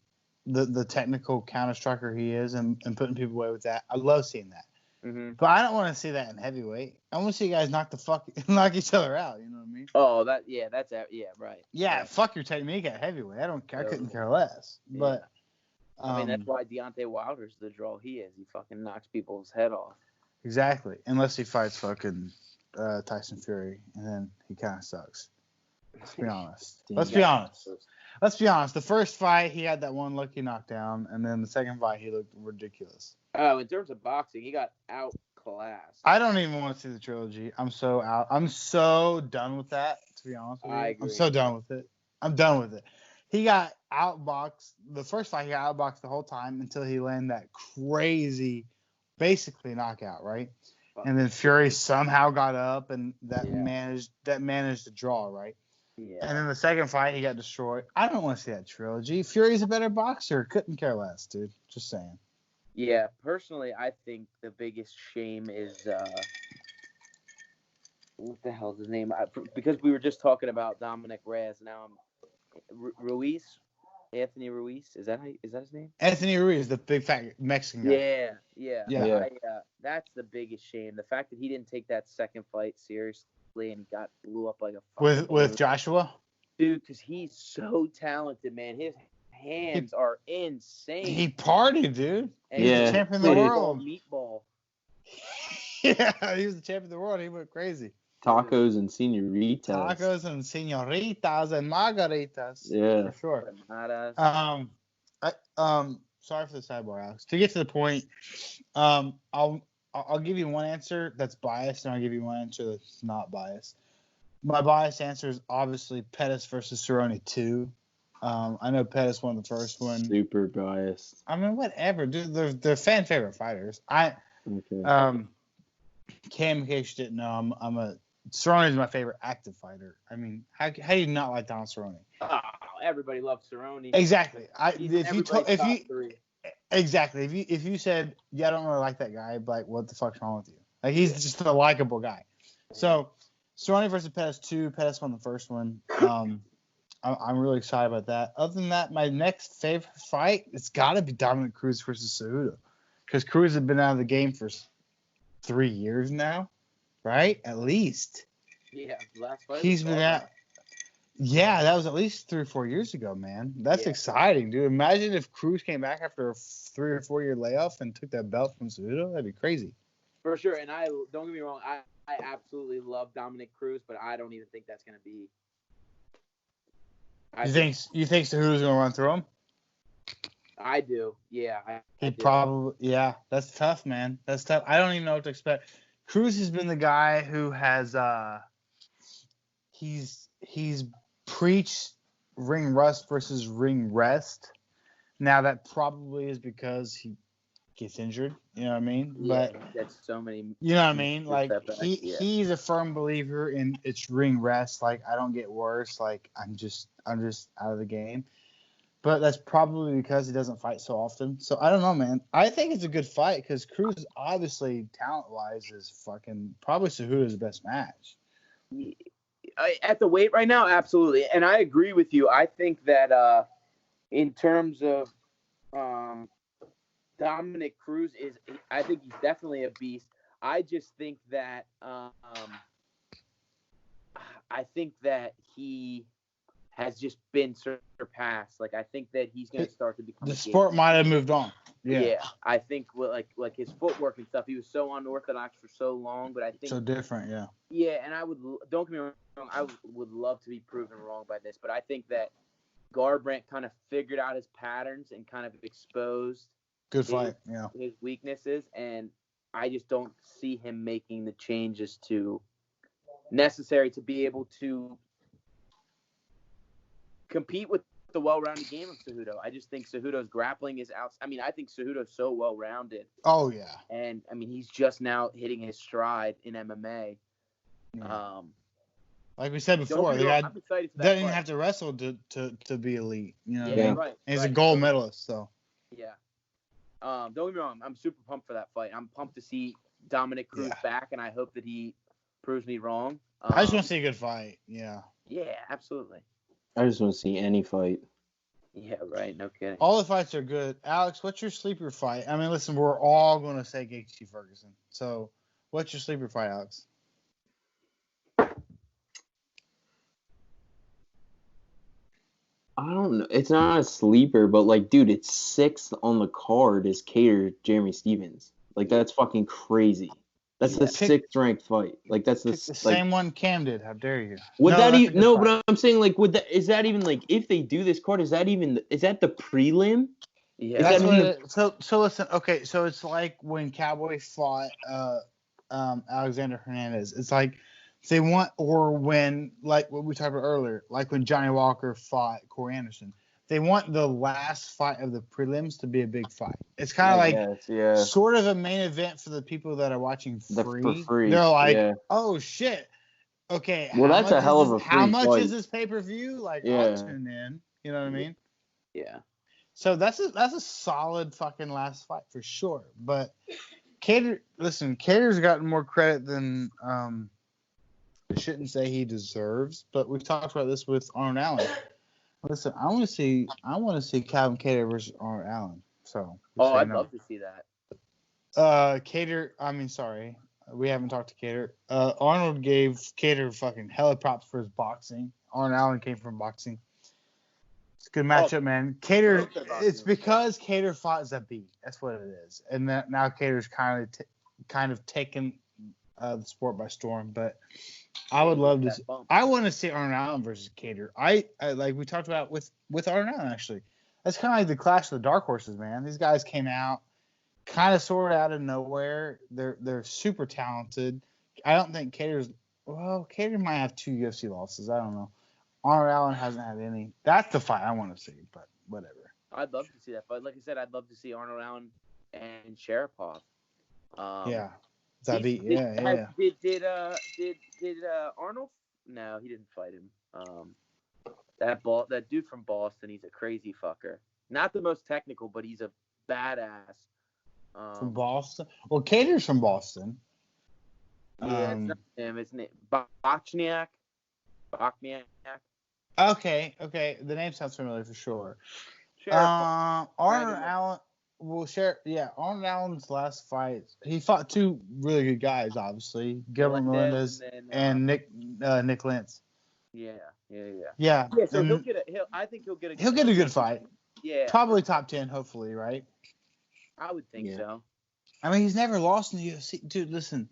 the technical counter striker he is and putting people away with that. I love seeing that. Mm-hmm. But I don't want to see that in heavyweight. I want to see guys knock each other out. You know what I mean? Oh, right. Yeah, Right. fuck your technique at heavyweight. I Totally. couldn't care less. Yeah. But I mean, that's why Deontay Wilder's the draw he is. He fucking knocks people's head off. exactly. Unless he fights fucking Tyson Fury, and then he kind of sucks. Let's be honest. Let's be honest. The first fight, he had that one lucky knockdown, and then the second fight, he looked ridiculous. Oh, in terms of boxing, he got outclassed. I don't even want to see the trilogy. I'm so out. I'm so done with that, to be honest with you. I agree. I'm so done with it. I'm done with it. He got outboxed. The first fight, he got outboxed the whole time until he landed that crazy, basically knockout, right? And then Fury somehow got up, and that managed to draw, right? Yeah. And then the second fight, he got destroyed. I don't want to see that trilogy. Fury's a better boxer. Couldn't care less, dude. Just saying. Yeah, personally, I think the biggest shame is what the hell's his name? Because we were just talking about Dominic Reyes. Now I'm Ruiz, Anthony Ruiz. Is that his name? Anthony Ruiz, the big fat Mexican guy. Yeah. That's the biggest shame. The fact that he didn't take that second fight seriously and he got blew up like a fucking With Joshua. dude, because he's so talented, man. His hands are insane. He partied, dude. And He's Yeah. the champion of the world. Meatball. Yeah, he was the champion of the world. He went crazy. Tacos and senoritas. Tacos and senoritas and margaritas. Yeah. For sure. Empanadas. Sorry for the sidebar, Alex. To get to the point, I'll give you one answer that's biased, and I'll give you one answer that's not biased. My biased answer is obviously Pettis versus Cerrone 2. I know Pettis won the first one. Super biased. I mean, whatever, dude. They're fan favorite fighters. Okay. Cam, in case you didn't know, Cerrone is my favorite active fighter. I mean, how do you not like Donald Cerrone? Oh, everybody loves Cerrone. Exactly. Exactly. If you said, yeah, I don't really like that guy, I'd be like, what the fuck's wrong with you? Like, he's just a likable guy. So Cerrone versus Pettis 2. Pettis won the first one. I'm really excited about that. Other than that, my next favorite fight, it's got to be Dominic Cruz versus Cejudo, because Cruz has been out of the game for 3 years now, right? At least. Yeah, last fight. He's been out. Yeah, that was at least 3 or 4 years ago, man. That's exciting, dude. Imagine if Cruz came back after a 3 or 4 year layoff and took that belt from Cejudo. That'd be crazy. For sure. And don't get me wrong, I absolutely love Dominic Cruz, but I don't even think that's going to be. You think Cejudo's gonna run through him? I do. Yeah. Probably. Yeah, that's tough, man. That's tough. I don't even know what to expect. Cruz has been the guy who has he's preached ring rust versus ring rest. Now that probably is because he gets injured. You know what I mean? Yeah, but that's so many. you know what I mean? Like setbacks, he's a firm believer in it's ring rest. Like, I don't get worse. Like, I'm just out of the game. But that's probably because he doesn't fight so often. So I don't know, man. I think it's a good fight because Cruz obviously talent-wise is fucking probably Cejudo's best match. At the weight right now, absolutely. And I agree with you. I think that in terms of Dominic Cruz I think he's definitely a beast. I just think that he has just been surpassed. Like, I think that he's going to start to become the sport might have moved on. Yeah. I think like his footwork and stuff. He was so unorthodox for so long, but I think so different. Yeah. Yeah, and don't get me wrong. I would love to be proven wrong by this, but I think that Garbrandt kind of figured out his patterns and kind of exposed good fight. Yeah. His weaknesses, and I just don't see him making the changes necessary to be able to compete with the well-rounded game of Cejudo. I just think Cejudo's grappling is out. I mean, I think Cejudo's so well-rounded. Oh yeah. And I mean, he's just now hitting his stride in MMA. Yeah. Like we said before, I'm excited for that doesn't even fight. have to wrestle to be elite. You know what I Yeah, mean? right. And he's right. a gold medalist, so. Yeah. Don't get me wrong. I'm super pumped for that fight. I'm pumped to see Dominic Cruz back, and I hope that he proves me wrong. I just want to see a good fight. Yeah. Yeah, absolutely. I just want to see any fight. Yeah, right. No kidding. All the fights are good. Alex, what's your sleeper fight? I mean, listen, we're all going to say Gaethje Ferguson. So, what's your sleeper fight, Alex? I don't know. It's not a sleeper, but like, dude, it's 6th on the card is Cater Jeremy Stevens. Like, that's fucking crazy. That's the 6th ranked fight. Like, that's the same one Cam did. How dare you? Would that even no? fight. But I'm saying, like, is that even like if they do this card? Is that the prelim? Yeah. That's that what even- it, so listen. Okay, so it's like when Cowboy fought Alexander Hernandez. It's like they want, or when, like what we talked about earlier, like when Johnny Walker fought Corey Anderson. They want the last fight of the prelims to be a big fight. It's kind of like sort of a main event for the people that are watching free. For free. They're like, oh shit. Okay. Well, that's a hell of a How free much fight. is this pay-per-view? Like, Yeah. I'll tune in. You know what I mean? Yeah. So that's a solid fucking last fight for sure. But Cater's gotten more credit than I shouldn't say he deserves. But we've talked about this with Arnold Allen. Listen, I want to see Calvin Kattar versus Arnold Allen. So. I'd love to see that. Sorry. We haven't talked to Kattar. Arnold gave Kattar fucking hella props for his boxing. Arnold Allen came from boxing. It's a good matchup, man. Kattar, it's because Kattar fought Zabit. That's what it is. And that now Kattar's kind of taken the sport by storm. But I would love to. I want to see Arnold Allen versus Kattar. I like we talked about with Arnold Allen actually. That's kind of like the clash of the dark horses, man. These guys came out kind of sort of out of nowhere. They're super talented. I don't think Kattar might have 2 UFC losses. I don't know. Arnold Allen hasn't had any. That's the fight I want to see, but whatever. I'd love to see that fight. Like I said, I'd love to see Arnold Allen and Sharapov. Yeah. Zabit, yeah. Did Arnold? No, he didn't fight him. That dude from Boston, he's a crazy fucker. Not the most technical, but he's a badass. From Boston? Well, Kattar's from Boston. Yeah, it's not him. It's Bochniak. Okay. The name sounds familiar for sure. Arnold Allen. Well, Arnold Allen's last fight, he fought 2 really good guys, obviously, Gilbert Melendez and Nick Lentz. Yeah. So I think he'll get a good fight. Yeah. Probably top 10, hopefully, right? I would think so. I mean, he's never lost in the UFC, dude. Listen,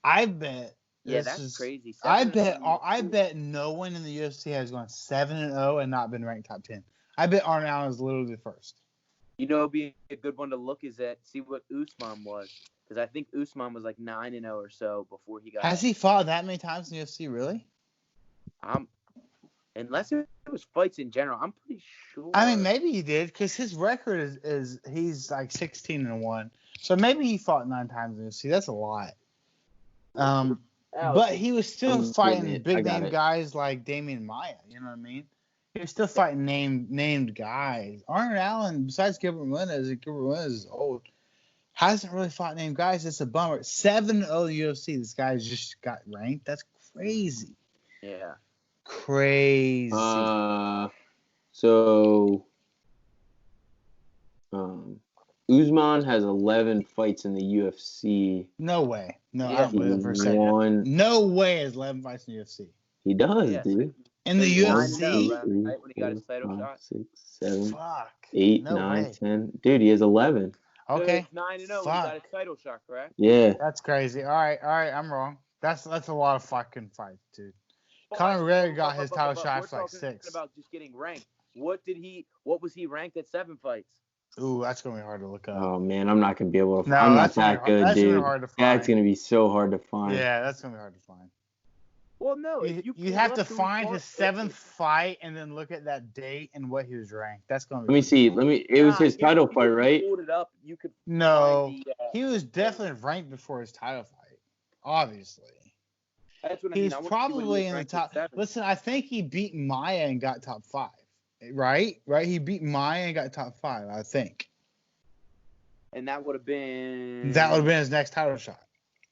I bet. Yeah, that's crazy. I bet no one in the UFC has gone 7-0 and not been ranked top 10. I bet Arnold Allen is literally the first. You know, it'd be a good one to look see what Usman was, because I think Usman was like 9-0 or so before he got. Has he fought that many times in the UFC? Really? Unless it was fights in general, I'm pretty sure. I mean, maybe he did, because his record is he's like 16-1. So maybe he fought 9 times in the UFC. That's a lot. But he was still fighting big name guys like Damian Maia. You know what I mean? He was still fighting named guys. Arnold Allen, besides Gilbert Melendez is old, hasn't really fought named guys. It's a bummer. 7-0 UFC. This guy just got ranked. That's crazy. Yeah. Crazy. Usman has 11 fights in the UFC. No way. No, Yeah. I don't believe it for a second. No way has 11 fights in the UFC. He does, dude. In the UFC? Right when he got his title 5, shot. 6, 7, Fuck. 8, No 9, way. 10. Dude, he has 11. Okay. 9-0 when he Fuck. got his title shot, correct? Yeah. That's crazy. All right, I'm wrong. That's a lot of fucking fights, dude. Conor McGregor got his title shot for like 6. About just getting ranked. What was he ranked at 7 fights? Ooh, that's gonna be hard to look up. Oh man, I'm not gonna be able to. No, I'm not that's gonna that be hard- good, that's gonna be dude. hard to That's find. gonna be so hard to find. Yeah, that's gonna be hard to find. Well, no, if You pull have up to his find bar- his seventh fight and then look at that date and what he was ranked. That's gonna be. Let me see. It was Nah, his I title guarantee fight, if you right? pulled it up, you could No, find the. he was definitely ranked before his title fight. Obviously, That's what I mean. he's I want to see when he probably was in the ranked top. at 7. Listen, I think he beat Maya and got top 5. Right. He beat Maya and got top 5. I think And that would have been. that would have been his next title shot.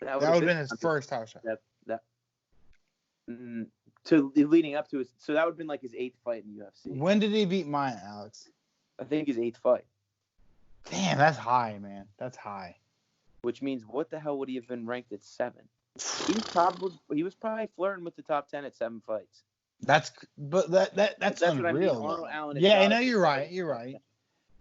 That would have been his under- first title shot. That. To leading up to it, so that would have been like his 8th fight in UFC. When did he beat Maya, Alex? I think his 8th fight, Damn, that's high, man. That's high. which means what the hell would he have been ranked at 7? He was probably flirting with the top 10 at 7 fights. That's That's what I mean. unreal. Arnold though. Allen is Yeah, I gotta know be you're part of right. the You're top right. 10.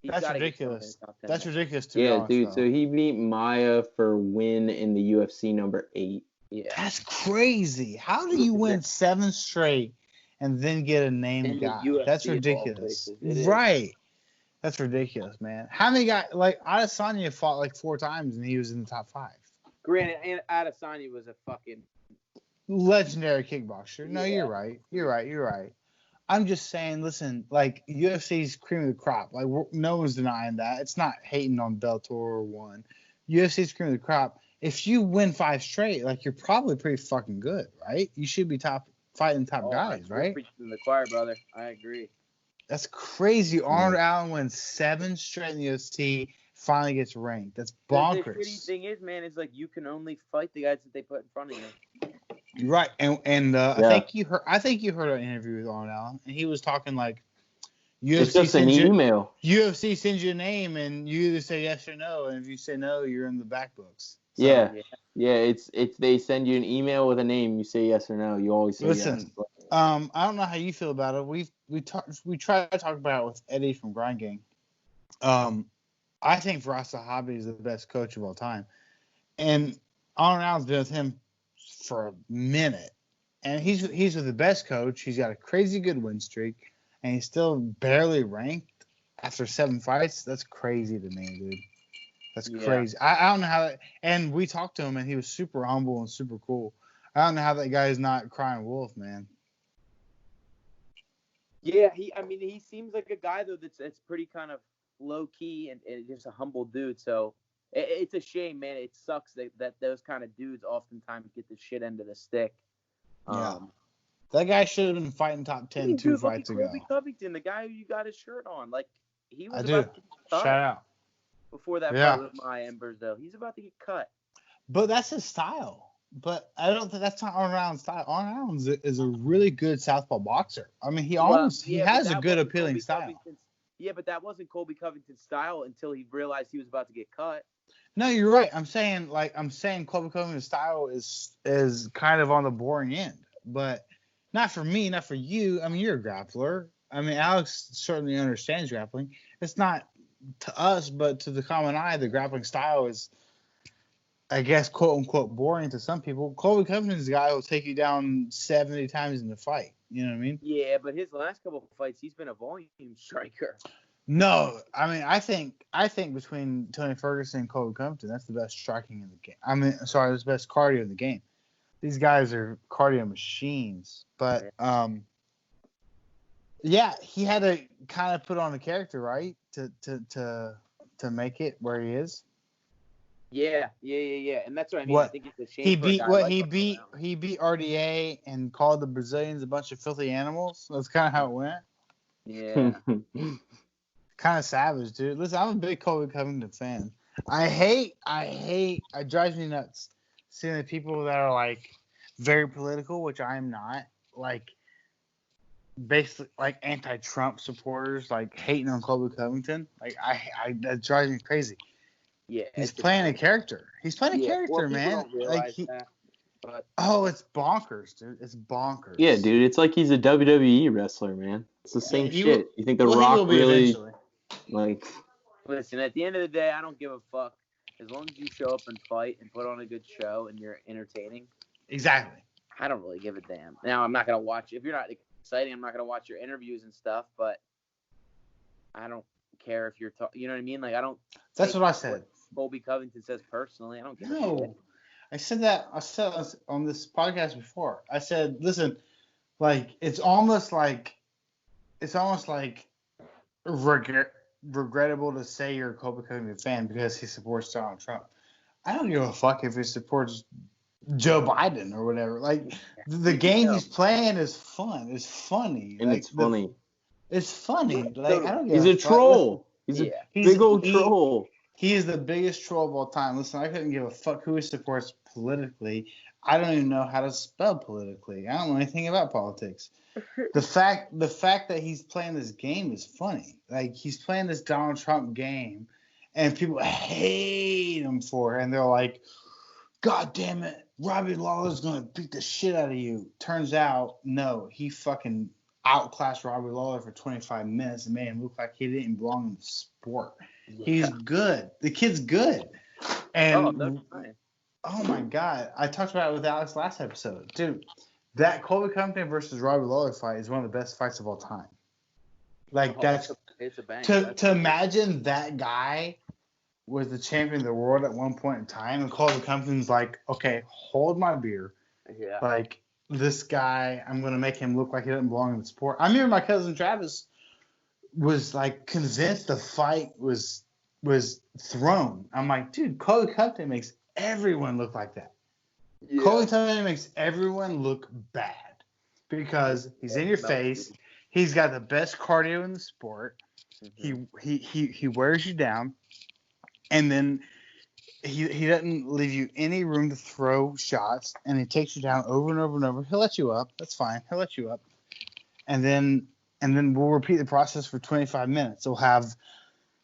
He's That's gotta get ridiculous. something in the top 10. That's ridiculous. To Yeah, be honest, dude. though. So he beat Maya for win in the UFC number 8. Yeah. That's crazy. How do you win 7 straight and then get a named In the guy? UFC That's of all ridiculous. places, it is. Right. That's ridiculous, man. How many guys like Adesanya fought like 4 times and he was in the top 5? Granted, and Adesanya was a fucking. Legendary kickboxer. No, Yeah. You're right. I'm just saying, listen, like UFC's cream of the crop. Like no one's denying that. It's not hating on Bellator or one. UFC's cream of the crop. If you win 5 straight, like you're probably pretty fucking good, right? You should be fighting top guys, right? Preaching to the choir, brother. I agree. That's crazy. Arnold Allen wins 7 straight in the UFC, finally gets ranked. That's The shitty bonkers. thing is, man, is like you can only fight the guys that they put in front of you. You're right. And Yeah. I think you heard an interview with Arnold Allen, and he was talking like It's UFC just an sends you, email. UFC sends you a name, and you either say yes or no, and if you say no, you're in the back books. So, Yeah. It's they send you an email with a name. You say yes or no. You always say Listen, yes. I don't know how you feel about it. We tried to talk about it with Eddie from Grind Gang. I think Firas Zahabi is the best coach of all time, and Arnold Allen's been with him for a minute, and he's with the best coach. He's got a crazy good win streak, and he's still barely ranked after 7 fights. That's crazy to me, dude. That's Yeah. crazy. I don't know how that. And we talked to him, and he was super humble and super cool. I don't know how that guy is not crying wolf, man. Yeah, he seems like a guy though that's pretty kind of low key and just a humble dude. So it's a shame, man. It sucks that those kind of dudes oftentimes get the shit end of the stick. Yeah. That guy should have been fighting top 10 2 fights ago. Colby Covington, the guy who you got his shirt on, like he was I about do. to get cut Shout out. before that Yeah. fight with Maya Embers, though. He's about to get cut. But that's his style. But I don't think that's not Arnold Allen's style. Arnold Allen is a really good southpaw boxer. I mean, he has a good appealing style. Yeah, but that wasn't Colby Covington's style until he realized he was about to get cut. No, you're right. I'm saying Colby Covington's style is kind of on the boring end, but not for me, not for you. I mean, you're a grappler. I mean, Alex certainly understands grappling. It's not to us, but to the common eye, the grappling style is, I guess, quote unquote, boring to some people. Colby Covington's the guy who will take you down 70 times in the fight. You know what I mean? Yeah, but his last couple of fights, he's been a volume striker. No, I mean, I think between Tony Ferguson and Colby Covington, that's the best striking in the game. I mean, sorry, that's the best cardio in the game. These guys are cardio machines. But yeah, he had to kind of put on a character, right, to make it where he is. Yeah, and that's what I mean. What? I think it's a shame. He for a beat guy what like he Arnold beat Allen. he beat RDA and called the Brazilians a bunch of filthy animals. That's kind of how it went. Yeah. Kind of savage, dude. Listen, I'm a big Colby Covington fan. It drives me nuts seeing the people that are like very political, which I am not, like basically like anti-Trump supporters, like hating on Colby Covington. Like that drives me crazy. Yeah. He's it's playing a just- character. He's playing a Yeah, character, well, people man. don't realize Like that, but oh, it's bonkers, dude. It's bonkers. Yeah, dude. It's like he's a WWE wrestler, man. It's the same he shit. will- You think The Well, he Rock will be really eventually. like? listen, at the end of the day, I don't give a fuck. As long as you show up and fight and put on a good show and you're entertaining, Exactly. I don't really give a damn. Now, I'm not going to watch, if you're not exciting, I'm not going to watch your interviews and stuff, but I don't care if you're talking, you know what I mean? Like, I don't. That's take what I said. Colby Covington says personally. I don't give a No. shit. I said on this podcast before. I said, listen, like it's almost like regrettable to say you're a Colby Covington fan because he supports Donald Trump. I don't give a fuck if he supports Joe Biden or whatever. Like the game he's playing is fun. It's funny. And like, it's funny. It's funny. Like I don't give He's a fuck. troll. He's Yeah. a big old troll. He is the biggest troll of all time. Listen, I couldn't give a fuck who he supports politically. I don't even know how to spell politically. I don't know anything about politics. The fact that he's playing this game is funny. Like he's playing this Donald Trump game, and people hate him for it. And they're like, "God damn it, Robbie Lawler's gonna beat the shit out of you." Turns out, no, he fucking outclassed Robbie Lawler for 25 minutes and made him look like he didn't belong in the sport. Yeah. He's good. The kid's good. And that's fine. oh my God, I talked about it with Alex last episode, dude. That Colby Covington versus Robbie Lawler fight is one of the best fights of all time. Like It's a bang. to imagine that guy was the champion of the world at one point in time, and Colby Covington's like, okay, hold my beer. Yeah. Like this guy, I'm gonna make him look like he doesn't belong in the sport. I remember my cousin Travis was like convinced the fight was thrown. I'm like, dude, Colby Covington makes everyone look like that. Yeah. Colby Covington makes everyone look bad because he's in your face. He's got the best cardio in the sport. He wears you down, and then he doesn't leave you any room to throw shots, and he takes you down over and over and over. He'll let you up. That's fine. He'll let you up, and then we'll repeat the process for 25 minutes. We'll have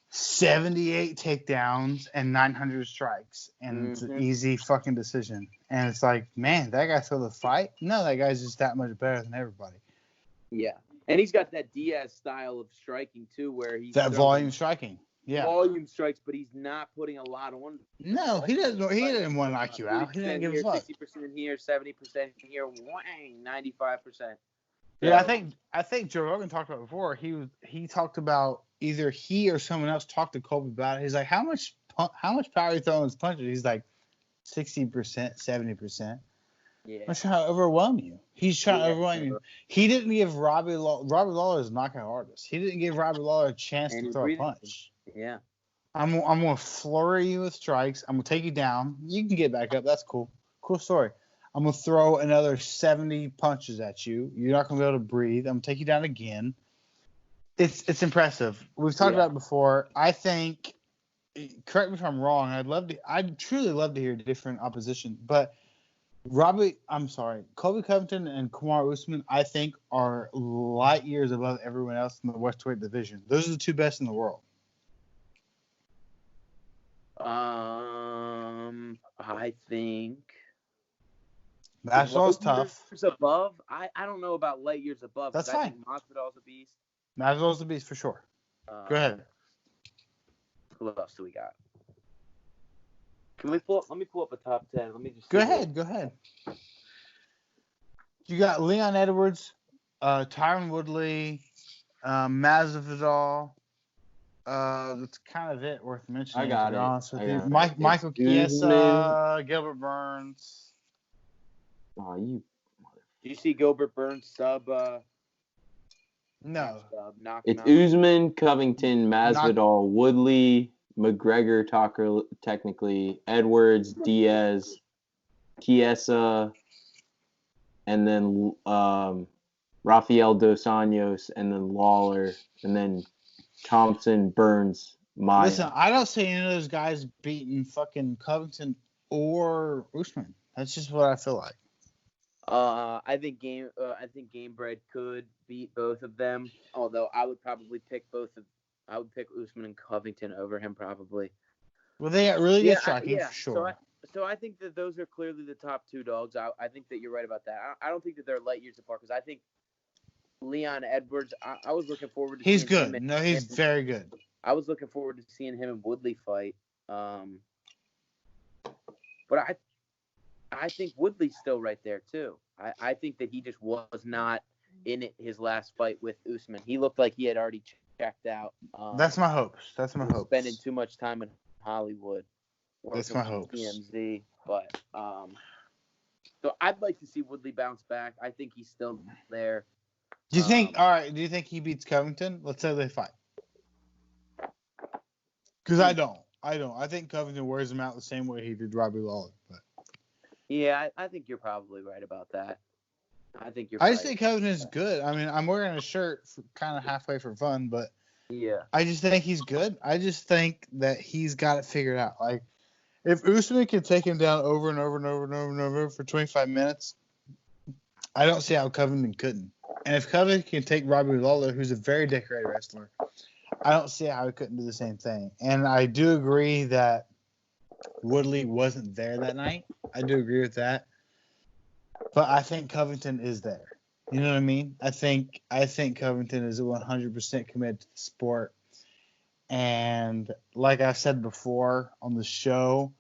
78 takedowns and 900 strikes, and it's an easy fucking decision. And it's like, man, that guy threw the fight? No, that guy's just that much better than everybody. Yeah, and he's got that Diaz style of striking too, where he's That volume striking. Yeah. volume strikes, but he's not putting a lot on. No, he doesn't. He didn't want to knock you out. He didn't give a fuck. 60% here, 70% here, whang, 95%. Yeah, I think Joe Rogan talked about it before. He talked about either he or someone else talked to Colby about it. He's like, how much power you throwing his punches? He's like 60%, 70%. Yeah. I'm trying to overwhelm you. He's trying to overwhelm you. He didn't give Robbie Lawler is a knockout artist. He didn't give Robbie Lawler a chance to throw a punch. Yeah. I'm gonna flurry you with strikes. I'm gonna take you down. You can get back up. That's cool. Cool story. I'm gonna throw another 70 punches at you. You're not gonna be able to breathe. I'm gonna take you down again. It's impressive. We've talked about it before. I think. Correct me if I'm wrong. I'd truly love to hear different opposition, but Colby Covington and Kamaru Usman, I think, are light years above everyone else in the welterweight division. Those are the two best in the world. I think Masvidal's tough. Years above, I don't know about light years above. That's I fine. think Masvidal's a beast. Masvidal's the beast for sure. Go ahead. Who else do we got? Let me pull up a top 10. Let me just Go ahead. You got Leon Edwards, Tyron Woodley, Masvidal. That's kind of it worth mentioning. I got to be it. honest with I you. got it. Michael Chiesa, Gilbert Burns. Oh, you. Do you see Gilbert Burns sub? No. It's Out? Usman, Covington, Masvidal, Woodley, McGregor, technically, Edwards, Diaz, Chiesa, and then Rafael Dos Anjos, and then Lawler, and then Thompson, Burns, Maia. Listen, I don't see any of those guys beating fucking Covington or Usman. That's just what I feel like. I think Gamebred could beat both of them. Although I would probably pick I would pick Usman and Covington over him probably. Well, they got really good striking for sure. So I think that those are clearly the top two dogs. I think that you're right about that. I don't think that they're light years apart because I think Leon Edwards. I was looking forward to. He's seeing good. Him No, he's very good. I was looking forward to seeing him and Woodley fight. But I think Woodley's still right there too. I think that he just was not in his last fight with Usman. He looked like he had already checked out. That's my hopes. Spending too much time in Hollywood. That's my hopes. TMZ. But so I'd like to see Woodley bounce back. I think he's still there. Do you think? All right. Do you think he beats Covington? Let's say they fight. Because I don't. I think Covington wears him out the same way he did Robbie Lawler. But Yeah, I think you're probably right about that. I think you're. I just think Covington's good. I mean, I'm wearing a shirt kind of halfway for fun, but Yeah. I just think he's good. I just think that he's got it figured out. Like, if Usman can take him down over and over and over and over and over for 25 minutes, I don't see how Covington couldn't. And if Covington can take Robbie Lawler, who's a very decorated wrestler, I don't see how he couldn't do the same thing. And I do agree that Woodley wasn't there that night. I do agree with that. But I think Covington is there. You know what I mean? I think Covington is 100% committed to the sport. And like I said before on the show,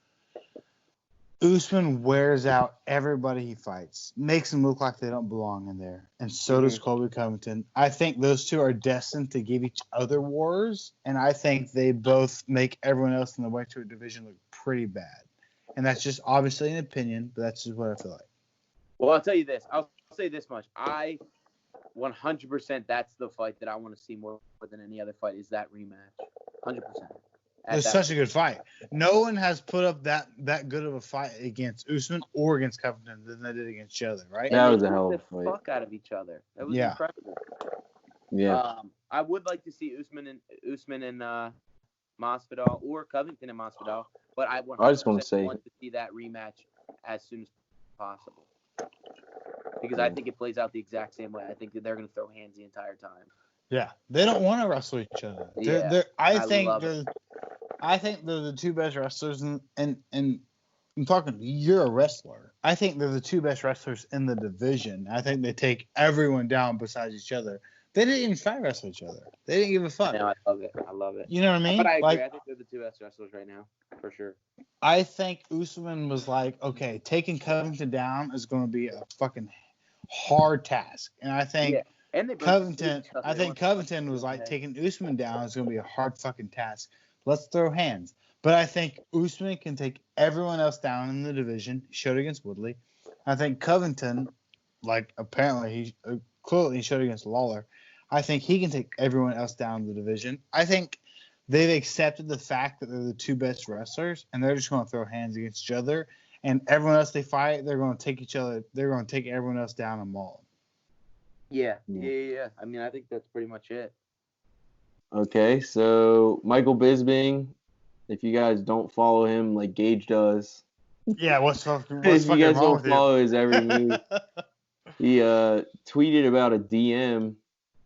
Usman wears out everybody he fights, makes them look like they don't belong in there. And so does Colby Covington. I think those two are destined to give each other wars. And I think they both make everyone else in the welterweight division look pretty bad. And that's just obviously an opinion, but that's just what I feel like. Well, I'll tell you this. I'll say this much. 100% that's the fight that I want to see more than any other fight is that rematch. 100%. It's such a good fight. No one has put up that good of a fight against Usman or against Covington than they did against each other, right? That And was they a hell beat of a the fight. fuck out of each other. That was Yeah. incredible. Yeah. I would like to see Usman and Masvidal or Covington and Masvidal, but I just want to say- want to see that rematch as soon as possible because I think it plays out the exact same way. I think that they're going to throw hands the entire time. Yeah, they don't want to wrestle each other. Yeah, I I think love they're the two best wrestlers, and I'm talking. You're a wrestler. I think they're the two best wrestlers in the division. I think they take everyone down besides each other. They didn't even fight wrestle each other. They didn't give a fuck. No, I love it. I love it. You know what I mean? But I agree. Like, I think they're the two best wrestlers right now, for sure. I think Usman was like, okay, taking Covington down is going to be a fucking hard task, and I think. Yeah. And they both Covington, each other. I They think want to Covington fight was like today. taking Usman down is going to be a hard fucking task. Let's throw hands. But I think Usman can take everyone else down in the division. He showed against Woodley. I think Covington, like apparently clearly he showed against Lawler. I think he can take everyone else down in the division. I think they've accepted the fact that they're the two best wrestlers, and they're just going to throw hands against each other. And everyone else they fight, they're going to take each other. They're going to take everyone else down and maul them. Yeah. I mean, I think that's pretty much it. Okay, so Michael Bisping, if you guys don't follow him like Gage does, Yeah, what's if you guys wrong don't with you? follow his every move, he tweeted about a DM.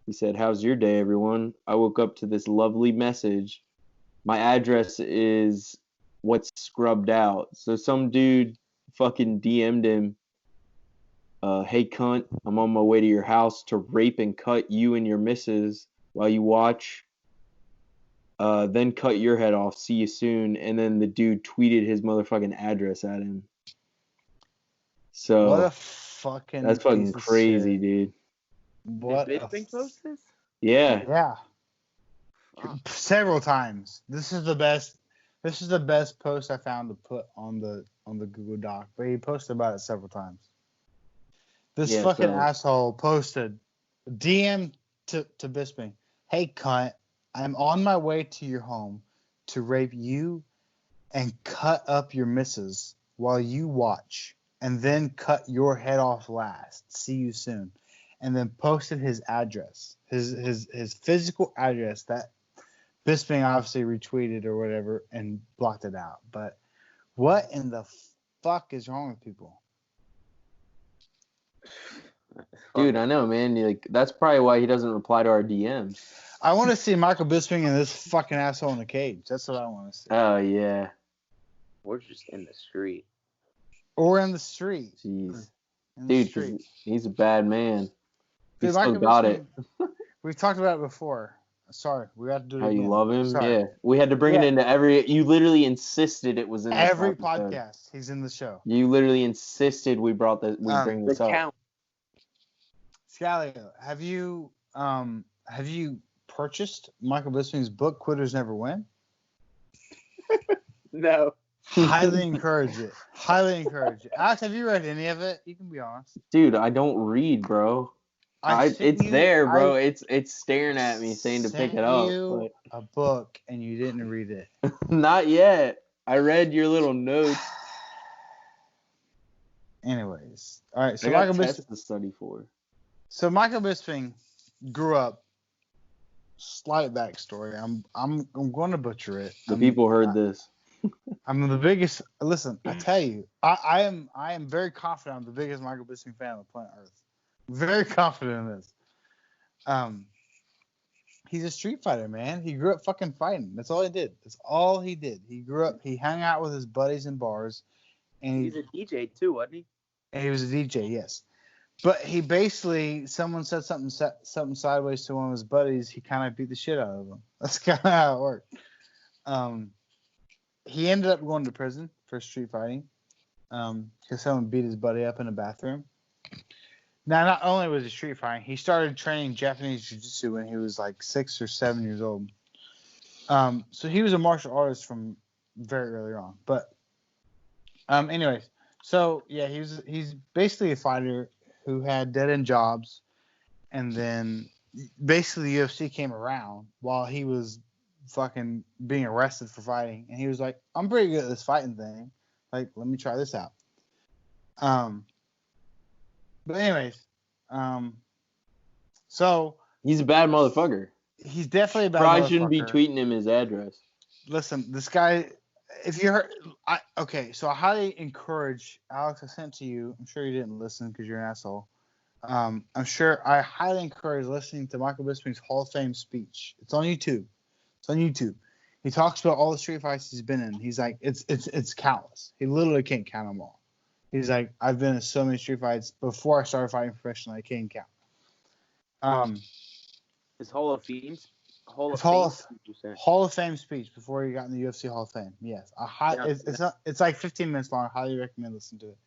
He said, "How's your day, everyone? I woke up to this lovely message. My address is what's scrubbed out." So some dude fucking DM'd him. Hey cunt, I'm on my way to your house to rape and cut you and your missus while you watch. Then cut your head off. See you soon. And then the dude tweeted his motherfucking address at him. So What a fucking that's fucking piece of crazy, shit. dude. What Did a Bisping post this? Yeah. Yeah, Fuck. several times. This is the best post I found to put on the Google Doc, but he posted about it several times. This Yeah, fucking so- asshole posted DM to Bisping. Hey cunt, I'm on my way to your home to rape you and cut up your missus while you watch, and then cut your head off last. See you soon. And then posted his address, his physical address that Bisping obviously retweeted or whatever and blocked it out. But what in the fuck is wrong with people? Dude, I know, man. Like that's probably why he doesn't reply to our DMs. I want to see Michael Bisping and this fucking asshole in the cage. That's what I want to see. Oh yeah. We're just in the street. Or in the street. Jeez. In the Dude, 'cause street. he's a bad man. He Dude, still Michael got it. Bisping, we've talked about it before. Sorry, we got to do it How you again. love him? Sorry. Yeah. We had to bring it Yeah. into every. You literally insisted it was in this Every episode. podcast, he's in the show. You literally insisted we brought that. We bring The this up. count. Scalio, have you purchased Michael Bisping's book, Quitters Never Win? No. Highly encourage it. Highly encourage it. Alex, have you read any of it? You can be honest. Dude, I don't read, bro. It's there, bro. It's staring at me saying to pick it up. You a book and you didn't read it. Not yet. I read your little notes. Anyways, all right. So I got Michael tests to study for. So Michael Bisping grew up. Slight backstory. I'm going to butcher it. The people heard this. I'm the biggest. Listen, I tell you, I am very confident. I'm the biggest Michael Bisping fan on the planet Earth. Very confident in this. He's a street fighter, man. He grew up fucking fighting. That's all he did. That's all he did. He grew up. He hung out with his buddies in bars, and He's a DJ too, wasn't he? and he was a DJ. Yes, but he basically someone said something sideways to one of his buddies. He kind of beat the shit out of him. That's kind of how it worked. He ended up going to prison for street fighting because someone beat his buddy up in a bathroom. Now, not only was he street fighting, he started training Japanese jiu-jitsu when he was like 6 or 7 years old. So he was a martial artist from very early on. But anyways, so yeah, he's basically a fighter who had dead-end jobs, and then basically the UFC came around while he was fucking being arrested for fighting, and he was like, I'm pretty good at this fighting thing. Like, let me try this out. But anyways, so He's a bad motherfucker. he's definitely a bad Probably shouldn't be motherfucker. tweeting him his address. Listen, this guy, if you heard, so I highly encourage, Alex, I sent to you. I'm sure you didn't listen because you're an asshole. I'm sure I highly encourage listening to Michael Bisping's Hall of Fame speech. It's on YouTube. He talks about all the street fights he's been in. He's like, it's countless. He literally can't count them all. He's like, I've been in so many street fights before I started fighting professionally. I can't count. His Hall of Fame. Hall of Fame speech before he got in the UFC Hall of Fame. Yes, it's like 15 minutes long. I highly recommend listening to it.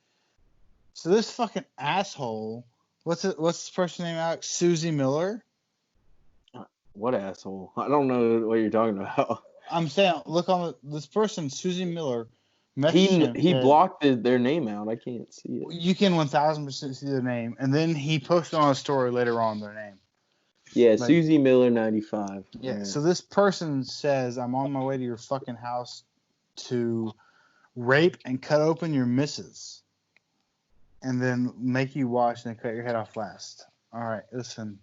So this fucking asshole, what's this person's name? Alex? Susie Miller. What asshole? I don't know what you're talking about. I'm saying, look on this person, Susie Miller. He blocked their name out. I can't see it. You can 1000% see their name, and then he posted on a story later on their name. Yeah, Susie Miller 95. Yeah. So this person says, I'm on my way to your fucking house to rape and cut open your missus, and then make you watch and then cut your head off last. All right, listen.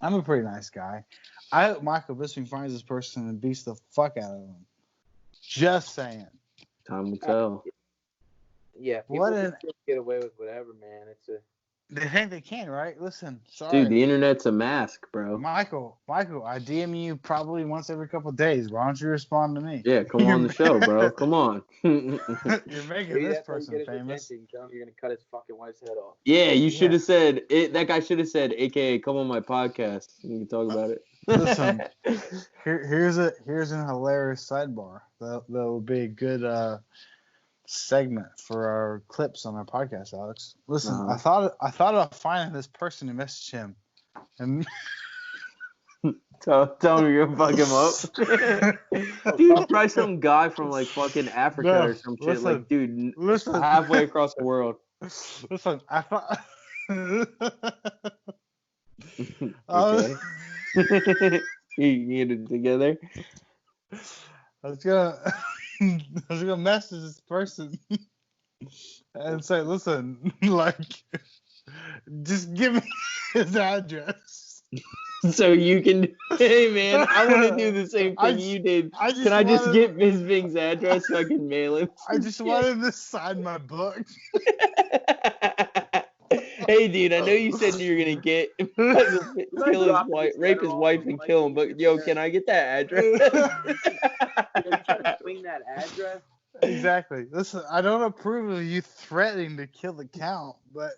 I'm a pretty nice guy. I hope Michael Bisping finds this person and beats the fuck out of him. Just saying. Time will tell. Yeah, people can still get away with whatever, man. They think they can, right? Listen, sorry. Dude, the internet's a mask, bro. Michael, I DM you probably once every couple of days. Why don't you respond to me? Yeah, come on the show, bro. Come on. You're making this person famous. Tell him you're gonna cut his fucking wife's head off. Yeah, you should have said it. That guy should have said, AKA, come on my podcast. We can talk about it. Listen, here's an hilarious sidebar. That will be a good segment for our clips on our podcast, Alex. Listen, I thought about finding this person and message him, and tell him you're gonna fuck him up. Dude, probably some guy from like fucking Africa or some shit. Listen, like, dude, halfway across the world. Listen, I thought. Okay. You get it together. I was gonna message this person and say, listen, like, just give me his address. So you can, hey man, I want to do the same thing you did. Can I just get Ms. Bing's address so I can mail him? I just wanted him to sign my book. Hey dude, I know you said you were gonna get kill his wife, rape his wife, and kill him, but yo, can I get that address? You're trying to swing that address. Exactly. Listen, I don't approve of you threatening to kill the count, but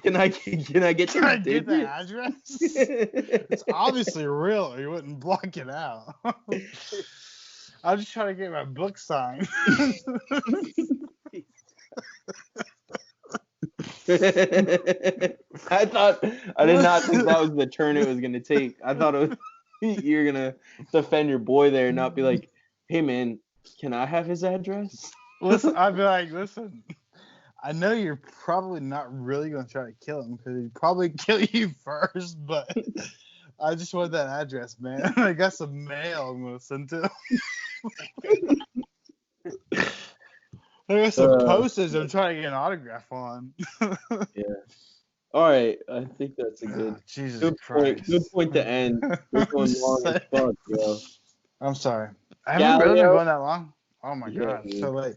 can I get can I get that address? It's obviously real, or you wouldn't block it out. I'm just trying to get my book signed. I did not think that was the turn it was gonna take. I thought you're gonna defend your boy there and not be like, hey man, Can I have his address? Listen, I'd be like, listen, I know you're probably not really going to try to kill him because he'd probably kill you first, but I just want that address, man. I got some mail I'm going to send to him. I got some posters I'm trying to get an autograph on. Yeah. All right. I think that's a Jesus good Christ. point. Good point to end. We're going long as fuck, bro. I'm sorry. I haven't really been going that long. Oh, my Yeah, God. dude. So late.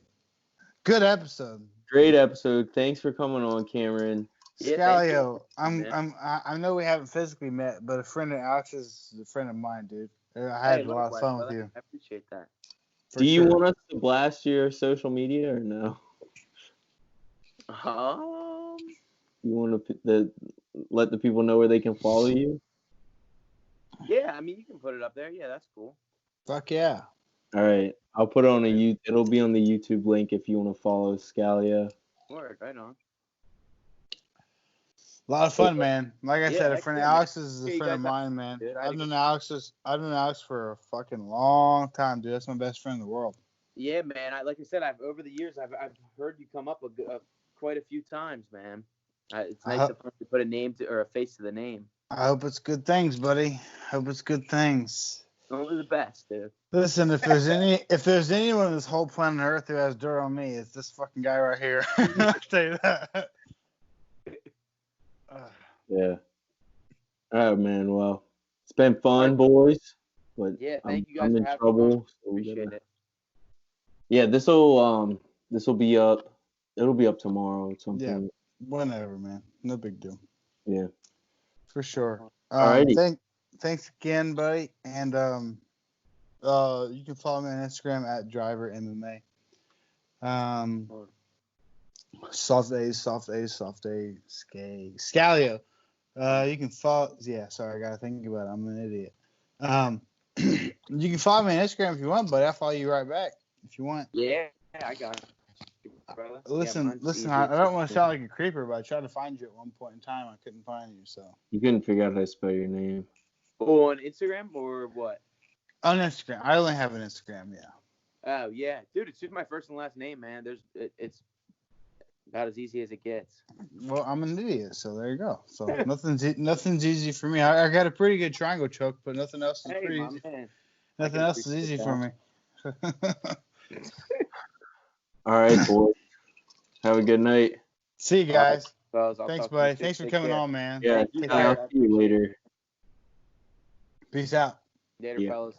Good episode. Great episode. Thanks for coming on, Cameron. Yeah, thank you. Scalio, I know we haven't physically met, but a friend of Alex's is a friend of mine, dude. I had a lot of likewise, fun brother. with you. I appreciate that. For Do you sure. want us to blast your social media or no? You want to let the people know where they can follow you? Yeah, I mean, you can put it up there. Yeah, that's cool. Fuck yeah. All right. I'll put it on it'll be on the YouTube link if you want to follow Scalia. Word, right on. A lot of fun, man. Like I Yeah, said, a heck friend of yeah, man. Alex's is Yeah, a you friend of guys mine, man. dude. I've known Alex for a fucking long time, dude. That's my best friend in the world. Yeah, man. Like I said, over the years, I've heard you come up quite a few times, man. It's nice to put a name to or a face to the name. I hope it's good things, buddy. Hope it's good things. Only the best, dude. Listen, if there's anyone on this whole planet Earth who has dirt on me, it's this fucking guy right here. I'll tell you that. Yeah. All right, man. Well, it's been fun, boys. But Yeah, thank you guys I'm for in having trouble. me on. So we Appreciate gotta- it. Yeah, this'll be up. It'll be up tomorrow at some Yeah. point. Whenever, man. No big deal. Yeah. For sure. Alrighty. Thanks again, buddy. And you can follow me on Instagram at DriverMMA. Soft A's, Scalio. You can follow. Yeah, sorry, I gotta think about it. I'm an idiot. You can follow me on Instagram if you want, but I'll follow you right back if you want. Yeah, I got it. Brother. Listen, Yeah, I don't want to sound like a creeper, but I tried to find you at one point in time. I couldn't find you, so. You couldn't figure out how to spell your name. Oh, on Instagram or what? On Instagram. I only have an Instagram, yeah. Oh yeah, dude, it's just my first and last name, man. It's about as easy as it gets. Well, I'm an idiot, so there you go. So nothing's easy for me. I got a pretty good triangle choke, but nothing else is pretty my easy. man. Nothing else is easy for me. All right, boys. Have a good night. See you guys. Fellas, I'll Thanks, talk to you buddy. soon. Thanks for Take coming care. on, man. Yeah, you, I'll guys. see you later. Peace out. Later, Yeah. fellas.